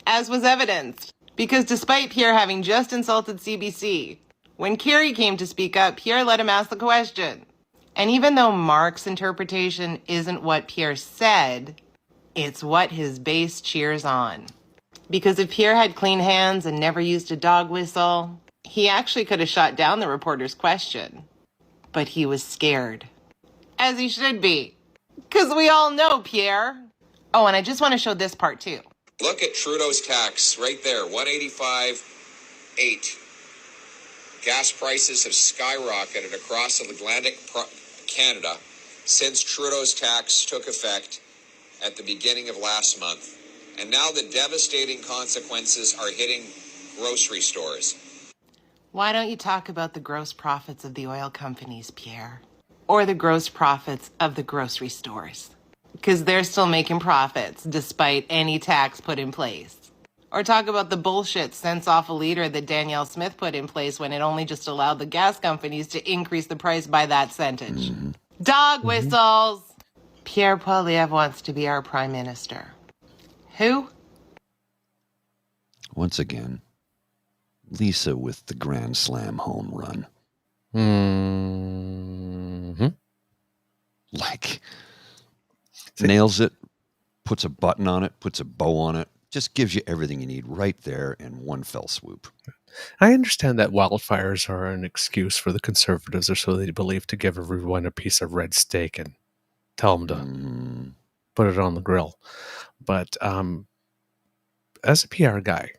As was evidenced, because despite Pierre having just insulted CBC, when Carrie came to speak up, Pierre let him ask the question. And even though Mark's interpretation isn't what Pierre said, it's what his base cheers on. Because if Pierre had clean hands and never used a dog whistle, he actually could have shot down the reporter's question. But he was scared. As he should be. Because we all know Pierre. Oh, and I just want to show this part too. Look at Trudeau's tax right there, 185.8. Gas prices have skyrocketed across Atlantic Canada since Trudeau's tax took effect at the beginning of last month. And now the devastating consequences are hitting grocery stores. Why don't you talk about the gross profits of the oil companies, Pierre? Or the gross profits of the grocery stores? Because they're still making profits despite any tax put in place. Or talk about the bullshit cents off a liter that Danielle Smith put in place when it only just allowed the gas companies to increase the price by that centage. Dog whistles! Pierre Poilievre wants to be our prime minister. Who? Once again, Lisa with the Grand Slam home run. Like, nails it, puts a button on it, puts a bow on it, just gives you everything you need right there in one fell swoop. I understand that wildfires are an excuse for the Conservatives, or so they believe, to give everyone a piece of red steak and tell them to put it on the grill. But as a PR guy,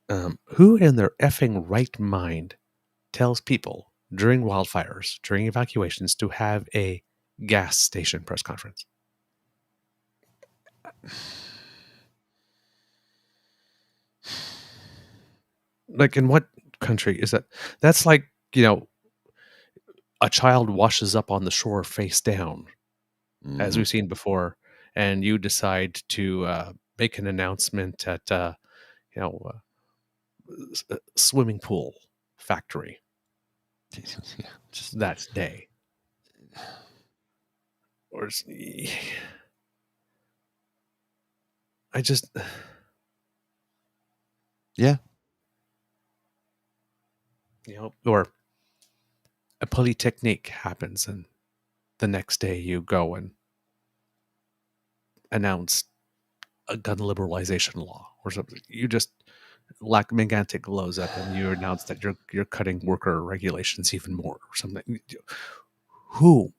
who in their effing right mind tells people during wildfires, during evacuations, to have a gas station press conference? Like, in what country is that? That's like, a child washes up on the shore face down, as we've seen before, and you decide to make an announcement at, a swimming pool factory. Just that day. Or I just... Yeah. Or a polytechnique happens and the next day you go and announce a gun liberalization law or something. You just Megantic blows up and you announce that you're cutting worker regulations even more or something. Who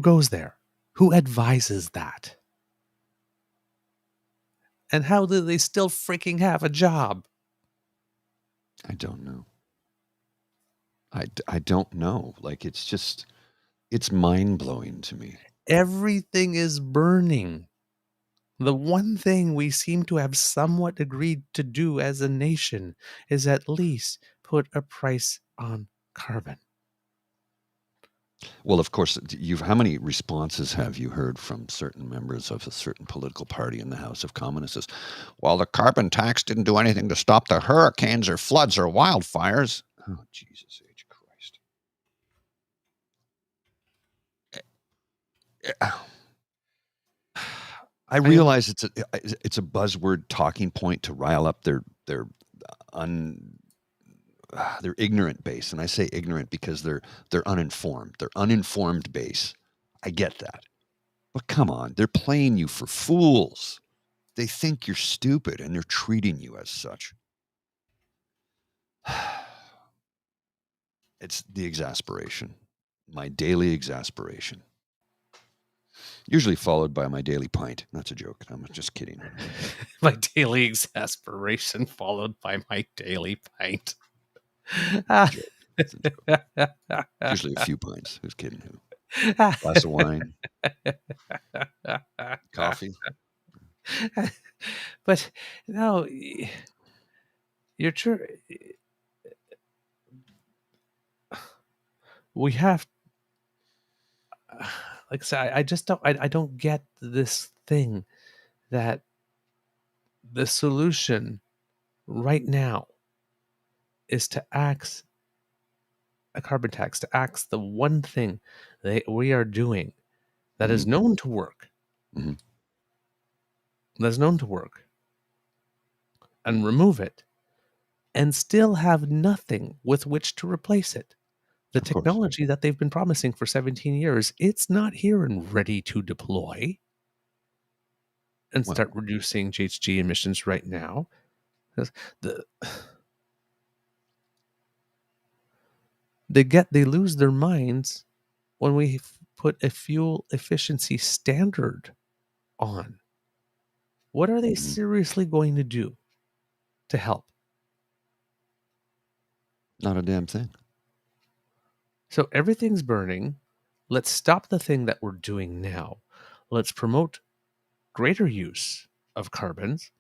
goes there? Who advises that? And how do they still freaking have a job? I don't know. I don't know. Like, it's mind-blowing to me. Everything is burning. The one thing we seem to have somewhat agreed to do as a nation is at least put a price on carbon. Well, of course, how many responses have you heard from certain members of a certain political party in the House of Commons? Says, well, the carbon tax didn't do anything to stop the hurricanes or floods or wildfires. Oh, Jesus H. Christ. I realize it's a buzzword talking point to rile up their their ignorant base, and I say ignorant because they're uninformed. They're uninformed base. I get that. But come on, they're playing you for fools. They think you're stupid and they're treating you as such. It's the exasperation, my daily exasperation. Usually followed by my daily pint. That's a joke. I'm just kidding. My daily exasperation followed by my daily pint. Ah. It's a joke. Usually a few pints. Who's kidding who? Glass of wine. Coffee. But no, you're true. We have, like I said, I just don't. I don't get this thing that the solution right now is to axe a carbon tax, to axe the one thing that we are doing that is known to work. Mm-hmm. That's known to work, and remove it, and still have nothing with which to replace it. The technology that they've been promising for 17 years, it's not here and ready to deploy and start reducing GHG emissions right now. They lose their minds when we put a fuel efficiency standard on. What are they seriously going to do to help? Not a damn thing. So everything's burning. Let's stop the thing that we're doing now. Let's promote greater use of carbons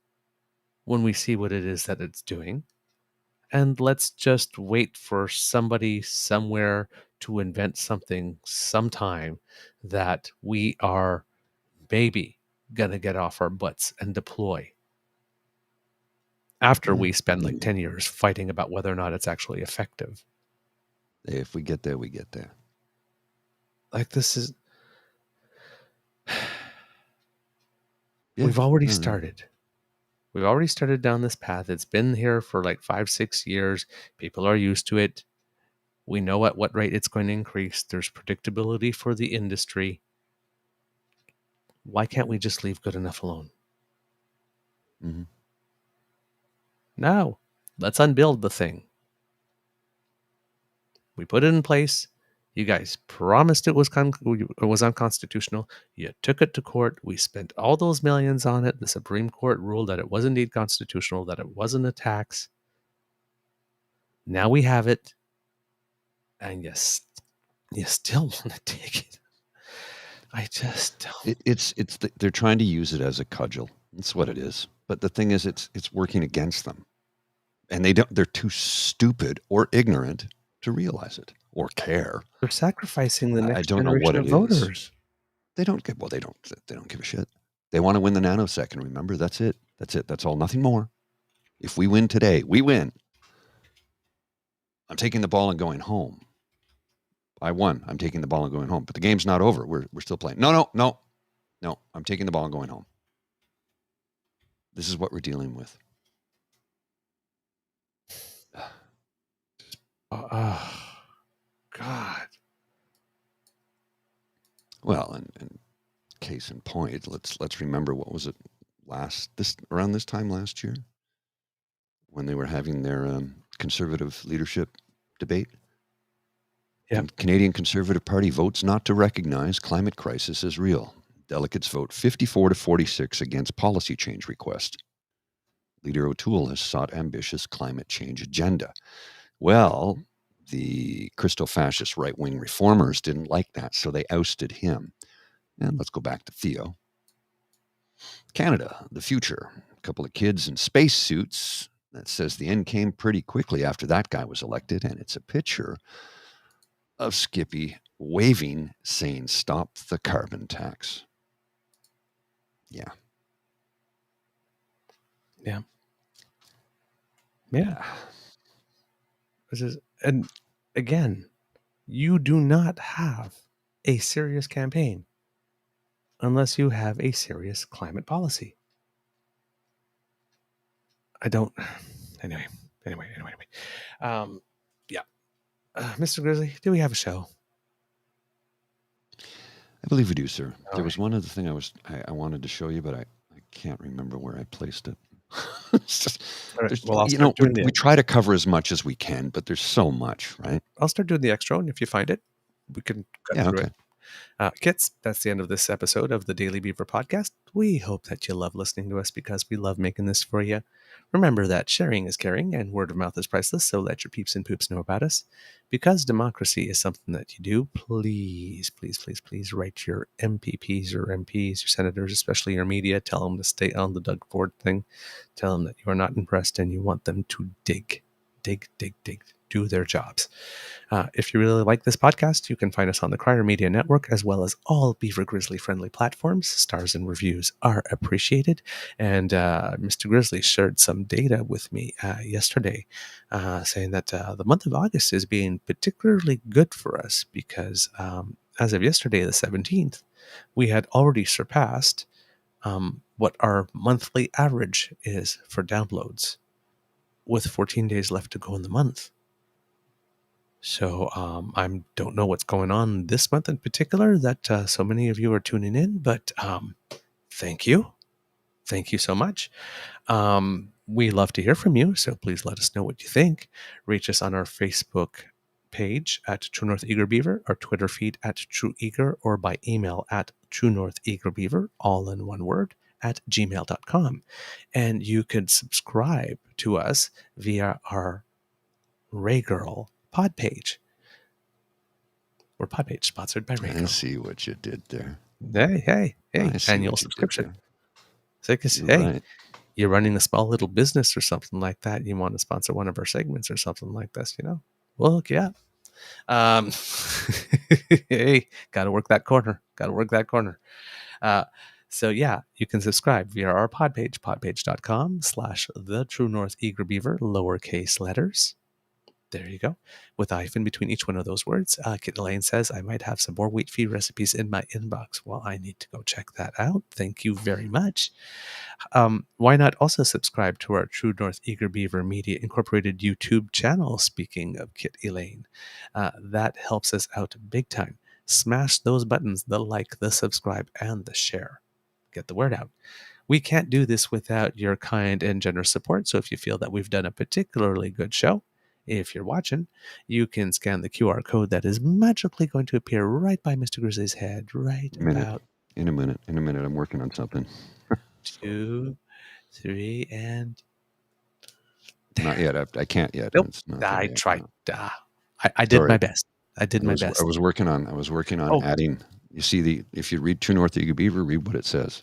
when we see what it is that it's doing. And let's just wait for somebody somewhere to invent something sometime that we are maybe going to get off our butts and deploy after we spend like 10 years fighting about whether or not it's actually effective. If we get there, we get there. Like this is... We've already started. We've already started down this path. It's been here for like 5-6 years. People are used to it. We know at what rate it's going to increase. There's predictability for the industry. Why can't we just leave good enough alone? Mm-hmm. No, let's unbuild the thing. We put it in place. You guys promised it was unconstitutional. You took it to court. We spent all those millions on it. The Supreme Court ruled that it was indeed constitutional, that it wasn't a tax. Now we have it. And yes, you still want to take it. I just don't. They're trying to use it as a cudgel. That's what it is. But the thing is, it's working against them, and they're too stupid or ignorant to realize it or care. They're sacrificing the next I don't know what generation it of is. voters. They don't give a shit. They want to win the nanosecond. Remember, that's it. That's all. Nothing more. If we win today, we win. I'm taking the ball and going home. I won. I'm taking the ball and going home. But the game's not over. We're still playing. No. I'm taking the ball and going home. This is what we're dealing with. Oh, God. Well, and case in point, let's remember, what was it around this time last year when they were having their conservative leadership debate. Yeah. The Canadian Conservative Party votes not to recognize climate crisis as real. Delegates vote 54-46 against policy change request. Leader O'Toole has sought ambitious climate change agenda. Well, the Christo-fascist right-wing reformers didn't like that, so they ousted him. And let's go back to Theo. Canada, the future. A couple of kids in spacesuits. That says the end came pretty quickly after that guy was elected, and it's a picture of Skippy waving, saying, "Stop the carbon tax." Yeah. And again, you do not have a serious campaign unless you have a serious climate policy. Anyway, Anyway. Yeah. Mr. Grizzly, do we have a show? I believe we do, sir. All There was one other thing I wanted to show you, but I can't remember where I placed it. It's just, All right. there's- Well, I'll you start know, doing we try to cover as much as we can, but there's so much, right? I'll start doing the extra, and if you find it, we can cut Yeah, through okay. it. Kits, that's the end of this episode of the Daily Beaver podcast. We hope that you love listening to us because we love making this for you. Remember that sharing is caring and word of mouth is priceless, so let your peeps and poops know about us. Because democracy is something that you do, please write your MPPs or MPs, your senators, especially your media. Tell them to stay on the Doug Ford thing. Tell them that you are not impressed and you want them to dig, do their jobs. If you really like this podcast, you can find us on the Crier Media Network as well as all Beaver Grizzly friendly platforms. Stars and reviews are appreciated. And Mr. Grizzly shared some data with me yesterday saying that the month of August is being particularly good for us because as of yesterday, the 17th, we had already surpassed what our monthly average is for downloads with 14 days left to go in the month. So I don't know what's going on this month in particular that so many of you are tuning in, but thank you. Thank you so much. We love to hear from you, so please let us know what you think. Reach us on our Facebook page at True North Eager Beaver, our Twitter feed at True Eager, or by email at True North Eager Beaver, all in one word, at gmail.com. And you can subscribe to us via our Ray Girl pod page. We're pod page sponsored by Ray I Girl. see what you did there. Hey, I see annual what you did subscription. there. So, You're hey, right. you're running a small little business or something like that. You want to sponsor one of our segments or something like this, we'll hook you up. Hey, got to work that corner. So yeah, you can subscribe via our pod page, podpage.com/the True North Eager Beaver, lowercase letters. There you go. With a hyphen between each one of those words. Kit Elaine says, I might have some more wheat feed recipes in my inbox. Well, I need to go check that out. Thank you very much. Why not also subscribe to our True North Eager Beaver Media Incorporated YouTube channel, speaking of Kit Elaine? That helps us out big time. Smash those buttons, the like, the subscribe, and the share. Get the word out. We can't do this without your kind and generous support. So if you feel that we've done a particularly good show, if you're watching, you can scan the QR code that is magically going to appear right by Mr. Grizzly's head, right about In a minute. I'm working on something. 2, 3, and there. Not yet. I can't yet. Nope. It's not there I yet. tried. No. I did Sorry. my best. I was working on Oh. adding. You see if you read True North Eager Beaver, read what it says.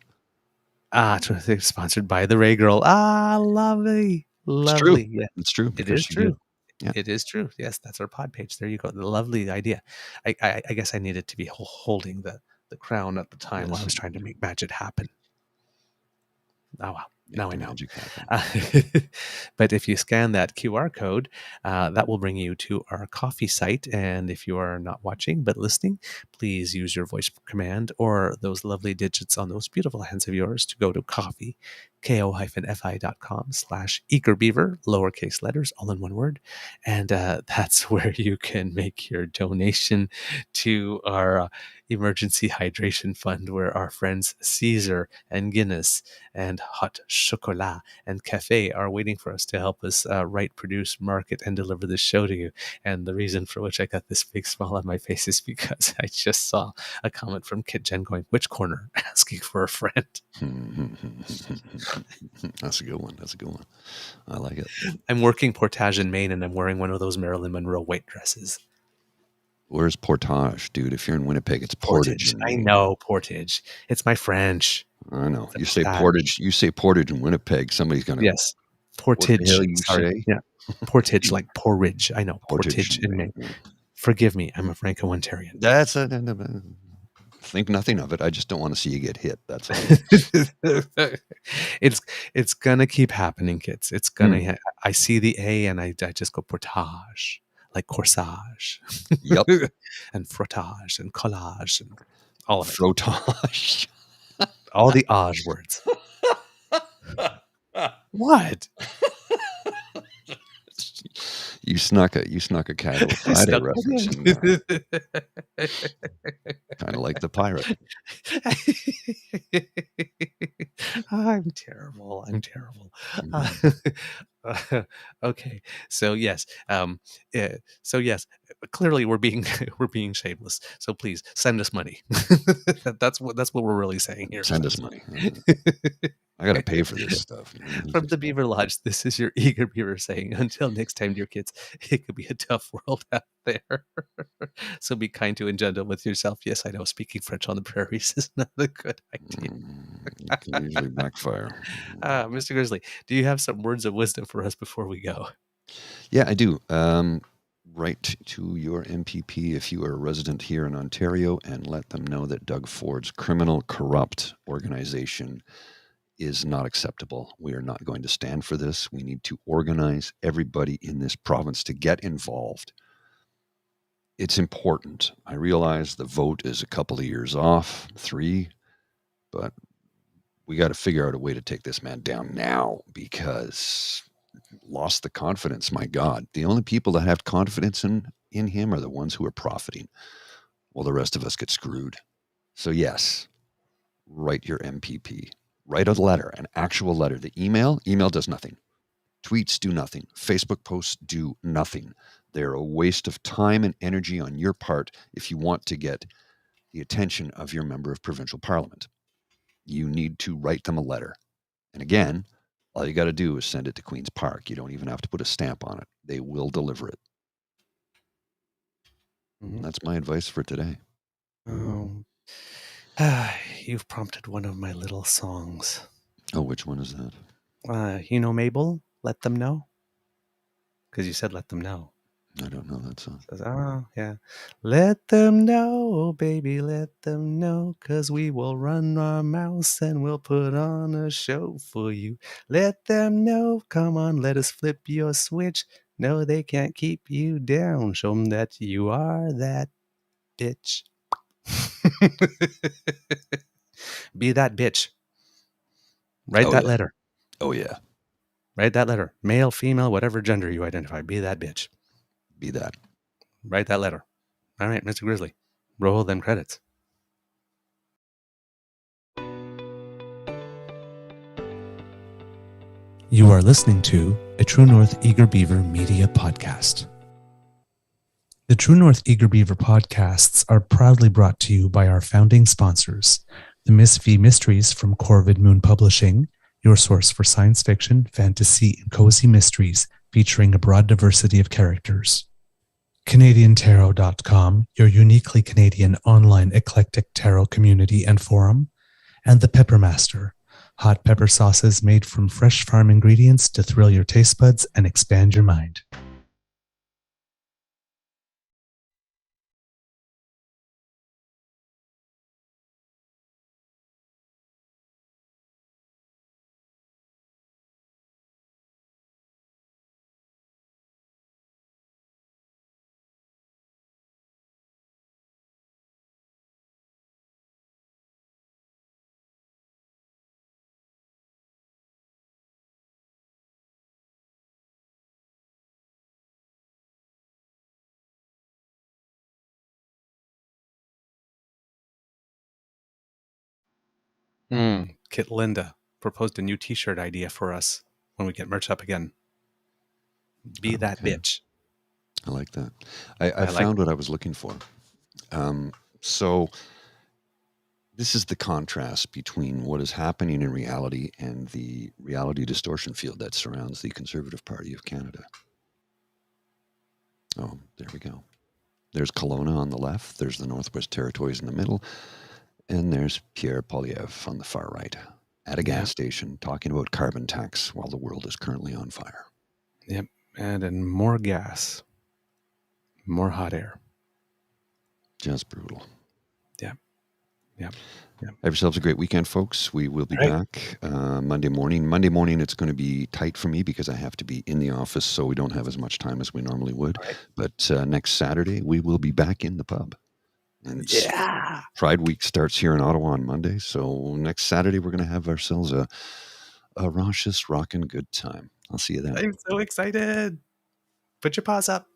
Sponsored by the Ray Girl. Lovely. It's true. Yeah. It's true. It is true. Yeah. It is true. Yes, that's our pod page. There you go. The lovely idea. I guess I needed to be holding the crown at the time while I was trying to make magic happen. Oh, wow. Now I know. But if you scan that QR code, that will bring you to our coffee site. And if you are not watching but listening, please use your voice command or those lovely digits on those beautiful hands of yours to go to coffee, ko-fi.com/eagerbeaver, lowercase letters, all in one word. And that's where you can make your donation to our emergency hydration fund, where our friends Caesar and Guinness and Hot Chocolat and Cafe are waiting for us to help us write, produce, market, and deliver this show to you. And the reason for which I got this big smile on my face is because I just saw a comment from Kit Jen going, which corner? Asking for a friend. That's a good one. I like it. I'm working Portage in Maine, and I'm wearing one of those Marilyn Monroe white dresses. Where's Portage, dude? If you're in Winnipeg, it's Portage. I know, Portage. It's my French. I know. It's You say Portage. You say Portage in Winnipeg. Somebody's gonna. Yes, Portage. What the hell you Sorry. say? Yeah, Portage like porridge. I know, Portage in Maine. Forgive me, I'm a Franco-Ontarian. That's a. Think nothing of it. I just don't want to see you get hit. That's all. It's gonna keep happening, kids. It's gonna. I see the A and I just go Portage, like corsage. Yep. And frottage and collage and all of it. Frottage. All the age words. What? You snuck a Casual Friday reference in there. Kind of like the pirate. I'm terrible. Okay, so yes, clearly we're being shameless. So please send us money. That's what we're really saying here. Send us money. I got to pay for this stuff. From the Beaver Lodge, this is your eager beaver saying, until next time, dear kids, it could be a tough world out there. So be kind to and gentle with yourself. Yes, I know speaking French on the prairies is not a good idea. It can usually backfire. Mr. Grizzly, do you have some words of wisdom for us before we go? Yeah, I do. Write to your MPP if you are a resident here in Ontario and let them know that Doug Ford's criminal, corrupt organization is not acceptable. We are not going to stand for this. We need to organize everybody in this province to get involved. It's important. I realize the vote is a couple of years off, 3, but we got to figure out a way to take this man down now, because lost the confidence. My God, the only people that have confidence in him are the ones who are profiting, while the rest of us get screwed. So yes, write your MPP. Write a letter, an actual letter. The email does nothing. Tweets do nothing. Facebook posts do nothing. They're a waste of time and energy on your part if you want to get the attention of your member of provincial parliament. You need to write them a letter. And again, all you got to do is send it to Queen's Park. You don't even have to put a stamp on it. They will deliver it. Mm-hmm. That's my advice for today. You've prompted one of my little songs. Oh, which one is that? Mabel, let them know. Because you said let them know. I don't know that song. Says, yeah. Let them know, baby, let them know, 'cause we will run our mouths and we'll put on a show for you. Let them know, come on, let us flip your switch. No, they can't keep you down. Show them that you are that bitch. Be that bitch. Write that letter. Oh, yeah. Write that letter. Male, female, whatever gender you identify. Be that bitch. Be that. Write that letter. All right, Mr. Grizzly. Roll them credits. You are listening to a True North Eager Beaver media podcast. The True North Eager Beaver podcasts are proudly brought to you by our founding sponsors, the Miss V Mysteries from Corvid Moon Publishing, your source for science fiction, fantasy, and cozy mysteries featuring a broad diversity of characters. CanadianTarot.com, your uniquely Canadian online eclectic tarot community and forum, and The Pepper Master, hot pepper sauces made from fresh farm ingredients to thrill your taste buds and expand your mind. Kit Linda proposed a new t-shirt idea for us when we get merch up again. Be that bitch. I like that. I found what I was looking for. So this is the contrast between what is happening in reality and the reality distortion field that surrounds the Conservative Party of Canada. Oh, there we go. There's Kelowna on the left. There's the Northwest Territories in the middle. And there's Pierre Poilievre on the far right at a gas station talking about carbon tax while the world is currently on fire. Yep. And then more gas. More hot air. Just brutal. Yep. Have yourselves a great weekend, folks. We will be back Monday morning. Monday morning, it's going to be tight for me because I have to be in the office, so we don't have as much time as we normally would. Right. But next Saturday, we will be back in the pub. And Pride Week starts here in Ottawa on Monday, so next Saturday, we're going to have ourselves a raucous, rockin' good time. I'll see you then. I'm so excited. Put your paws up.